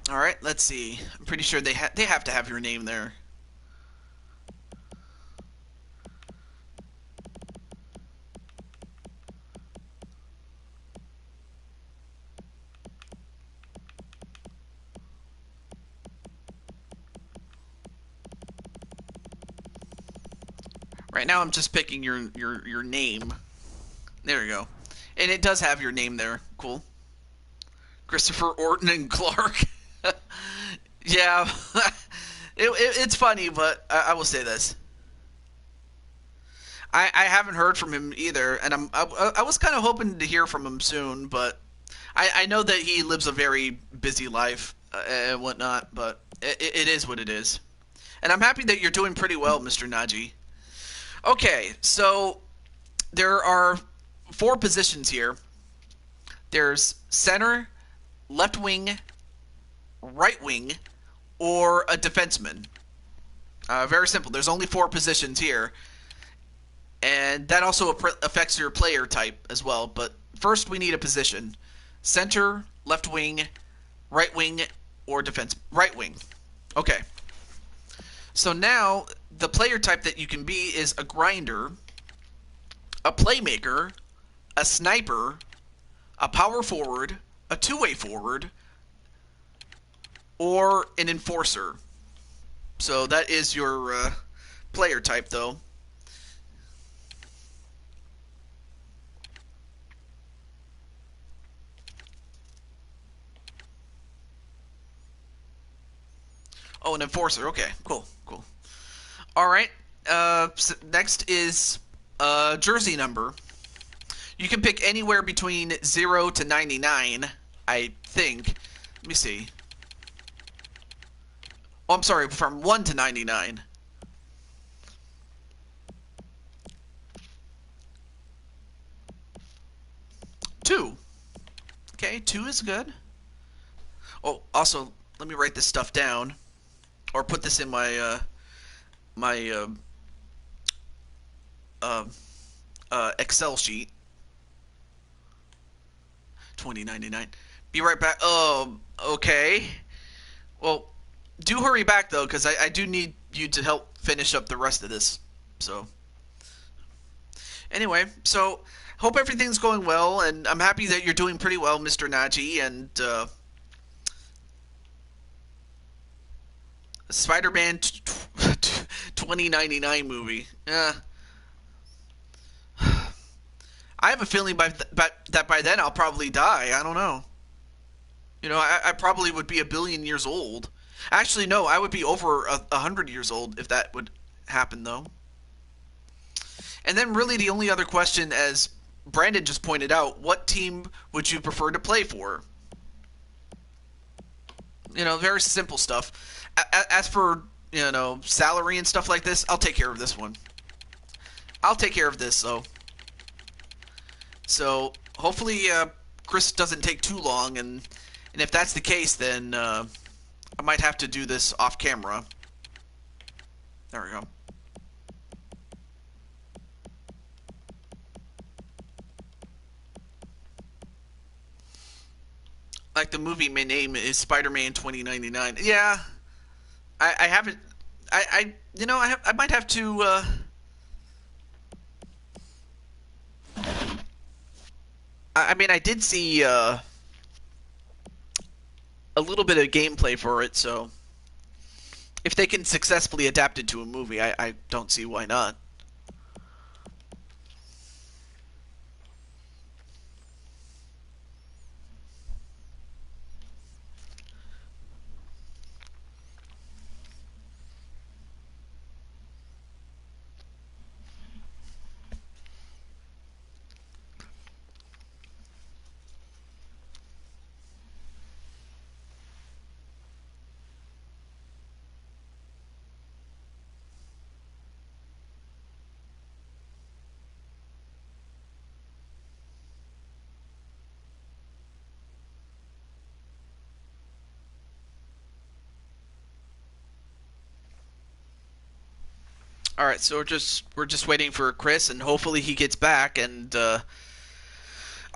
Alright, let's see. I'm pretty sure they have to have your name there. Right now I'm just picking your name. There you go. And it does have your name there. Cool. Christopher Orton and Clark. Yeah. It's funny, but I will say this. I haven't heard from him either, and I was kind of hoping to hear from him soon, but I know that he lives a very busy life and whatnot, but it is what it is. And I'm happy that you're doing pretty well, Mr. Najee. Okay, so there are 4 positions here. There's center, left wing, right wing, or a defenseman. Very simple. There's only 4 positions here. And that also affects your player type as well. But first we need a position. Center, left wing, right wing, or defense. Right wing. Okay. So now the player type that you can be is a grinder, a playmaker, a sniper, a power forward, a two-way forward, or an enforcer. So that is your player type, though. Oh, an enforcer. Okay, cool. All right. So next is jersey number. You can pick anywhere between 0 to 99, I think. Let me see. Oh, I'm sorry, from 1 to 99. Two. Okay, 2 is good. Oh, also, let me write this stuff down. Or put this in my, Excel sheet. 2099. Be right back. Okay. Well, do hurry back, though, because I do need you to help finish up the rest of this. So, anyway, so, hope everything's going well, and I'm happy that you're doing pretty well, Mr. Najee, and, Spider-Man 2099 movie. I have a feeling that by then I'll probably die. I don't know. You know, I probably would be 1 billion years old. Actually, no, I would be over 100 years old if that would happen, though. And then really the only other question, as Brandon just pointed out, what team would you prefer to play for? You know, very simple stuff. As for, you know, salary and stuff like this, I'll take care of this one. I'll take care of this, though. So, hopefully, Chris doesn't take too long, and if that's the case, then I might have to do this off camera. There we go. Like the movie, my name is Spider-Man 2099. Yeah, I haven't. You know, I might have to. I mean, I did see a little bit of gameplay for it, so if they can successfully adapt it to a movie, I don't see why not. All right, so we're just waiting for Chris, and hopefully he gets back. And I'll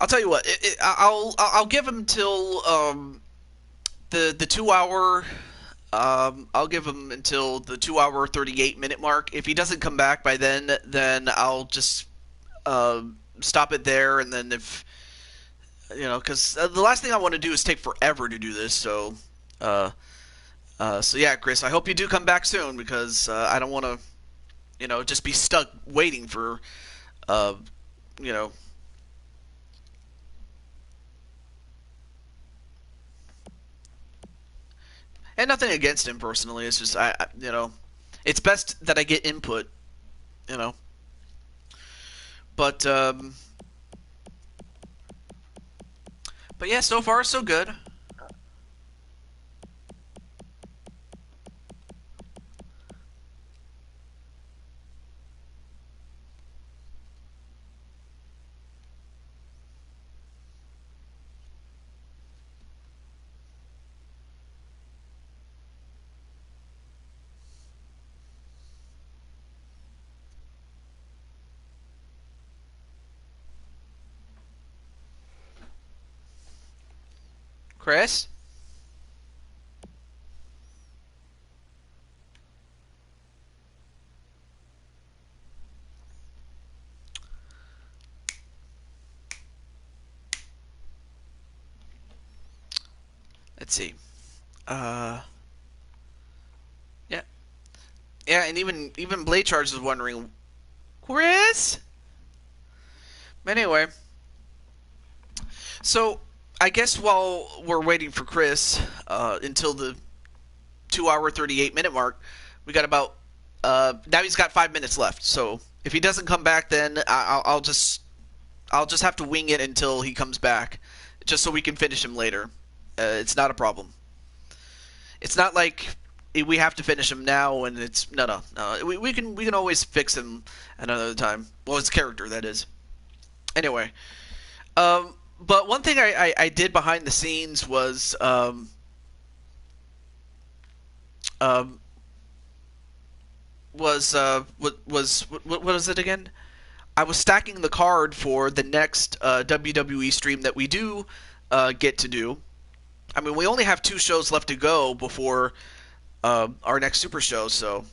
tell you what, I'll give him till the 2 hour. I'll give him until the 2 hour 38 minute mark. If he doesn't come back by then I'll just stop it there. And then if because the last thing I want to do is take forever to do this. So so yeah, Chris, I hope you do come back soon, because I don't want to just be stuck waiting for you know. And nothing against him personally. It's just it's best that I get input, you know. But but yeah, so far so good. Chris? Let's see. Yeah. Yeah, and even Blade Charge is wondering, Chris? Anyway, so I guess while we're waiting for Chris until the 2 hour 38 minute mark, we got about now he's got 5 minutes left. So if he doesn't come back, then I'll just have to wing it until he comes back, just so we can finish him later. It's not a problem. It's not like we have to finish him now, and it's no. We can always fix him another time. Well, his character, that is. Anyway, but one thing I did behind the scenes was what was it again? I was stacking the card for the next WWE stream that we do get to do. I mean, we only have 2 shows left to go before our next Super Show, so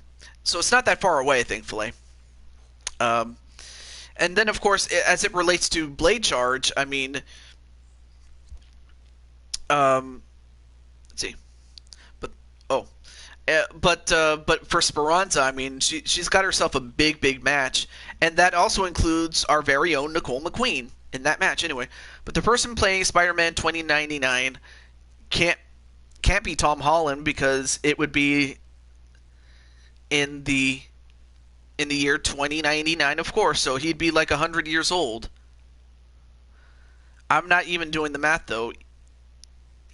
it's not that far away, thankfully. And then, of course, as it relates to Blade Charge, I mean, let's see, but for Speranza, I mean, she's got herself a big match, and that also includes our very own Nicole McQueen in that match. Anyway, but the person playing Spider-Man 2099 can't be Tom Holland, because it would be in the year 2099, of course, so he'd be like 100 years old. I'm not even doing the math, though.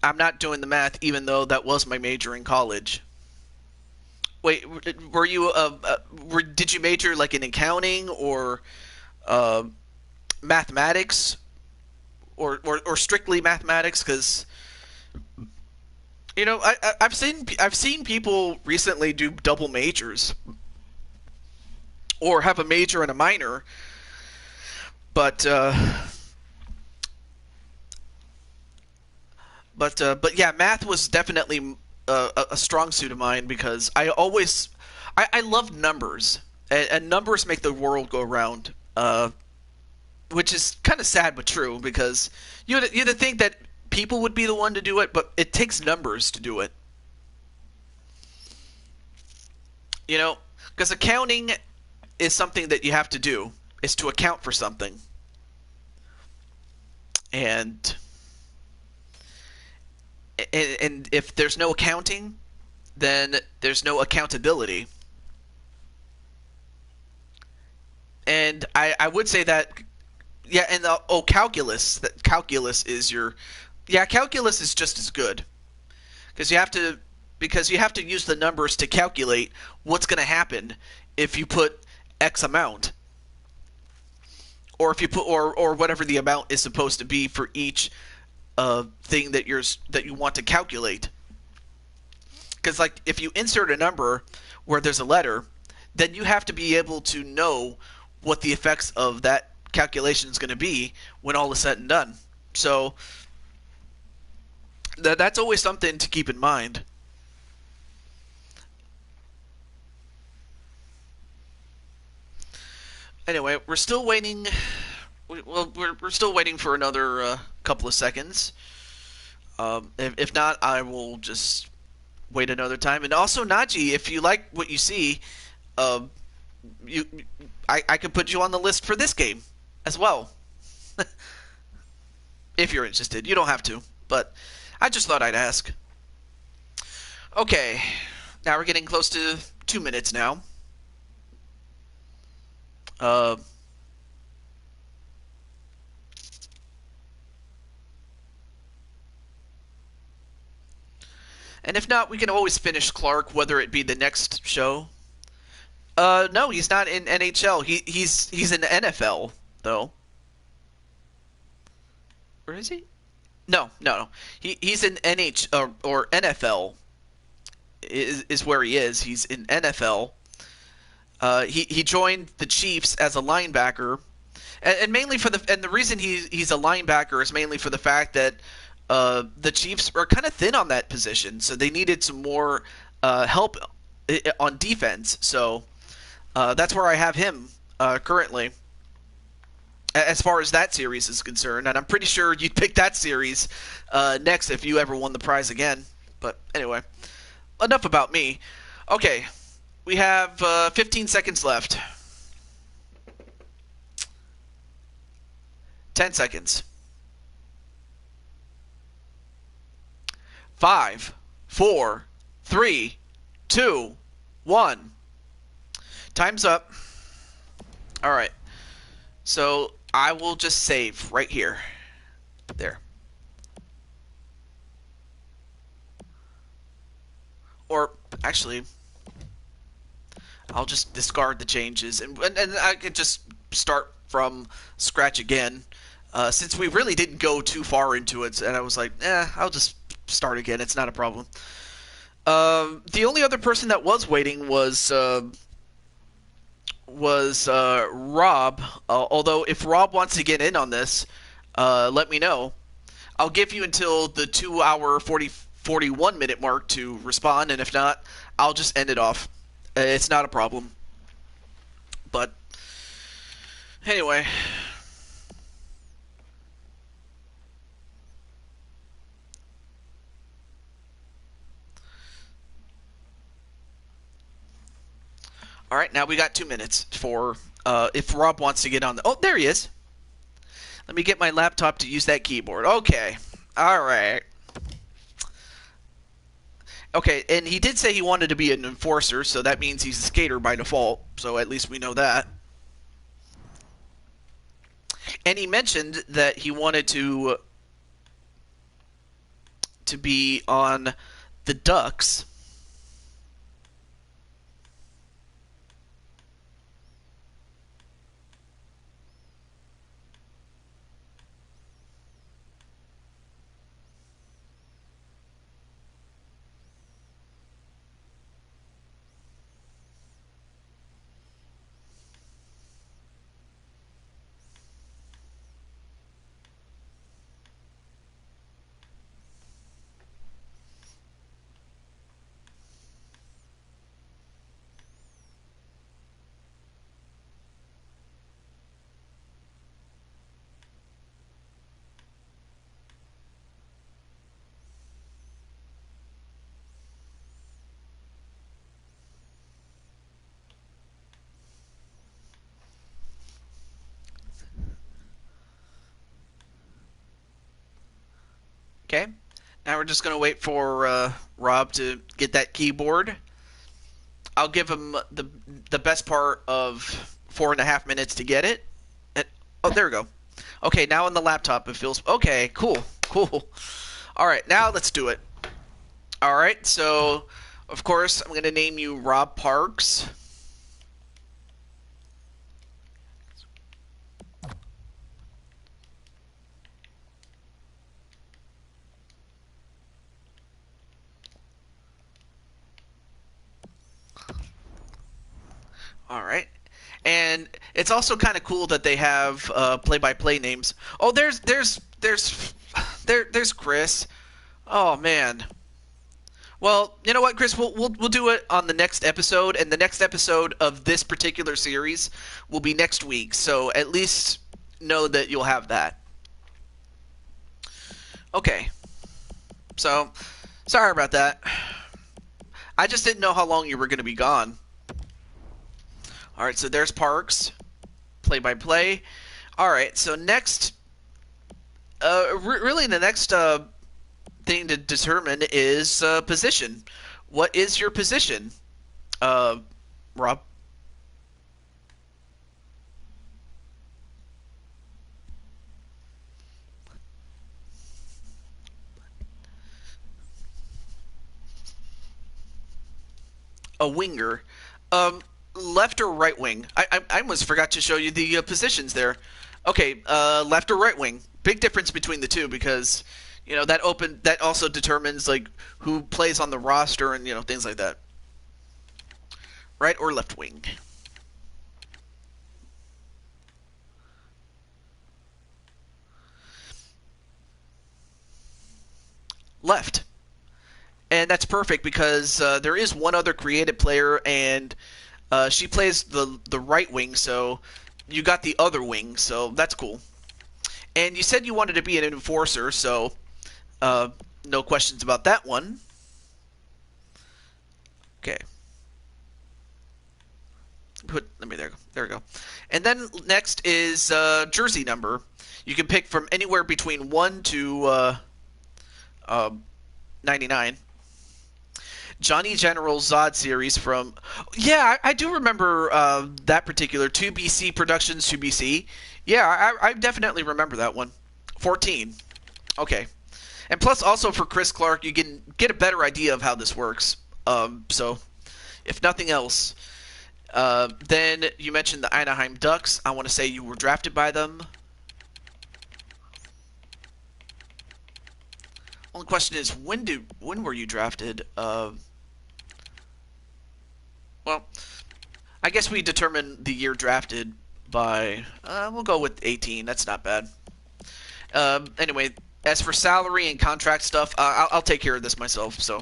I'm not doing the math, even though that was my major in college. Wait, were you did you major like in accounting or mathematics, or strictly mathematics? Because I've seen people recently do double majors, or have a major and a minor, but yeah, math was definitely a strong suit of mine, because I love numbers, and numbers make the world go round, which is kind of sad but true, because you'd think that people would be the one to do it, but it takes numbers to do it. Because accounting is something that you have to do, is to account for something. And if there's no accounting, then there's no accountability. And I would say that, yeah, and calculus. That calculus is calculus is just as good, because you have to use the numbers to calculate what's going to happen if you put X amount, or if you put or whatever the amount is supposed to be for each thing that you want to calculate. Because like if you insert a number where there's a letter, then you have to be able to know what the effects of that calculation is going to be when all is said and done. So that's always something to keep in mind. Anyway, we're still waiting. Well, we're still waiting for another couple of seconds. If not, I will just wait another time. And also, Najee, if you like what you see, uh, you I could put you on the list for this game as well. If you're interested. You don't have to, but I just thought I'd ask. Okay, now we're getting close to 2 minutes now. Uh, and if not, we can always finish Clark, whether it be the next show. No, he's not in NHL. He's in the NFL though. Where is he? No. He's in or NFL is where he is. He's in NFL. He joined the Chiefs as a linebacker, and mainly for the reason he's a linebacker is mainly for the fact that the Chiefs are kind of thin on that position, so they needed some more help on defense. So that's where I have him currently, as far as that series is concerned, and I'm pretty sure you'd pick that series next if you ever won the prize again. But anyway, enough about me. Okay, we have 15 seconds left. 10 seconds. 5, 4, 3, 2, 1. Time's up. All right. So I will just save right here. There. Or actually, I'll just discard the changes and I could just start from scratch again. Since we really didn't go too far into it, and I was like, I'll just start again. It's not a problem. The only other person that was waiting was Rob. Although if Rob wants to get in on this, let me know. I'll give you until the 2 hour 41 minute mark to respond, and if not, I'll just end it off. It's not a problem. But anyway. All right, now we got 2 minutes for if Rob wants to get on the... Oh, there he is. Let me get my laptop to use that keyboard. Okay. All right. Okay, and he did say he wanted to be an enforcer, so that means he's a skater by default, so at least we know that. And he mentioned that he wanted to be on the Ducks. Okay. Now we're just going to wait for Rob to get that keyboard. I'll give him the best part of 4.5 minutes to get it. And, oh, there we go. Okay, now on the laptop it feels... Okay, cool. All right, now let's do it. All right, so, of course, I'm going to name you Rob Parks. All right. And it's also kind of cool that they have play-by-play names. Oh, there's Chris. Oh man. Well, you know what, Chris? We'll do it on the next episode, and the next episode of this particular series will be next week. So at least know that you'll have that. Okay. So sorry about that. I just didn't know how long you were going to be gone. All right. So there's Parks, play-by-play. All right. So next, really the next thing to determine is position. What is your position, Rob? A winger. Left or right wing? I almost forgot to show you the positions there. Okay, left or right wing. Big difference between the two because that also determines like who plays on the roster and things like that. Right or left wing? Left. And that's perfect because there is one other creative player, and she plays the right wing, so you got the other wing, so that's cool. And you said you wanted to be an enforcer, so no questions about that one. Okay. There we go. And then next is jersey number. You can pick from anywhere between 1 to 99. Johnny General Zod series from... Yeah, I do remember that particular 2BC Productions 2BC. Yeah, I definitely remember that one. 14. Okay. And plus, also for Chris Clark, you can get a better idea of how this works. So, if nothing else... then you mentioned the Anaheim Ducks. I want to say you were drafted by them. Only question is, when were you drafted? Well, I guess we determine the year drafted by, we'll go with 18. That's not bad. Anyway, as for salary and contract stuff, I'll take care of this myself. So,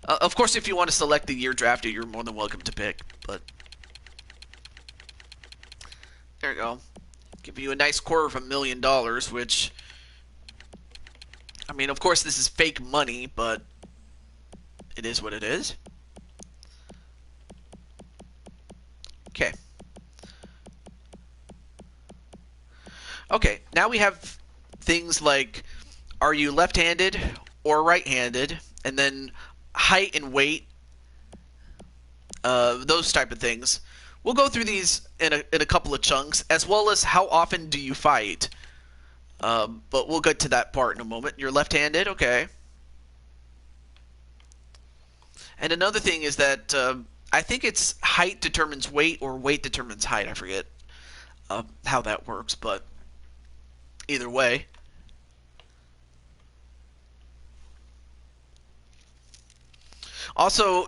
of course, if you want to select the year drafted, you're more than welcome to pick. But there you go. Give you a nice $250,000, which, I mean, of course, this is fake money, but it is what it is. Okay. Okay, now we have things like, are you left-handed or right-handed? And then height and weight, those type of things. We'll go through these in a couple of chunks, as well as how often do you fight. But we'll get to that part in a moment. You're left-handed, okay. And another thing is that I think it's height determines weight or weight determines height. I forget how that works, but either way. Also,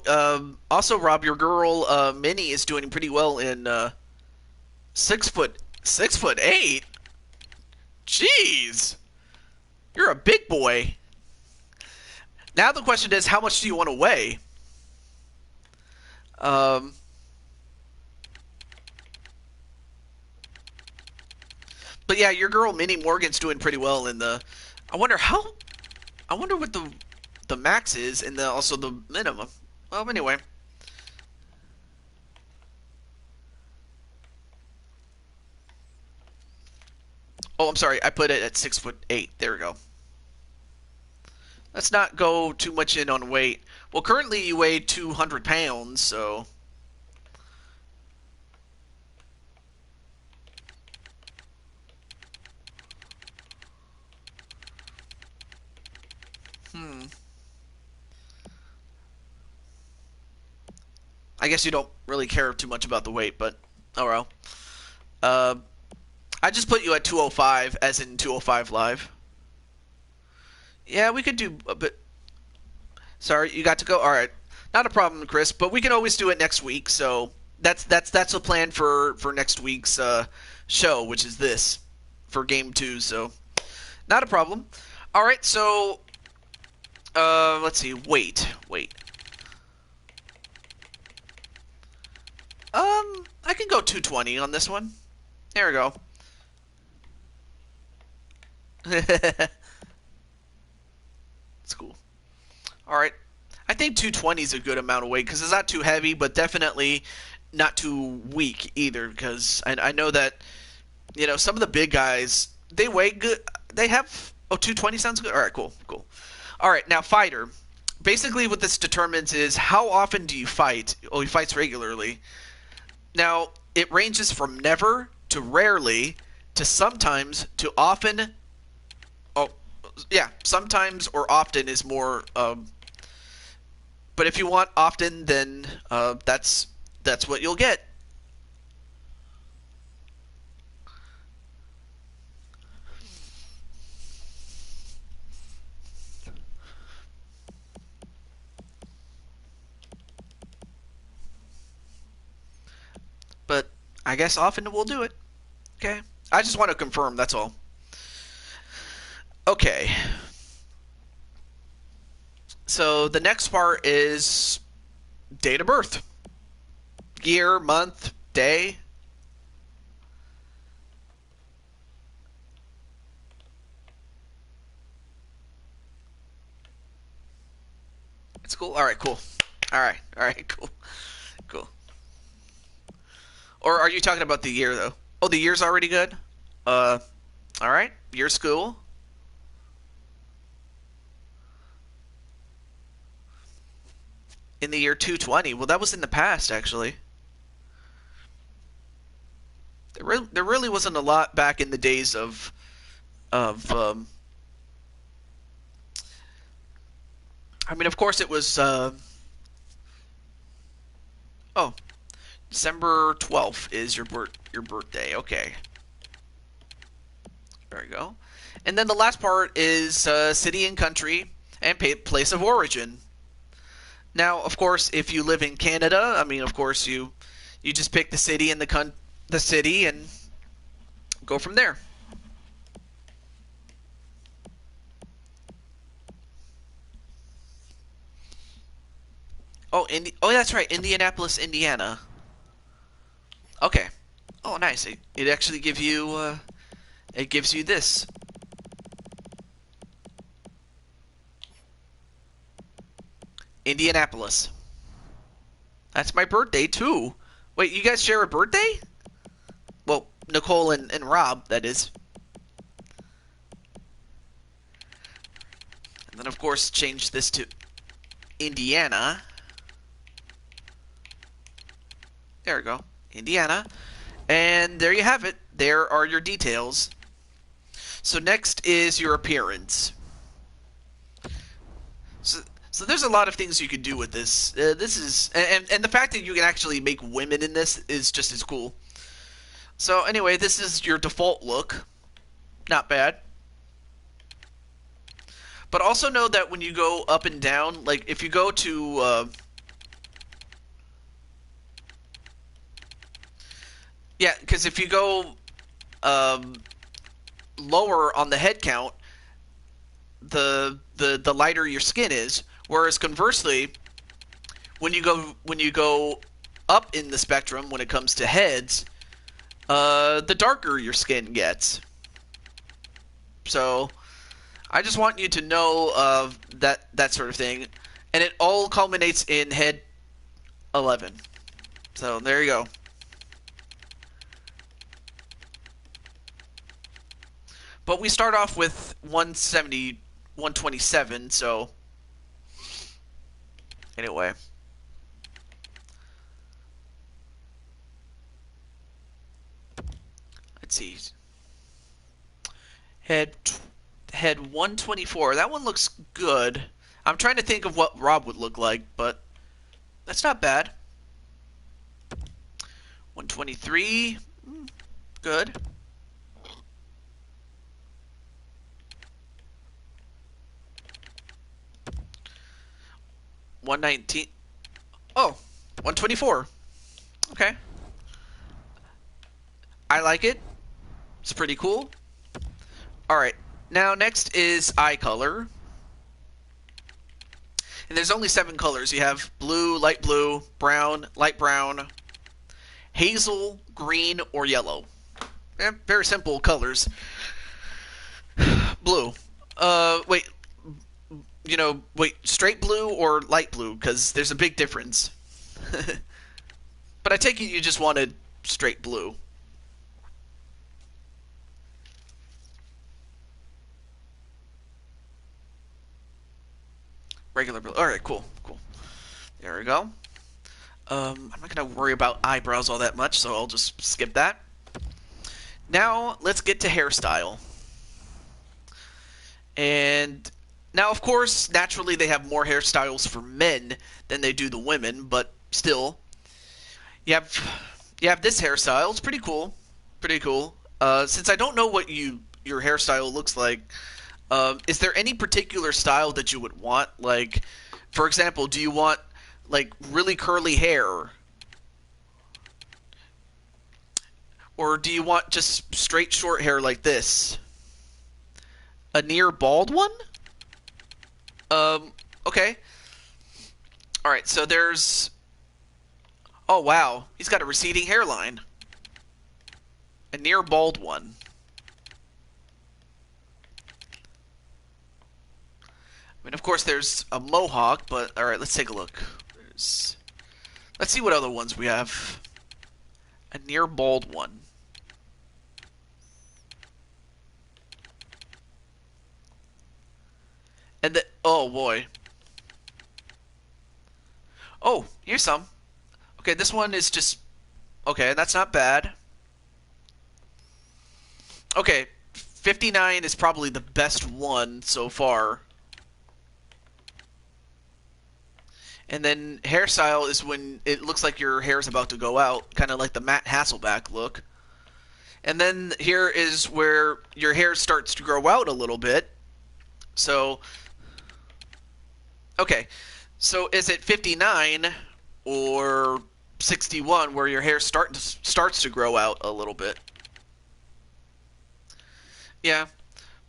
Rob, your girl Minnie is doing pretty well in 6'8". Jeez, you're a big boy. Now the question is, how much do you want to weigh? But yeah, your girl Minnie Morgan's doing pretty well in the. I wonder what the max is and also the minimum. Well, anyway. Oh, I'm sorry. I put it at 6'8". There we go. Let's not go too much in on weight. Well, currently you weigh 200 pounds, so. I guess you don't really care too much about the weight, but oh well. I just put you at 205, as in 205 live. Yeah, we could do a bit. Sorry, you got to go? Alright. Not a problem, Chris. But we can always do it next week. So that's the plan for next week's show, which is this for Game 2. So not a problem. All right. So let's see. Wait. I can go 220 on this one. There we go. It's cool. All right. I think 220 is a good amount of weight because it's not too heavy, but definitely not too weak either. Because I know that some of the big guys, they weigh good. They have 220 sounds good. All right, cool. All right, now fighter. Basically, what this determines is how often do you fight? Oh, he fights regularly. Now it ranges from never to rarely to sometimes to often. Oh, yeah, sometimes or often is more. But if you want often, then that's what you'll get. But I guess often we'll do it. Okay. I just want to confirm, that's all. Okay. So the next part is date of birth. Year, month, day. It's cool. All right, cool. All right, cool. Or are you talking about the year though? Oh, the year's already good. All right. Year school. In the year 220. Well, that was in the past actually. There really wasn't a lot back in the days of I mean, of course it was oh, December 12th is your birthday. Okay. There we go. And then the last part is city and country and place of origin. Now, of course, if you live in Canada, I mean, of course you just pick the city and the city and go from there. Oh, that's right, Indianapolis, Indiana. Okay. Oh, nice. It actually gives you this. Indianapolis. That's my birthday too. Wait, you guys share a birthday? Well, Nicole and Rob, that is. And then of course change this to Indiana. There we go. Indiana. And there you have it. There are your details. So next is your appearance. So there's a lot of things you could do with this. This is and the fact that you can actually make women in this is just as cool. So anyway, this is your default look. Not bad. But also know that when you go up and down, like if you go to yeah, because if you go lower on the head count, the lighter your skin is. Whereas conversely, when you go up in the spectrum when it comes to heads, the darker your skin gets. So I just want you to know that sort of thing, and it all culminates in head 11. So there you go. But we start off with 170, 127, so anyway. Let's see. Head 124. That one looks good. I'm trying to think of what Rob would look like, but that's not bad. 123. Good. 119. Oh, 124. Okay. I like it. It's pretty cool. Alright, now next is eye color. And there's only 7 colors. You have blue, brown, light brown, hazel, green, or yellow. Very simple colors. Blue. Wait. Wait, straight blue or light blue? Because there's a big difference. But I take it you just wanted straight blue. Regular blue. Alright, cool. There we go. I'm not going to worry about eyebrows all that much, so I'll just skip that. Now, let's get to hairstyle. And now, of course, naturally they have more hairstyles for men than they do the women, but still. You have this hairstyle. It's pretty cool. Since I don't know what your hairstyle looks like, is there any particular style that you would want? Like, for example, do you want like really curly hair? Or do you want just straight short hair like this? A near bald one? Okay. Alright, so there's... Oh, wow. He's got a receding hairline. A near bald one. I mean, of course, there's a mohawk, but... Alright, let's take a look. Let's see what other ones we have. A near bald one. And oh boy. Oh, here's some. Okay, this one is just... Okay, that's not bad. Okay, 59 is probably the best one so far. And then hairstyle is when it looks like your hair is about to go out, kind of like the Matt Hasselbeck look. And then here is where your hair starts to grow out a little bit. So, okay, so is it 59 or 61 where your hair starts to grow out a little bit? Yeah,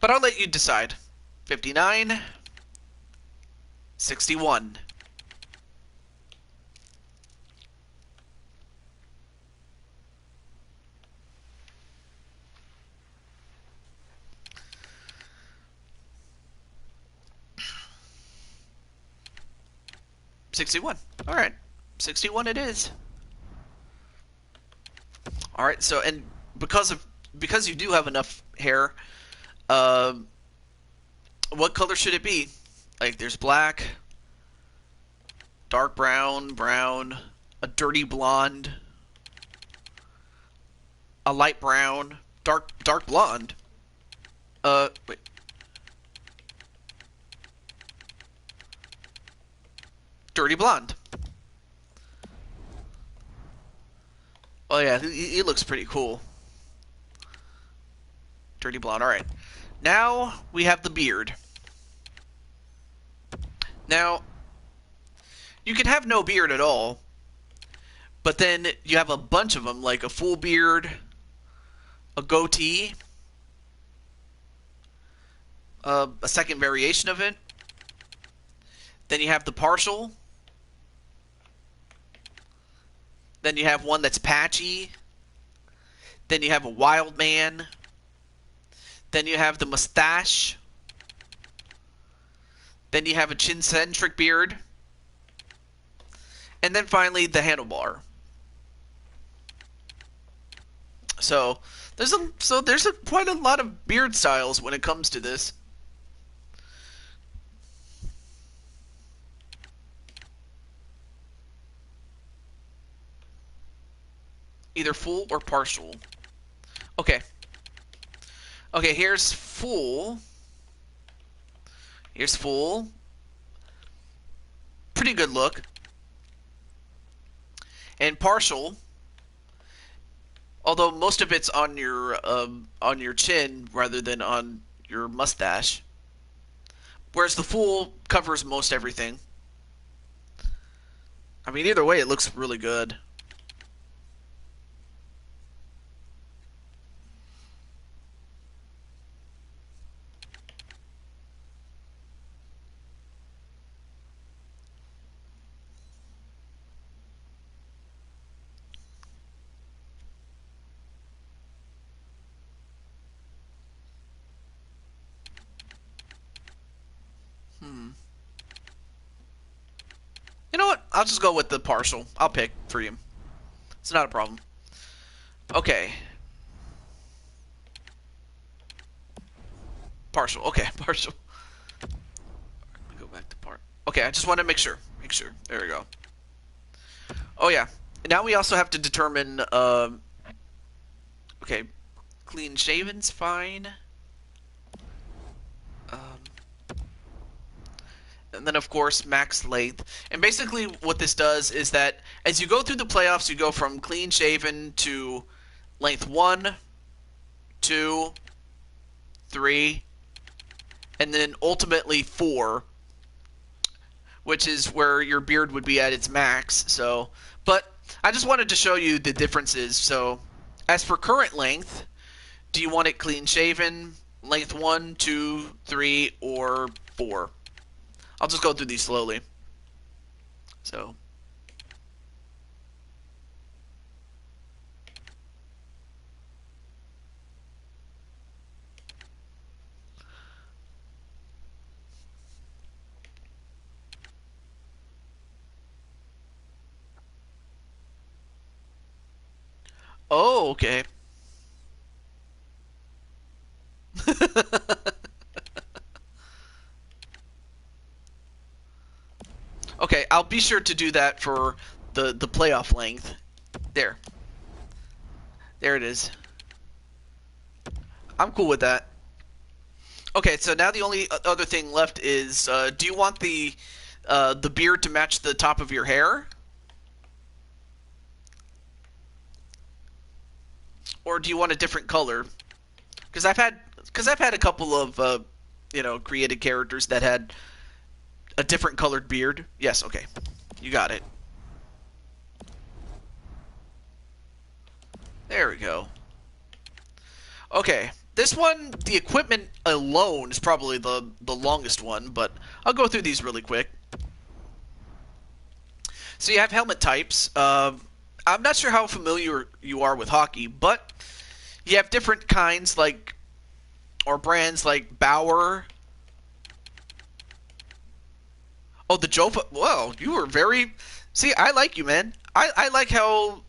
but I'll let you decide. 59, 61. $61. All right, 61 it is. All right, so and because you do have enough hair, what color should it be? Like, there's black, dark brown, a dirty blonde, a light brown, dark blonde. Wait. Dirty blonde. Oh yeah, he looks pretty cool. Dirty blonde. All right. Now we have the beard. Now, you can have no beard at all, but then you have a bunch of them, like a full beard, a goatee, a second variation of it. Then you have the partial. Then you have one that's patchy. Then you have a wild man. Then you have the mustache. Then you have a chin-centric beard. And then finally the handlebar. So there's quite a lot of beard styles when it comes to this. Either full or partial. Okay. Okay, here's full. Here's full. Pretty good look. And partial, although most of it's on your chin rather than on your mustache. Whereas the full covers most everything. I mean, either way, it looks really good. You know what? I'll just go with the partial. I'll pick for you. It's not a problem. Okay. Partial. Okay, partial. Let me go back to part. Okay, I just want to make sure. Make sure. There we go. Oh, yeah. Now we also have to determine, okay, clean shaven's fine. And then, of course, max length. And basically what this does is that as you go through the playoffs, you go from clean shaven to length 1, 2, 3, and then ultimately 4, which is where your beard would be at its max. So, but I just wanted to show you the differences. So, as for current length, do you want it clean shaven, length 1, 2, 3, or 4? I'll just go through these slowly. So, oh, okay. Okay, I'll be sure to do that for the playoff length. There. There it is. I'm cool with that. Okay, so now the only other thing left is, do you want the beard to match the top of your hair? Or do you want a different color? Because I've had a couple of created characters that had a different colored beard. Yes, okay. You got it. There we go. Okay. This one, the equipment alone is probably the longest one, but I'll go through these really quick. So you have helmet types. I'm not sure how familiar you are with hockey, but you have different kinds or brands like Bauer. Oh, the Jofa. Whoa, you were very. See, I like you, man. I like how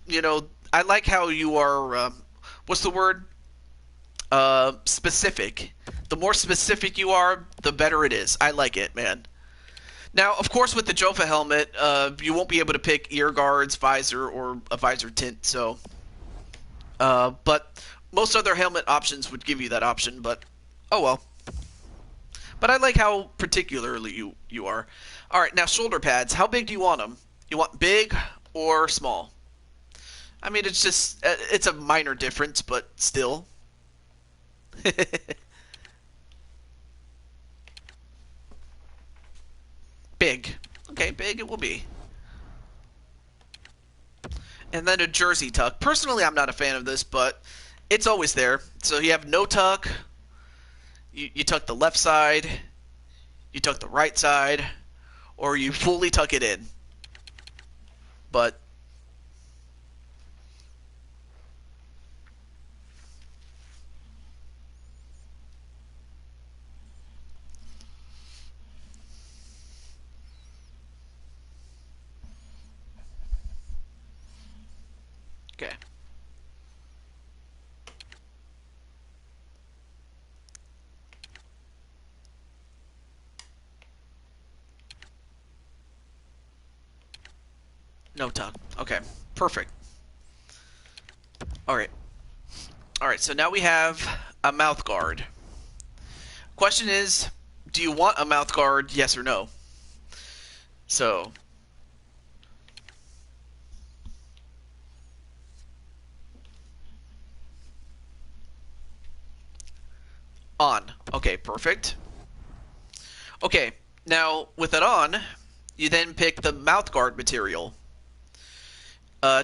I like how you are. What's the word? Specific. The more specific you are, the better it is. I like it, man. Now, of course, with the Jofa helmet, you won't be able to pick ear guards, visor, or a visor tint. So, but most other helmet options would give you that option. But oh well. But I like how particularly you are. All right, now shoulder pads. How big do you want them? You want big or small? I mean, it's just it's a minor difference, but still. Big. Okay, big it will be. And then a jersey tuck. Personally, I'm not a fan of this, but it's always there. So you have no tuck. You tuck the left side. You tuck the right side. Or you fully tuck it in. But okay. No tuck. Okay. Perfect. Alright. Alright, so now we have a mouth guard. Question is, do you want a mouth guard, yes or no? So, on. Okay, perfect. Okay, now with it on, you then pick the mouth guard material.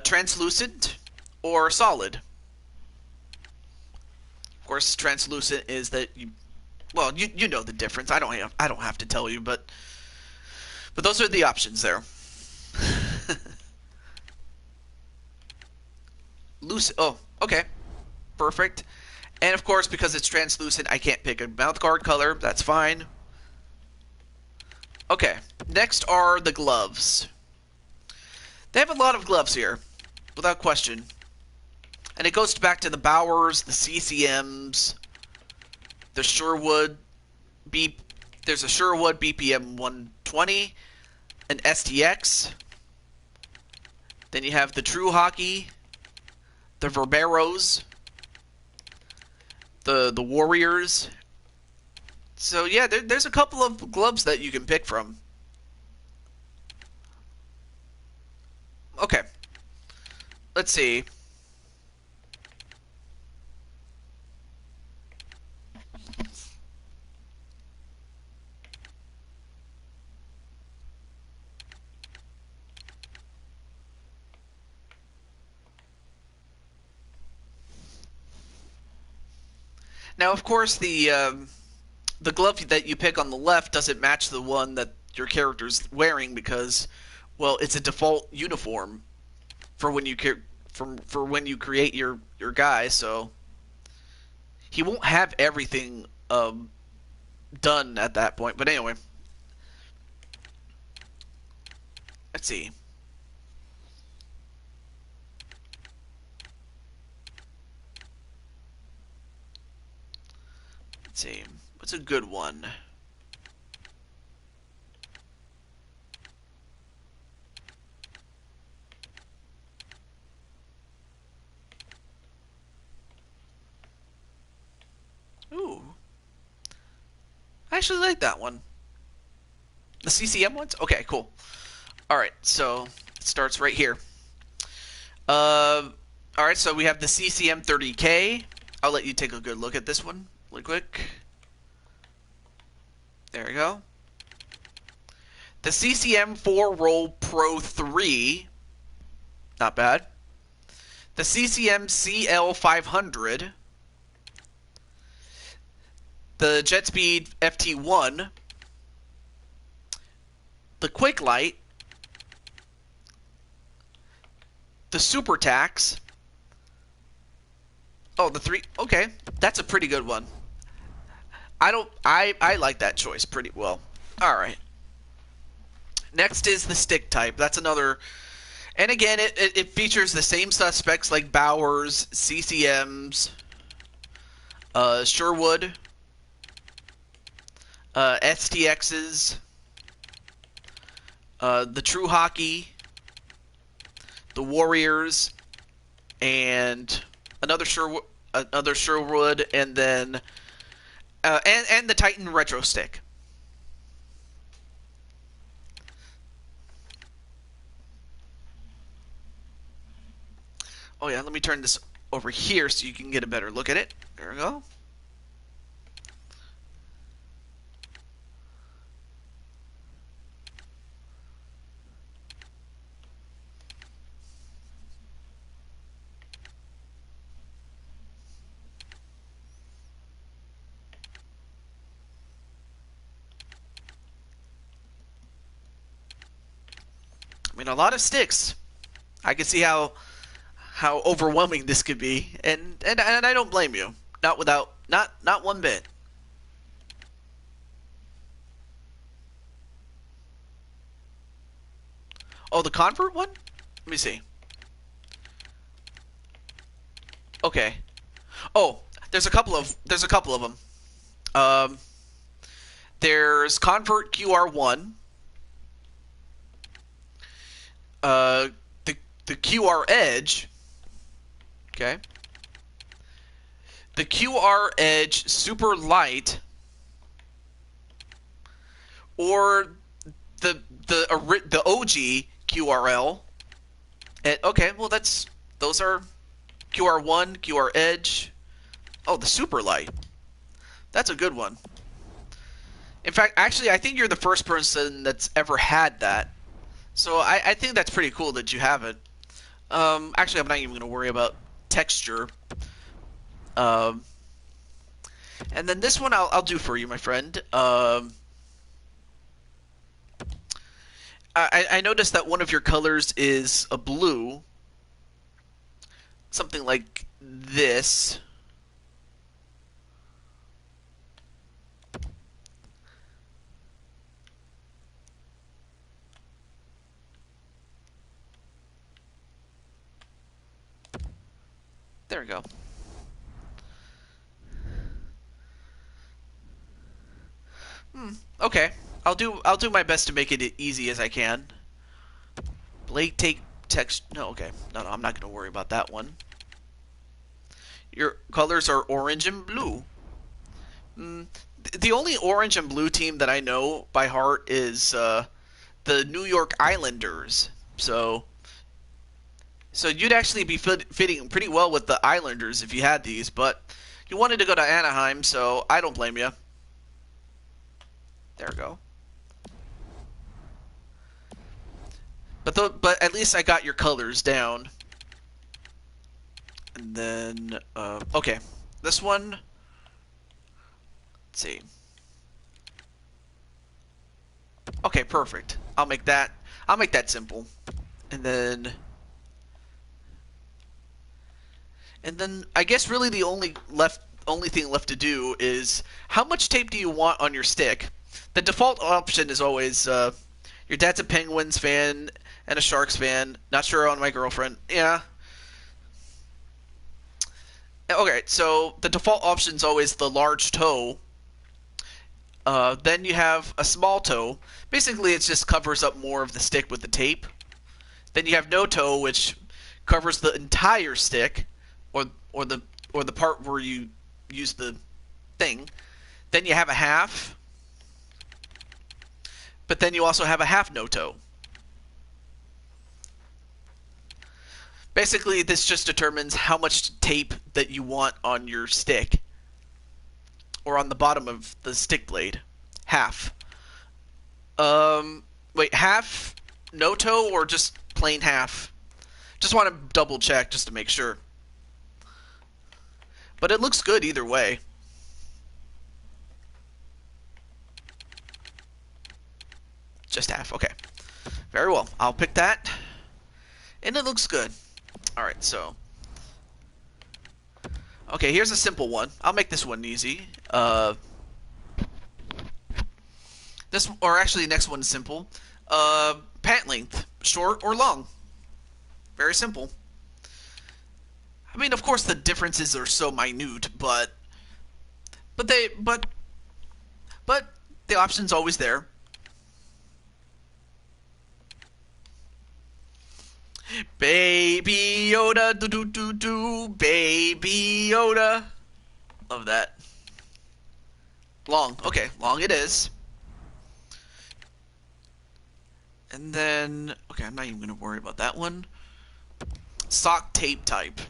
translucent or solid. Of course, translucent is that you know the difference. I don't have to tell you, but those are the options there. Lucid. Oh, okay, perfect. And of course, because it's translucent, I can't pick a mouthguard color. That's fine. Okay, next are the gloves. They have a lot of gloves here, without question. And it goes back to the Bowers, the CCMs, the Sherwood. There's a Sherwood BPM 120, an STX. Then you have the True Hockey, the Verberos, the Warriors. So yeah, there's a couple of gloves that you can pick from. Okay, let's see. Now, of course, the glove that you pick on the left doesn't match the one that your character's wearing because, well, it's a default uniform for when you for when you create your guy. So he won't have everything done at that point. But anyway, let's see. Let's see. What's a good one? Ooh. I actually like that one. The CCM ones? Okay, cool. Alright, so it starts right here. Alright, so we have the CCM 30K. I'll let you take a good look at this one really quick. There we go. The CCM 4-Roll Pro 3. Not bad. The CCM CL 500. The JetSpeed FT1. The Quick Light. The Super Tax. Oh, the 3. Okay, that's a pretty good one. I like that choice pretty well. All right. Next is the stick type. That's another. And again, it features the same suspects like Bowers, CCMs, Sherwood, STXs, the True Hockey, the Warriors, and another Sherwood, and then and the Titan Retro Stick. Oh yeah, let me turn this over here so you can get a better look at it. There we go. I mean, a lot of sticks. I can see how overwhelming this could be, and I don't blame you. Not one bit. Oh, the convert one? Let me see. Okay. Oh, there's a couple of them. There's convert QR1. The QR Edge. Okay. The QR Edge Super Light, or the OG QRL. And okay, well those are QR1, QR Edge. Oh, the Super Light. That's a good one. In fact, actually, I think you're the first person that's ever had that. So I think that's pretty cool that you have it. Actually, I'm not even going to worry about texture. Um, and then this one I'll do for you, my friend. I noticed that one of your colors is a blue. Something like this. There we go. Okay. I'll do my best to make it easy as I can. Blade take text. No, okay. No, I'm not going to worry about that one. Your colors are orange and blue. The only orange and blue team that I know by heart is the New York Islanders. So you'd actually be fitting pretty well with the Islanders if you had these, but you wanted to go to Anaheim, so I don't blame you. There we go. But at least I got your colors down. And then okay, this one. Let's see. Okay, perfect. I'll make that simple. And then I guess really the only thing left to do is how much tape do you want on your stick? The default option is always your dad's a Penguins fan and a Sharks fan. Not sure on my girlfriend. Yeah. Okay, so the default option is always the large toe. Then you have a small toe. Basically, it just covers up more of the stick with the tape. Then you have no toe, which covers the entire stick, or the part where you use the thing. Then you have a half, but then you also have a half no toe. Basically, this just determines how much tape that you want on your stick, or on the bottom of the stick blade. Half. Wait, half no toe or just plain half? Just want to double check just to make sure. But it looks good either way. Just half, okay. Very well, I'll pick that. And it looks good. Alright, so. Okay, here's a simple one. I'll make this one easy. Actually, the next one's simple. Pant length, short or long. Very simple. I mean, of course, the differences are so minute, but the option's always there. Baby Yoda, do do do do, Baby Yoda. Love that. Long, okay, long it is. And then, okay, I'm not even gonna worry about that one. Sock tape type.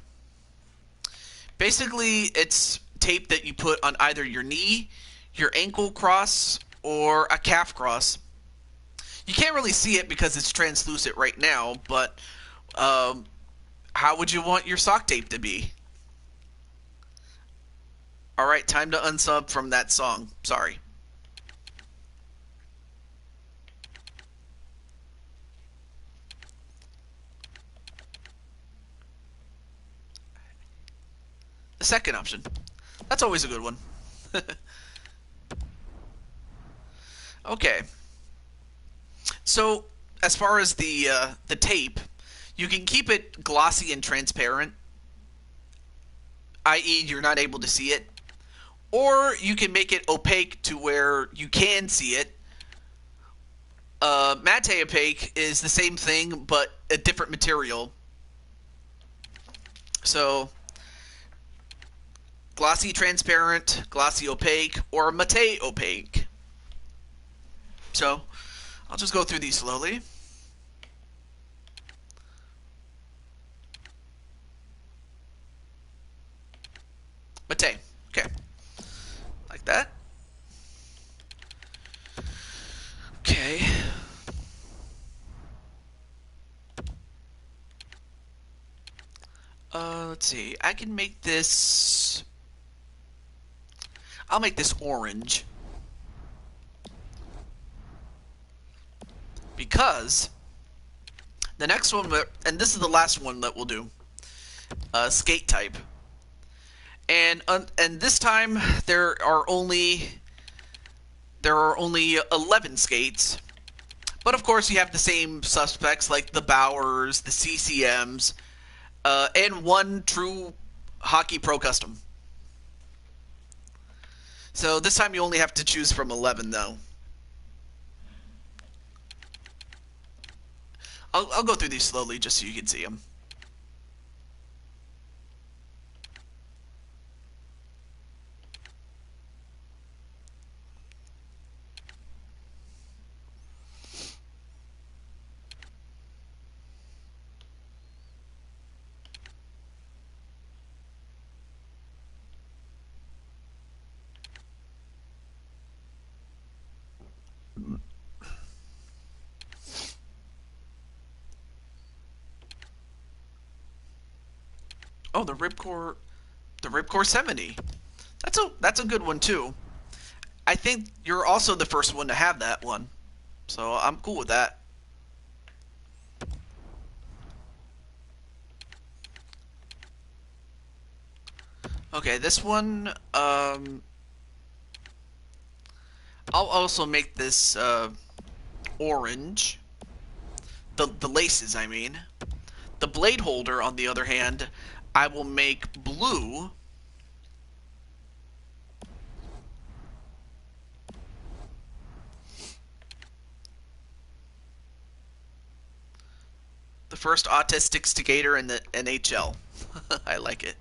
Basically, it's tape that you put on either your knee, your ankle cross, or a calf cross. You can't really see it because it's translucent right now, but how would you want your sock tape to be? Alright, time to unsub from that song. Sorry. The second option. That's always a good one. Okay. So, as far as the tape, you can keep it glossy and transparent, i.e. you're not able to see it, or you can make it opaque to where you can see it. Matte opaque is the same thing, but a different material. So, glossy transparent, glossy opaque, or matte opaque. So, I'll just go through these slowly. Matte, okay. Like that. Okay. see. I can make this... I'll make this orange. Because the next one, and this is the last one that we'll do, skate type. And this time there are only 11 skates. But of course you have the same suspects like the Bowers, the CCMs, and one true Hockey Pro Custom. So this time you only have to choose from 11 though. I'll go through these slowly just so you can see them. Oh, the Ripcore 70. That's a good one too. I think you're also the first one to have that one, so I'm cool with that. Okay, this one. I'll also make this orange. The laces, I mean. The blade holder, on the other hand, I will make blue. The first autistic skater in the NHL. I like it.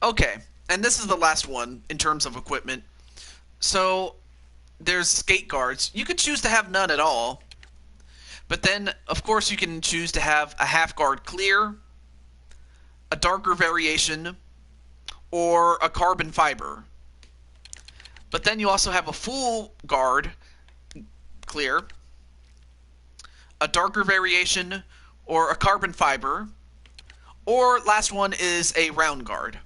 Okay, and this is the last one in terms of equipment. So, there's skate guards. You could choose to have none at all. But then, of course, you can choose to have a half guard clear, a darker variation, or a carbon fiber. But then you also have a full guard clear, a darker variation, or a carbon fiber, or last one is a round guard.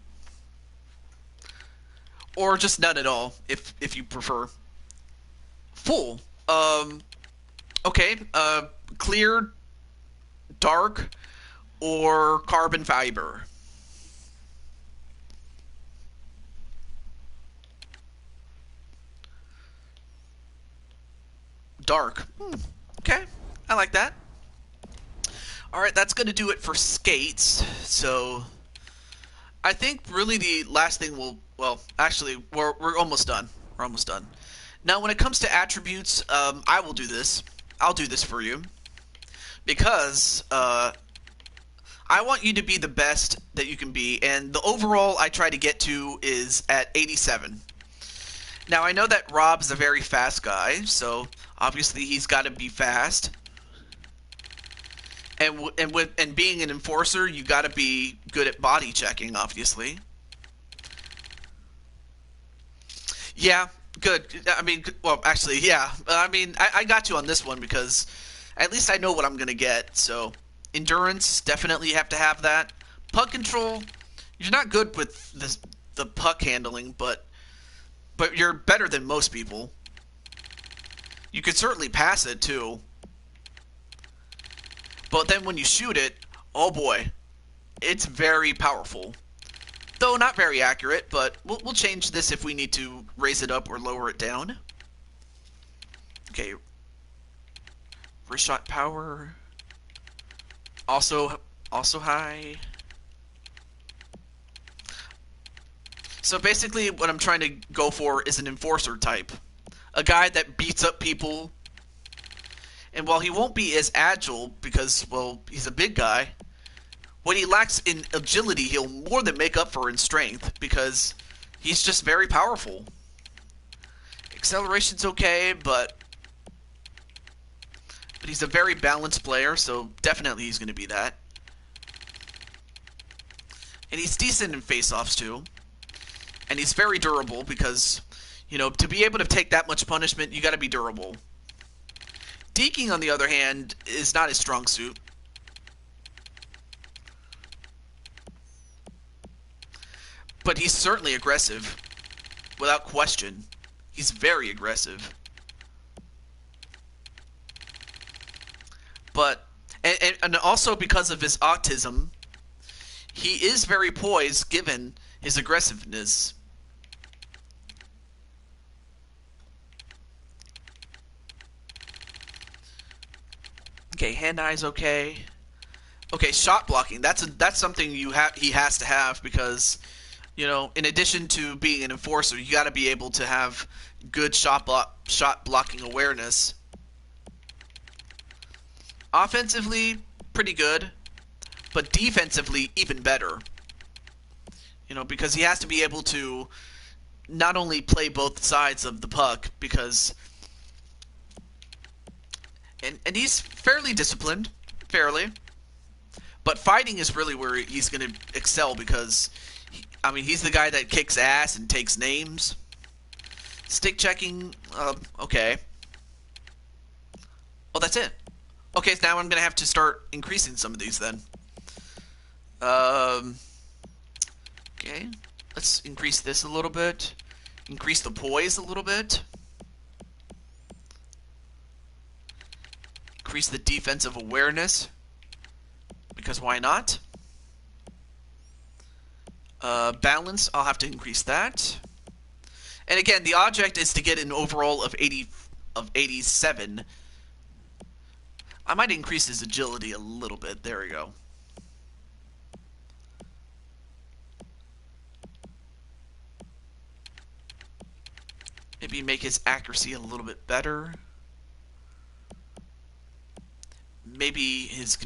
Or just none at all, if you prefer. Full. Okay, clear, dark, or carbon fiber. Dark. Okay, I like that. Alright, that's going to do it for skates. So, I think really the last thing well, actually, we're almost done. We're almost done. Now, when it comes to attributes, I will do this. I'll do this for you. Because, I want you to be the best that you can be, and the overall I try to get to is at 87. Now, I know that Rob's a very fast guy, so obviously he's got to be fast. And being an enforcer, you got to be good at body checking, obviously. Yeah, good. I mean, well, actually, yeah. I mean, I got you on this one because at least I know what I'm going to get. So, endurance, definitely have to have that. Puck control, you're not good with the puck handling, but you're better than most people. You could certainly pass it, too. But then when you shoot it, oh boy, it's very powerful. Though not very accurate, but we'll change this if we need to raise it up or lower it down. Okay. Wrist shot power. Also high. So basically what I'm trying to go for is an enforcer type. A guy that beats up people. And while he won't be as agile because, well, he's a big guy, what he lacks in agility, he'll more than make up for in strength because he's just very powerful. Acceleration's okay, but he's a very balanced player, so definitely he's going to be that. And he's decent in face-offs, too. And he's very durable because, you know, to be able to take that much punishment, you got to be durable. Deking, on the other hand, is not his strong suit. But he's certainly aggressive. Without question. He's very aggressive. But, and also because of his autism, he is very poised given his aggressiveness. Okay, hand-eye's okay. Okay, shot blocking. That's something he has to have because, you know, in addition to being an enforcer, you got to be able to have good shot blocking awareness. Offensively, pretty good, but defensively, even better. You know, because he has to be able to not only play both sides of the puck, because... And he's fairly disciplined, fairly. But fighting is really where he's going to excel because, he's the guy that kicks ass and takes names. Stick checking, okay. Oh, that's it. Okay, so now I'm going to have to start increasing some of these then. Okay, let's increase this a little bit. Increase the poise a little bit. Increase the defensive awareness. Because why not? Balance, I'll have to increase that. And again, the object is to get an overall of 87. I might increase his agility a little bit. There we go. Maybe make his accuracy a little bit better. Maybe his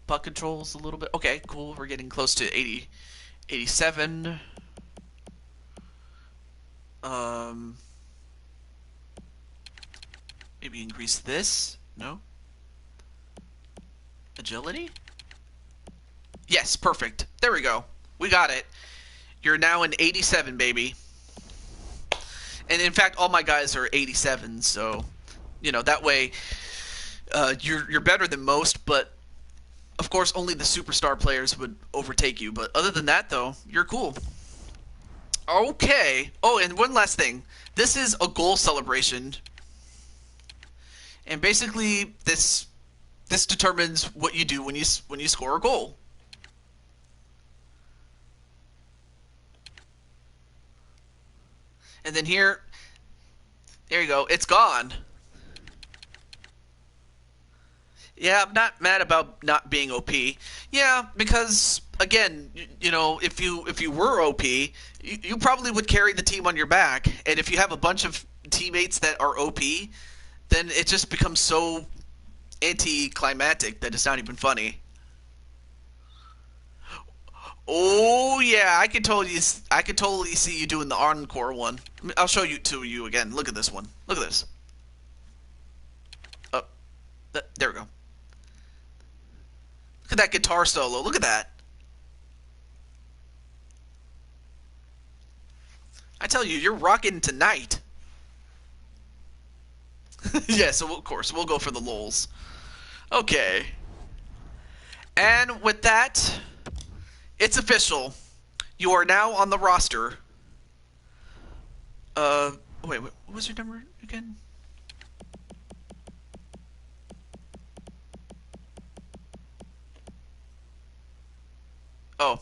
puck controls a little bit. Okay, cool. We're getting close to 87. Maybe increase this. No. Agility? Yes, perfect. There we go. We got it. You're now an 87, baby. And in fact, all my guys are 87, so, you know, that way you're better than most, but of course only the superstar players would overtake you. But other than that, though, you're cool. Okay. Oh, and one last thing. This is a goal celebration. And basically this determines what you do when you score a goal. And then here, there you go. It's gone. Yeah, I'm not mad about not being OP. Yeah, because again, you know, if you were OP, you probably would carry the team on your back. And if you have a bunch of teammates that are OP, then it just becomes so anticlimactic that it's not even funny. Oh yeah, I could totally see you doing the encore one. I'll show you to you again. Look at this one. Look at this. Oh, there we go. Look at that guitar solo. Look at that. I tell you, you're rocking tonight. Yeah, so of course we'll go for the lols. Okay. And with that, it's official. You are now on the roster. Wait, what was your number again? Oh.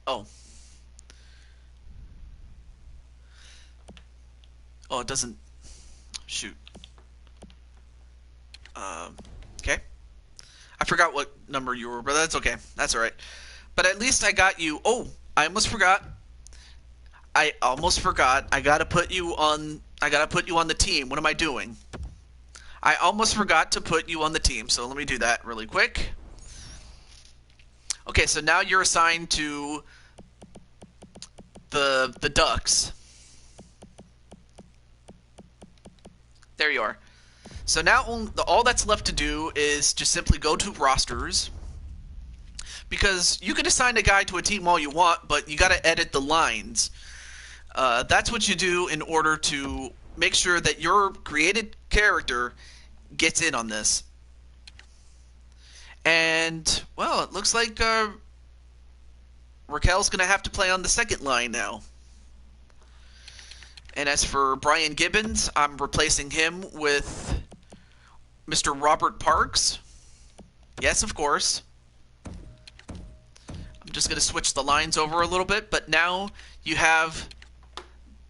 Oh. Oh, it doesn't... Shoot. Okay. I forgot what number you were, but that's okay. That's alright. But at least I got you... Oh, I almost forgot. I gotta put you on the team. What am I doing? I almost forgot to put you on the team, so let me do that really quick. Okay, so now you're assigned to the Ducks. There you are. So now all that's left to do is just simply go to rosters. Because you can assign a guy to a team all you want, but you got to edit the lines. That's what you do in order to make sure that your created character gets in on this. And, well, it looks like Raquel's going to have to play on the second line now. And as for Brian Gibbons, I'm replacing him with Mr. Robert Parks. Yes, of course. I'm just going to switch the lines over a little bit, but now you have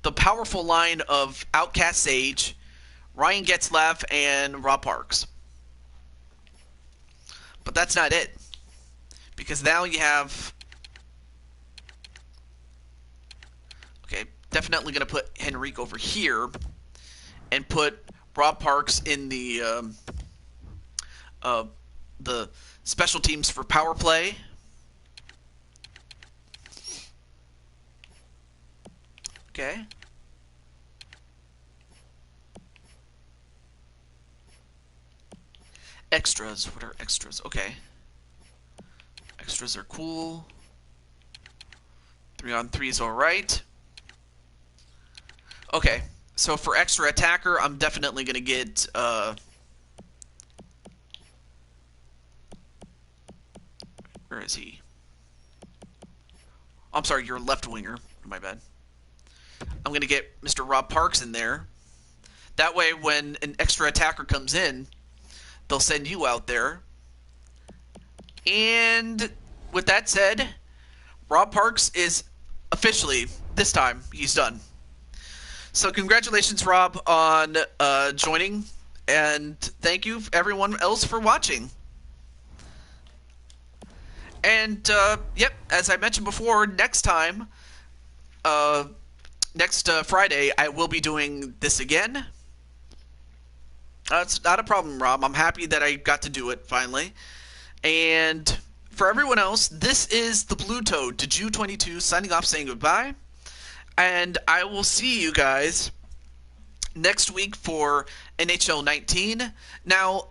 the powerful line of Outcast Sage, Ryan Getzlaff, and Rob Parks. But that's not it, because now you have... Okay, definitely going to put Henrique over here and put Rob Parks in the special teams for power play. Okay. Extras. What are extras? Okay. Extras are cool. 3-on-3 is alright. Okay. So for extra attacker, I'm definitely going to get... where is he? I'm sorry, you're a left winger. My bad. I'm going to get Mr. Rob Parks in there. That way, when an extra attacker comes in, they'll send you out there. And with that said, Rob Parks is officially, this time, he's done. So congratulations, Rob, on joining. And thank you, everyone else, for watching. And, yep, as I mentioned before, next time... next Friday, I will be doing this again. It's not a problem, Rob. I'm happy that I got to do it, finally. And for everyone else, this is the Blue Toad, Deju22, signing off, saying goodbye. And I will see you guys next week for NHL 19. Now,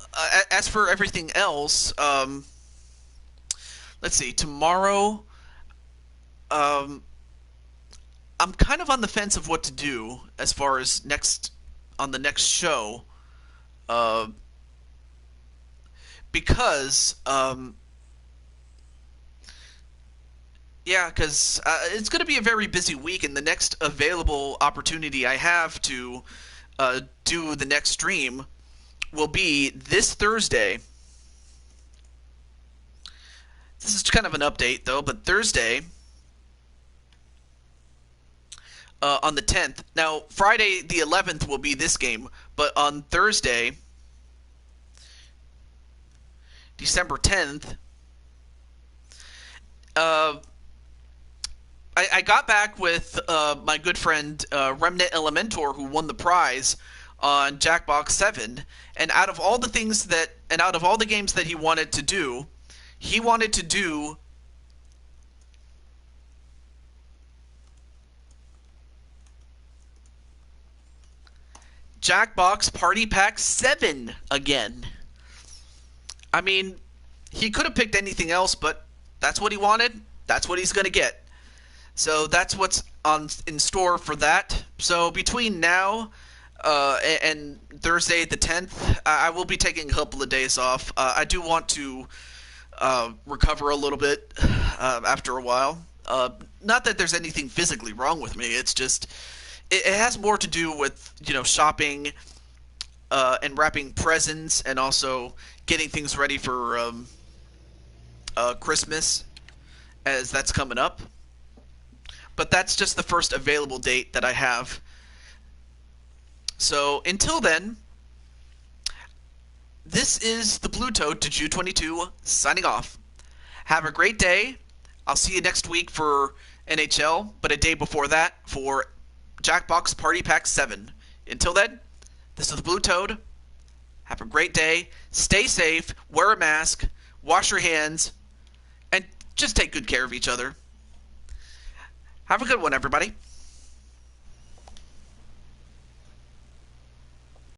as for everything else, let's see, tomorrow... I'm kind of on the fence of what to do as far as on the next show, because it's going to be a very busy week, and the next available opportunity I have to do the next stream will be this Thursday. This is kind of an update, though, but Thursday... on the 10th. Now, Friday the 11th will be this game, but on Thursday, December 10th, I got back with my good friend Remnant Elementor, who won the prize on Jackbox 7, and out of all the games that he wanted to do, he wanted to do Jackbox Party Pack 7 again. I mean, he could have picked anything else, but that's what he wanted. That's what he's going to get. So that's what's in store for that. So between now and Thursday the 10th, I will be taking a couple of days off. I do want to recover a little bit after a while. Not that there's anything physically wrong with me. It's just... It has more to do with, shopping and wrapping presents, and also getting things ready for Christmas, as that's coming up. But that's just the first available date that I have. So until then, this is the Blue Toad, Deju22, signing off. Have a great day. I'll see you next week for NHL, but a day before that for Jackbox Party Pack 7. Until then, this is the Blue Toad. Have a great day. Stay safe. Wear a mask. Wash your hands. And just take good care of each other. Have a good one, everybody.